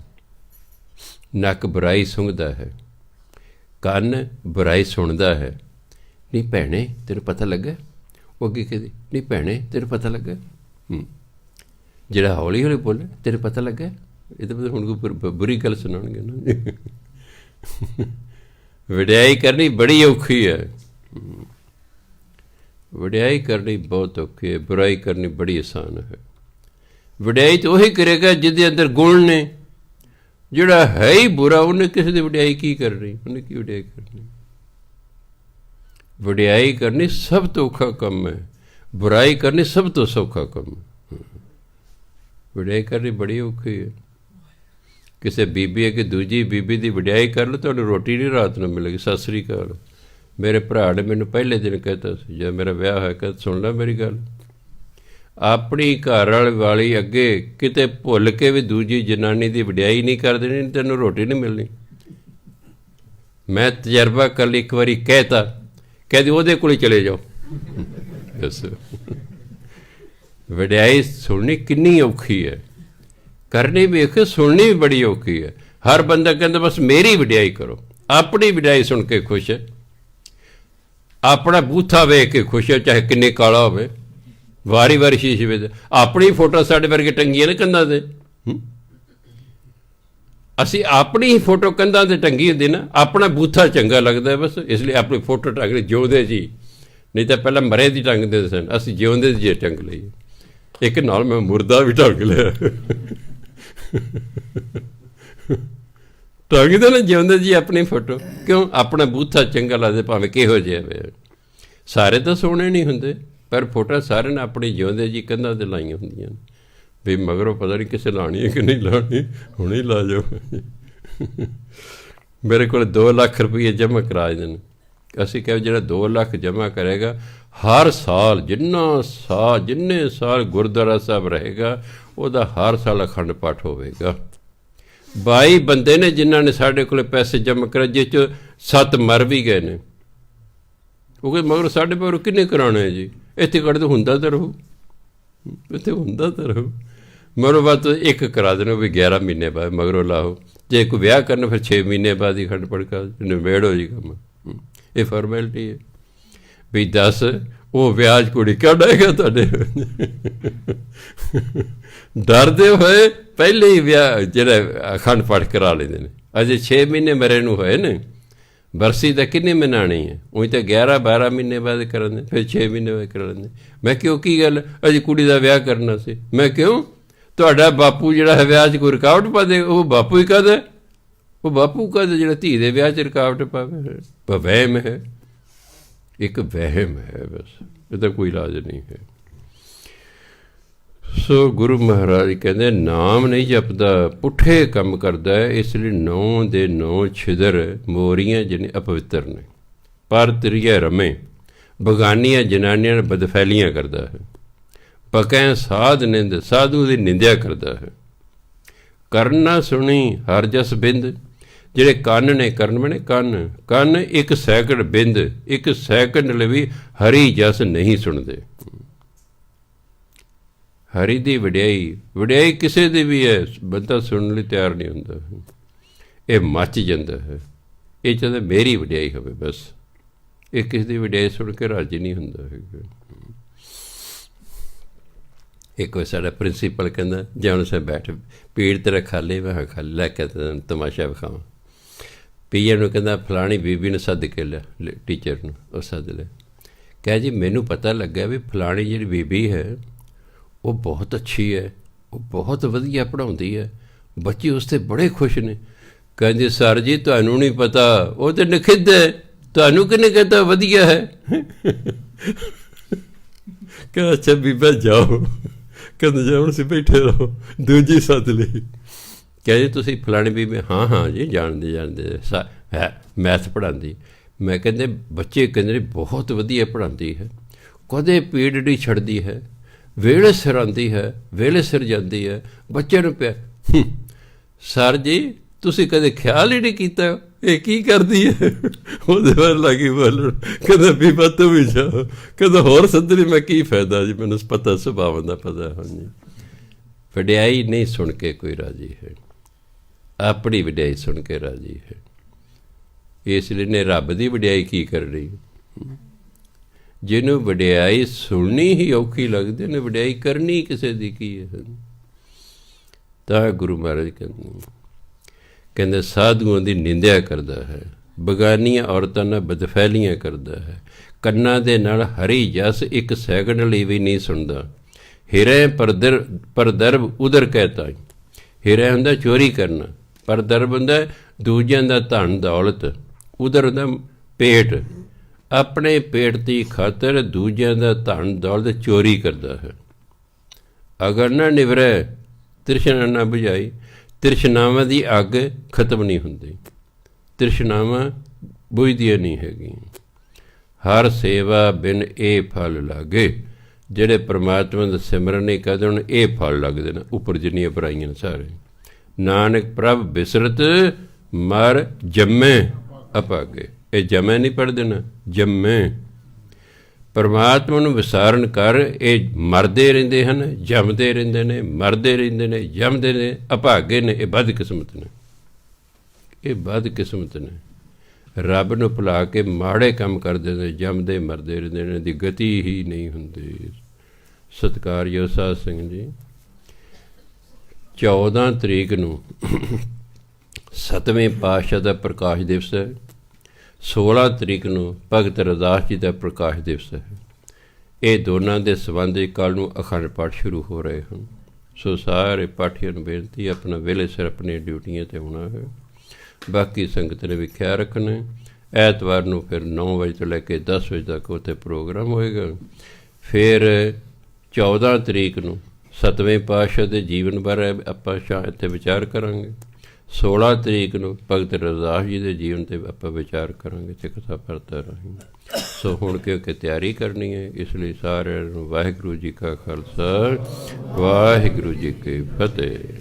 ਨੱਕ ਬੁਰਾਈ ਸੁੰਘਦਾ ਹੈ, ਕੰਨ ਬੁਰਾਈ ਸੁਣਦਾ ਹੈ। ਨਹੀਂ ਭੈਣੇ ਤੈਨੂੰ ਪਤਾ ਲੱਗਾ? ਉਹ ਅੱਗੇ ਕਹਿੰਦੀ, ਨਹੀਂ ਭੈਣੇ ਤੈਨੂੰ ਪਤਾ ਲੱਗਾ? ਜਿਹੜਾ ਹੌਲੀ ਹੌਲੀ ਬੋਲੇ, ਤੈਨੂੰ ਪਤਾ ਲੱਗਾ? ਇਹ ਤਾਂ ਹੁਣ ਕੋਈ ਬੁਰੀ ਗੱਲ ਸੁਣਾਉਣਗੇ ਨਾ। ਵਡਿਆਈ ਕਰਨੀ ਬੜੀ ਔਖੀ ਹੈ। ਵਡਿਆਈ ਕਰਨੀ ਬਹੁਤ ਔਖੀ ਹੈ, ਬੁਰਾਈ ਕਰਨੀ ਬੜੀ ਆਸਾਨ ਹੈ। ਵਡਿਆਈ ਤਾਂ ਉਹੀ ਕਰੇਗਾ ਜਿਹਦੇ ਅੰਦਰ ਗੁਣ ਨੇ। ਜਿਹੜਾ ਹੈ ਹੀ ਬੁਰਾ, ਉਹਨੇ ਕਿਸੇ ਦੀ ਵਡਿਆਈ ਕੀ ਕਰਨੀ? ਉਹਨੇ ਕੀ ਵਡਿਆਈ ਕਰਨੀ? ਵਡਿਆਈ ਕਰਨੀ ਸਭ ਤੋਂ ਔਖਾ ਕੰਮ ਹੈ, ਬੁਰਾਈ ਕਰਨੀ ਸਭ ਤੋਂ ਸੌਖਾ ਕੰਮ ਹੈ। ਵਡਿਆਈ ਕਰਨੀ ਬੜੀ ਔਖੀ ਹੈ। ਕਿਸੇ ਬੀਬੀ ਅੱਗੇ ਦੂਜੀ ਬੀਬੀ ਦੀ ਵਡਿਆਈ ਕਰ ਲਓ, ਤੁਹਾਨੂੰ ਰੋਟੀ ਨਹੀਂ ਰਾਤ ਨੂੰ ਮਿਲੇਗੀ। ਸਤਿ ਸ੍ਰੀ ਅਕਾਲ। ਮੇਰੇ ਭਰਾ ਨੇ ਮੈਨੂੰ ਪਹਿਲੇ ਦਿਨ ਕਹਿਤਾ ਸੀ, ਜਦ ਮੇਰਾ ਵਿਆਹ ਹੋਇਆ, ਕਹਿੰਦਾ ਸੁਣ ਲੈ ਮੇਰੀ ਗੱਲ, ਆਪਣੀ ਘਰ ਵਾਲੀ ਅੱਗੇ ਕਿਤੇ ਭੁੱਲ ਕੇ ਵੀ ਦੂਜੀ ਜਨਾਨੀ ਦੀ ਵਡਿਆਈ ਨਹੀਂ ਕਰ ਦੇਣੀ, ਤੈਨੂੰ ਰੋਟੀ ਨਹੀਂ ਮਿਲਣੀ। ਮੈਂ ਤਜਰਬਾ ਕਰ ਲਈ, ਇੱਕ ਵਾਰੀ ਕਹਿਤਾ ਕਹਿੰਦੇ ਉਹਦੇ ਕੋਲ ਚਲੇ ਜਾਓ। ਦੱਸੋ ਵਡਿਆਈ ਸੁਣਨੀ ਕਿੰਨੀ ਔਖੀ ਹੈ, ਕਰਨੀ ਵੀ ਔਖੀ, ਸੁਣਨੀ ਵੀ ਬੜੀ ਔਖੀ ਹੈ। ਹਰ ਬੰਦਾ ਕਹਿੰਦਾ ਬਸ ਮੇਰੀ ਵਡਿਆਈ ਕਰੋ, ਆਪਣੀ ਵਡਿਆਈ ਸੁਣ ਕੇ ਖੁਸ਼ ਹੈ, ਆਪਣਾ ਬੂਥਾ ਵੇਖ ਕੇ ਖੁਸ਼ ਹੈ, ਚਾਹੇ ਕਿੰਨੇ ਕਾਲਾ ਹੋਵੇ। ਵਾਰੀ ਵਾਰੀ ਸ਼ੀਸ਼ੇ ਵਿੱਚ ਆਪਣੀ ਫੋਟੋ ਸਾਡੇ ਵਰਗੇ ਟੰਗੀਆਂ ਨੇ ਕੰਧਾਂ 'ਤੇ। ਅਸੀਂ ਆਪਣੀ ਹੀ ਫੋਟੋ ਕੰਧਾਂ 'ਤੇ ਟੰਗੀ ਹੁੰਦੀ ਨਾ, ਆਪਣਾ ਬੂਥਾ ਚੰਗਾ ਲੱਗਦਾ ਬਸ, ਇਸ ਲਈ ਆਪਣੀ ਫੋਟੋ ਟੰਗ ਲਈ ਜਿਉਂਦੇ ਜੀ। ਨਹੀਂ ਤਾਂ ਪਹਿਲਾਂ ਮਰੇ ਦੀ ਟੰਗਦੇ ਸਨ, ਅਸੀਂ ਜਿਉਂਦੇ ਜੀ ਟੰਗ ਲਈ। ਇੱਕ ਨਾਲ ਮੈਂ ਮੁਰਦਾ ਵੀ ਟੰਗ ਲਿਆ। ਟੰਗਦੇ ਨਾ ਜਿਉਂਦੇ ਜੀ ਆਪਣੀ ਫੋਟੋ, ਕਿਉਂ? ਆਪਣਾ ਬੂਥਾ ਚੰਗਾ ਲੱਗਦਾ ਭਾਵੇਂ ਕਿਹੋ ਜਿਹਾ ਹੋਵੇ। ਸਾਰੇ ਤਾਂ ਸੋਹਣੇ ਨਹੀਂ ਹੁੰਦੇ, ਪਰ ਫੋਟੋ ਸਾਰਿਆਂ ਨੇ ਆਪਣੀ ਜਿਉਂਦੇ ਜੀ ਕੰਧਾਂ 'ਤੇ ਲਾਈਆਂ ਹੁੰਦੀਆਂ ਨੇ ਵੀ ਮਗਰੋਂ ਪਤਾ ਨਹੀਂ ਕਿਸੇ ਲਾਉਣੀ ਹੈ ਕਿ ਨਹੀਂ ਲਾਉਣੀ, ਹੁਣੇ ਲਾ ਜਾਓ। ਮੇਰੇ ਕੋਲ 2 ਲੱਖ ਰੁਪਏ ਜਮ੍ਹਾਂ ਕਰਾ ਦੇਣ। ਅਸੀਂ ਕਿਹਾ ਜਿਹੜਾ 2 ਲੱਖ ਜਮ੍ਹਾਂ ਕਰੇਗਾ, ਹਰ ਸਾਲ ਜਿੰਨੇ ਸਾਲ ਗੁਰਦੁਆਰਾ ਸਾਹਿਬ ਰਹੇਗਾ, ਉਹਦਾ ਹਰ ਸਾਲ ਅਖੰਡ ਪਾਠ ਹੋਵੇਗਾ। 22 ਬੰਦੇ ਨੇ ਜਿਨ੍ਹਾਂ ਨੇ ਸਾਡੇ ਕੋਲ ਪੈਸੇ ਜਮ੍ਹਾਂ ਕਰਾਏ, ਜਿਸ 'ਚ 7 ਮਰ ਵੀ ਗਏ ਨੇ। ਉਹ ਕਹਿੰਦੇ ਮਗਰ ਸਾਡੇ ਪਰ ਕਿੰਨੇ ਕਰਾਉਣੇ ਜੀ? ਇੱਥੇ ਕੱਢ ਦੋ, ਹੁੰਦਾ ਤਾਂ ਰਹੂ, ਇੱਥੇ ਹੁੰਦਾ ਤਾਂ ਰਹੂ। ਮਗਰੋਂ ਬਾਅਦ 1 ਕਰਾ ਦੇਣਾ ਵੀ 11 ਮਹੀਨੇ ਬਾਅਦ ਮਗਰੋਂ ਲਾਓ। ਜੇ ਕੋਈ ਵਿਆਹ ਕਰਨਾ ਫਿਰ 6 ਮਹੀਨੇ ਬਾਅਦ ਹੀ ਅਖੰਡ ਪਾਠ ਕਰ ਨਿਬੇੜ ਹੋ ਜੀ ਕੰਮ। ਇਹ ਫਾਰਮੈਲਿਟੀ ਹੈ ਵੀ ਦੱਸ ਉਹ ਵਿਆਜ ਕੁੜੀ ਕੱਢੇਗਾ ਤੁਹਾਡੇ। ਡਰਦੇ ਹੋਏ ਪਹਿਲੇ ਹੀ ਵਿਆਹ ਜਿਹੜਾ ਅਖੰਡ ਪਾਠ ਕਰਾ ਲੈਂਦੇ ਨੇ। ਅਜੇ 6 ਮਹੀਨੇ ਮਰੇ ਨੂੰ ਹੋਏ ਨੇ, ਬਰਸੀ ਤਾਂ ਕਿੰਨੇ ਮਨਾਉਣੀ ਹੈ? ਉਹੀ ਤਾਂ 11-12 ਮਹੀਨੇ ਬਾਅਦ ਕਰਨ ਦੇ, ਫਿਰ 6 ਮਹੀਨੇ ਬਾਅਦ ਕਰਾ ਲੈਂਦੇ। ਮੈਂ ਕਿਉਂ ਕੀ ਗੱਲ, ਅਜੇ ਕੁੜੀ ਦਾ ਵਿਆਹ ਕਰਨਾ ਸੀ। ਮੈਂ ਕਿਉਂ? ਤੁਹਾਡਾ ਬਾਪੂ ਜਿਹੜਾ ਹੈ ਵਿਆਹ 'ਚ ਕੋਈ ਰੁਕਾਵਟ ਪਾ ਦੇ, ਉਹ ਬਾਪੂ ਹੀ ਕਹਦਾ, ਉਹ ਬਾਪੂ ਕਹਦਾ ਜਿਹੜਾ ਧੀ ਦੇ ਵਿਆਹ 'ਚ ਰੁਕਾਵਟ ਪਾਵੇ। ਵਹਿਮ ਹੈ, ਇੱਕ ਵਹਿਮ ਹੈ ਬਸ, ਇਹਦਾ ਕੋਈ ਇਲਾਜ ਨਹੀਂ ਹੈ। ਸੋ ਗੁਰੂ ਮਹਾਰਾਜ ਕਹਿੰਦੇ ਨਾਮ ਨਹੀਂ ਜਪਦਾ, ਪੁੱਠੇ ਕੰਮ ਕਰਦਾ ਹੈ, ਇਸ ਲਈ 9 ਦੇ 9 ਛਿਦਰ ਮੋਰੀਆਂ ਜਿਹਨੇ ਅਪਵਿੱਤਰ ਨੇ। ਪਰ ਤ੍ਰਿਆ ਰਮੇ, ਬਗਾਨੀਆਂ ਜਨਾਨੀਆਂ ਨਾਲ ਬਦਫੈਲੀਆਂ ਕਰਦਾ ਹੈ। ਪਕੈ ਸਾਧ ਨਿੰਦ, ਸਾਧੂ ਦੀ ਨਿੰਦਿਆ ਕਰਦਾ ਹੈ। ਕਰਨ ਨਾ ਸੁਣੀ ਹਰ ਜਸ ਬਿੰਦ, ਜਿਹੜੇ ਕੰਨ ਨੇ, ਕਰਨ ਬਣੇ ਕੰਨ 1 ਸੈਕਿੰਡ ਬਿੰਦ, 1 ਸੈਕਿੰਡ ਲਈ ਵੀ ਹਰੀ ਜਸ ਨਹੀਂ ਸੁਣਦੇ। ਹਰੀ ਦੀ ਵਡਿਆਈ ਕਿਸੇ ਦੀ ਵੀ ਹੈ, ਬੰਦਾ ਸੁਣਨ ਲਈ ਤਿਆਰ ਨਹੀਂ ਹੁੰਦਾ। ਇਹ ਮੱਚ ਜਾਂਦਾ ਹੈ, ਇਹ ਚਾਹੁੰਦਾ ਮੇਰੀ ਵਡਿਆਈ ਹੋਵੇ ਬਸ। ਇਹ ਕਿਸੇ ਦੀ ਵਡਿਆਈ ਸੁਣ ਕੇ ਰਾਜੀ ਨਹੀਂ ਹੁੰਦਾ ਹੈਗਾ। ਇੱਕ ਵਾਰ ਸਾਡਾ ਪ੍ਰਿੰਸੀਪਲ ਕਹਿੰਦਾ ਜਾਣ ਸੇ ਬੈਠ, ਪੀੜ ਤੇਰਾ ਖਾਲੀ, ਮੈਂ ਖਾਲੀ, ਲੈ ਕੇ ਤਮਾਸ਼ਾ ਵਿਖਾਵਾਂ। ਪੀਏ ਨੂੰ ਕਹਿੰਦਾ ਫਲਾਣੀ ਬੀਬੀ ਨੂੰ ਸੱਦ ਕੇ ਲਿਆ, ਟੀਚਰ ਨੂੰ ਉਹ ਸੱਦ ਲਿਆ। ਕਹਿ ਜੀ ਮੈਨੂੰ ਪਤਾ ਲੱਗਿਆ ਵੀ ਫਲਾਣੀ ਜਿਹੜੀ ਬੀਬੀ ਹੈ ਉਹ ਬਹੁਤ ਅੱਛੀ ਹੈ, ਉਹ ਬਹੁਤ ਵਧੀਆ ਪੜ੍ਹਾਉਂਦੀ ਹੈ, ਬੱਚੇ ਉਸ 'ਤੇ ਬੜੇ ਖੁਸ਼ ਨੇ। ਕਹਿੰਦੇ ਸਰ ਜੀ ਤੁਹਾਨੂੰ ਨਹੀਂ ਪਤਾ, ਉਹ ਤਾਂ ਨਖਿੱਧ ਹੈ, ਤੁਹਾਨੂੰ ਕਿਹਨੇ ਕਹਿੰਦਾ ਵਧੀਆ ਹੈ? ਕਹਿੰਦਾ ਅੱਛਾ ਬੀਬਾ ਜਾਓ। ਕਹਿੰਦੇ ਜਾਉਣ ਸੀ ਬੈਠੇ ਰਹੋ, ਦੂਜੀ ਸੱਦ ਲਈ। ਕਹਿੰਦੇ ਤੁਸੀਂ ਫਲਾਣੀ ਬੀਬੀ? ਹਾਂ ਜੀ ਜਾਣਦੇ ਮੈਥ ਪੜ੍ਹਾਉਂਦੀ। ਮੈਂ ਕਹਿੰਦੇ ਬੱਚੇ ਕਹਿੰਦੇ ਬਹੁਤ ਵਧੀਆ ਪੜ੍ਹਾਉਂਦੀ ਹੈ, ਕਦੇ ਪੀਰੀਅਡ ਛੱਡਦੀ ਹੈ, ਵੇਲੇ ਸਿਰ ਆਉਂਦੀ ਹੈ, ਵੇਲੇ ਸਿਰ ਜਾਂਦੀ ਹੈ, ਬੱਚੇ ਨੂੰ ਪਿਆ। ਸਰ ਜੀ ਤੁਸੀਂ ਕਦੇ ਖਿਆਲ ਹੀ ਨਹੀਂ ਕੀਤਾ ਇਹ ਕੀ ਕਰਦੀ ਹੈ? ਉਹਦੇ ਵੱਲ ਲੱਗੀ ਬੋਲਣ। ਕਹਿੰਦਾ ਬੀਬਾ ਤੂੰ ਵੀ ਜਾ। ਕਹਿੰਦਾ ਹੋਰ ਸੱਦਣੀ ਮੈਂ ਕੀ ਫਾਇਦਾ ਜੀ, ਮੈਨੂੰ ਪਤਾ ਸੁਭਾਵਾਂ ਦਾ ਪਤਾ। ਹਾਂਜੀ, ਵਡਿਆਈ ਨਹੀਂ ਸੁਣ ਕੇ ਕੋਈ ਰਾਜੀ ਹੈ, ਆਪਣੀ ਵਡਿਆਈ ਸੁਣ ਕੇ ਰਾਜੀ ਹੈ। ਇਸ ਲਈ ਨੇ ਰੱਬ ਦੀ ਵਡਿਆਈ ਕੀ ਕਰਨੀ? ਜਿਹਨੂੰ ਵਡਿਆਈ ਸੁਣਨੀ ਹੀ ਔਖੀ ਲੱਗਦੀ, ਉਹਨੇ ਵਡਿਆਈ ਕਰਨੀ ਕਿਸੇ ਦੀ ਕੀ ਹੈ? ਤਾਂ ਗੁਰੂ ਮਹਾਰਾਜ ਕਹਿੰਦੇ ਸਾਧੂਆਂ ਦੀ ਨਿੰਦਿਆ ਕਰਦਾ ਹੈ, ਬਗਾਨੀਆਂ ਔਰਤਾਂ ਨਾਲ ਬਦਫੈਲੀਆਂ ਕਰਦਾ ਹੈ, ਕੰਨਾਂ ਦੇ ਨਾਲ ਹਰੀ ਜਸ 1 ਸੈਕਿੰਡ ਲਈ ਵੀ ਨਹੀਂ ਸੁਣਦਾ। ਹਿਰੇ ਪਰਦਰਬ ਉਦਰ ਕਹਿਤਾ। ਹਿਰੇ ਹੁੰਦਾ ਚੋਰੀ ਕਰਨਾ, ਪਰਦਰਬ ਹੁੰਦਾ ਦੂਜਿਆਂ ਦਾ ਧਨ ਦੌਲਤ, ਉਦਰ ਹੁੰਦਾ ਪੇਟ। ਆਪਣੇ ਪੇਟ ਦੀ ਖਾਤਰ ਦੂਜਿਆਂ ਦਾ ਧਨ ਦੌਲਤ ਚੋਰੀ ਕਰਦਾ ਹੈ। ਅਗਰ ਨਾ ਨਿਵਰੇ ਤ੍ਰਿਸ਼ਨਾ ਨਾ ਬੁਝਾਈ, ਤ੍ਰਿਸ਼ਨਾਵਾਂ ਦੀ ਅੱਗ ਖਤਮ ਨਹੀਂ ਹੁੰਦੀ, ਤ੍ਰਿਸ਼ਨਾਵਾਂ ਬੁਝਦੀਆਂ ਨਹੀਂ ਹੈਗੀਆਂ। ਹਰ ਸੇਵਾ ਬਿਨ ਇਹ ਫਲ ਲਾਗੇ, ਜਿਹੜੇ ਪ੍ਰਮਾਤਮਾ ਦਾ ਸਿਮਰਨ ਨਹੀਂ ਕਰਦੇ ਹੁਣ ਇਹ ਫਲ ਲੱਗਦੇ ਨੇ ਉੱਪਰ ਜਿੰਨੀਆਂ ਬੁਰਾਈਆਂ ਸਾਰੇ। ਨਾਨਕ ਪ੍ਰਭ ਬਿਸਰਤ ਮਰ ਜੰਮੇ ਅਪਾਗੇ। ਇਹ ਜਮੈ ਨਹੀਂ ਪੜ੍ਹ ਦੇਣਾ, ਜੰਮੈ। ਪਰਮਾਤਮਾ ਨੂੰ ਵਿਸਾਰਨ ਕਰ। ਇਹ ਮਰਦੇ ਰਹਿੰਦੇ ਹਨ, ਜੰਮਦੇ ਰਹਿੰਦੇ ਨੇ, ਮਰਦੇ ਰਹਿੰਦੇ ਨੇ, ਜੰਮਦੇ ਨੇ, ਅਭਾਗੇ ਨੇ। ਇਹ ਬਦਕਿਸਮਤ ਨੇ, ਇਹ ਬਦਕਿਸਮਤ ਨੇ। ਰੱਬ ਨੂੰ ਭੁਲਾ ਕੇ ਮਾੜੇ ਕੰਮ ਕਰਦੇ ਨੇ, ਜੰਮਦੇ ਮਰਦੇ ਰਹਿੰਦੇ ਨੇ, ਦੀ ਗਤੀ ਹੀ ਨਹੀਂ ਹੁੰਦੀ। ਸਤਿਕਾਰਯੋਗ ਸਾਧ ਸਿੰਘ ਜੀ, 14 ਤਰੀਕ ਨੂੰ 7ਵੇਂ ਪਾਤਸ਼ਾਹ ਦਾ ਪ੍ਰਕਾਸ਼ ਦਿਵਸ ਹੈ। 16 ਤਰੀਕ ਨੂੰ ਭਗਤ ਰਵਿਦਾਸ ਜੀ ਦਾ ਪ੍ਰਕਾਸ਼ ਦਿਵਸ ਹੈ। ਇਹ ਦੋਨਾਂ ਦੇ ਸੰਬੰਧ ਵਿੱਚ ਕੱਲ੍ਹ ਨੂੰ ਅਖੰਡ ਪਾਠ ਸ਼ੁਰੂ ਹੋ ਰਹੇ ਹਨ। ਸੋ ਸਾਰੇ ਪਾਠੀਆਂ ਨੂੰ ਬੇਨਤੀ, ਆਪਣਾ ਵੇਲੇ ਸਿਰ ਆਪਣੀਆਂ ਡਿਊਟੀਆਂ 'ਤੇ ਹੋਣਾ ਹੈ। ਬਾਕੀ ਸੰਗਤ ਨੇ ਵੀ ਖਿਆਲ ਰੱਖਣਾ। ਐਤਵਾਰ ਨੂੰ ਫਿਰ 9 ਵਜੇ ਤੋਂ ਲੈ ਕੇ 10 ਵਜੇ ਤੱਕ ਉੱਥੇ ਪ੍ਰੋਗਰਾਮ ਹੋਏਗਾ। ਫਿਰ 14 ਤਰੀਕ ਨੂੰ 7ਵੇਂ ਪਾਤਸ਼ਾਹ ਦੇ ਜੀਵਨ ਬਾਰੇ ਆਪਾਂ ਇੱਥੇ ਵਿਚਾਰ ਕਰਾਂਗੇ। 16 ਤਰੀਕ ਨੂੰ ਭਗਤ ਰਵਿਦਾਸ ਜੀ ਦੇ ਜੀਵਨ 'ਤੇ ਆਪਾਂ ਵਿਚਾਰ ਕਰਾਂਗੇ ਸਿੱਖਤਾ ਪਰਤਾ ਰਾਹੀਂ। ਸੋ ਹੁਣ ਕਿਉਂਕਿ ਤਿਆਰੀ ਕਰਨੀ ਹੈ, ਇਸ ਲਈ ਸਾਰਿਆਂ ਨੂੰ ਵਾਹਿਗੁਰੂ ਜੀ ਕਾ ਖਾਲਸਾ, ਵਾਹਿਗੁਰੂ ਜੀ ਕੀ ਫਤਿਹ।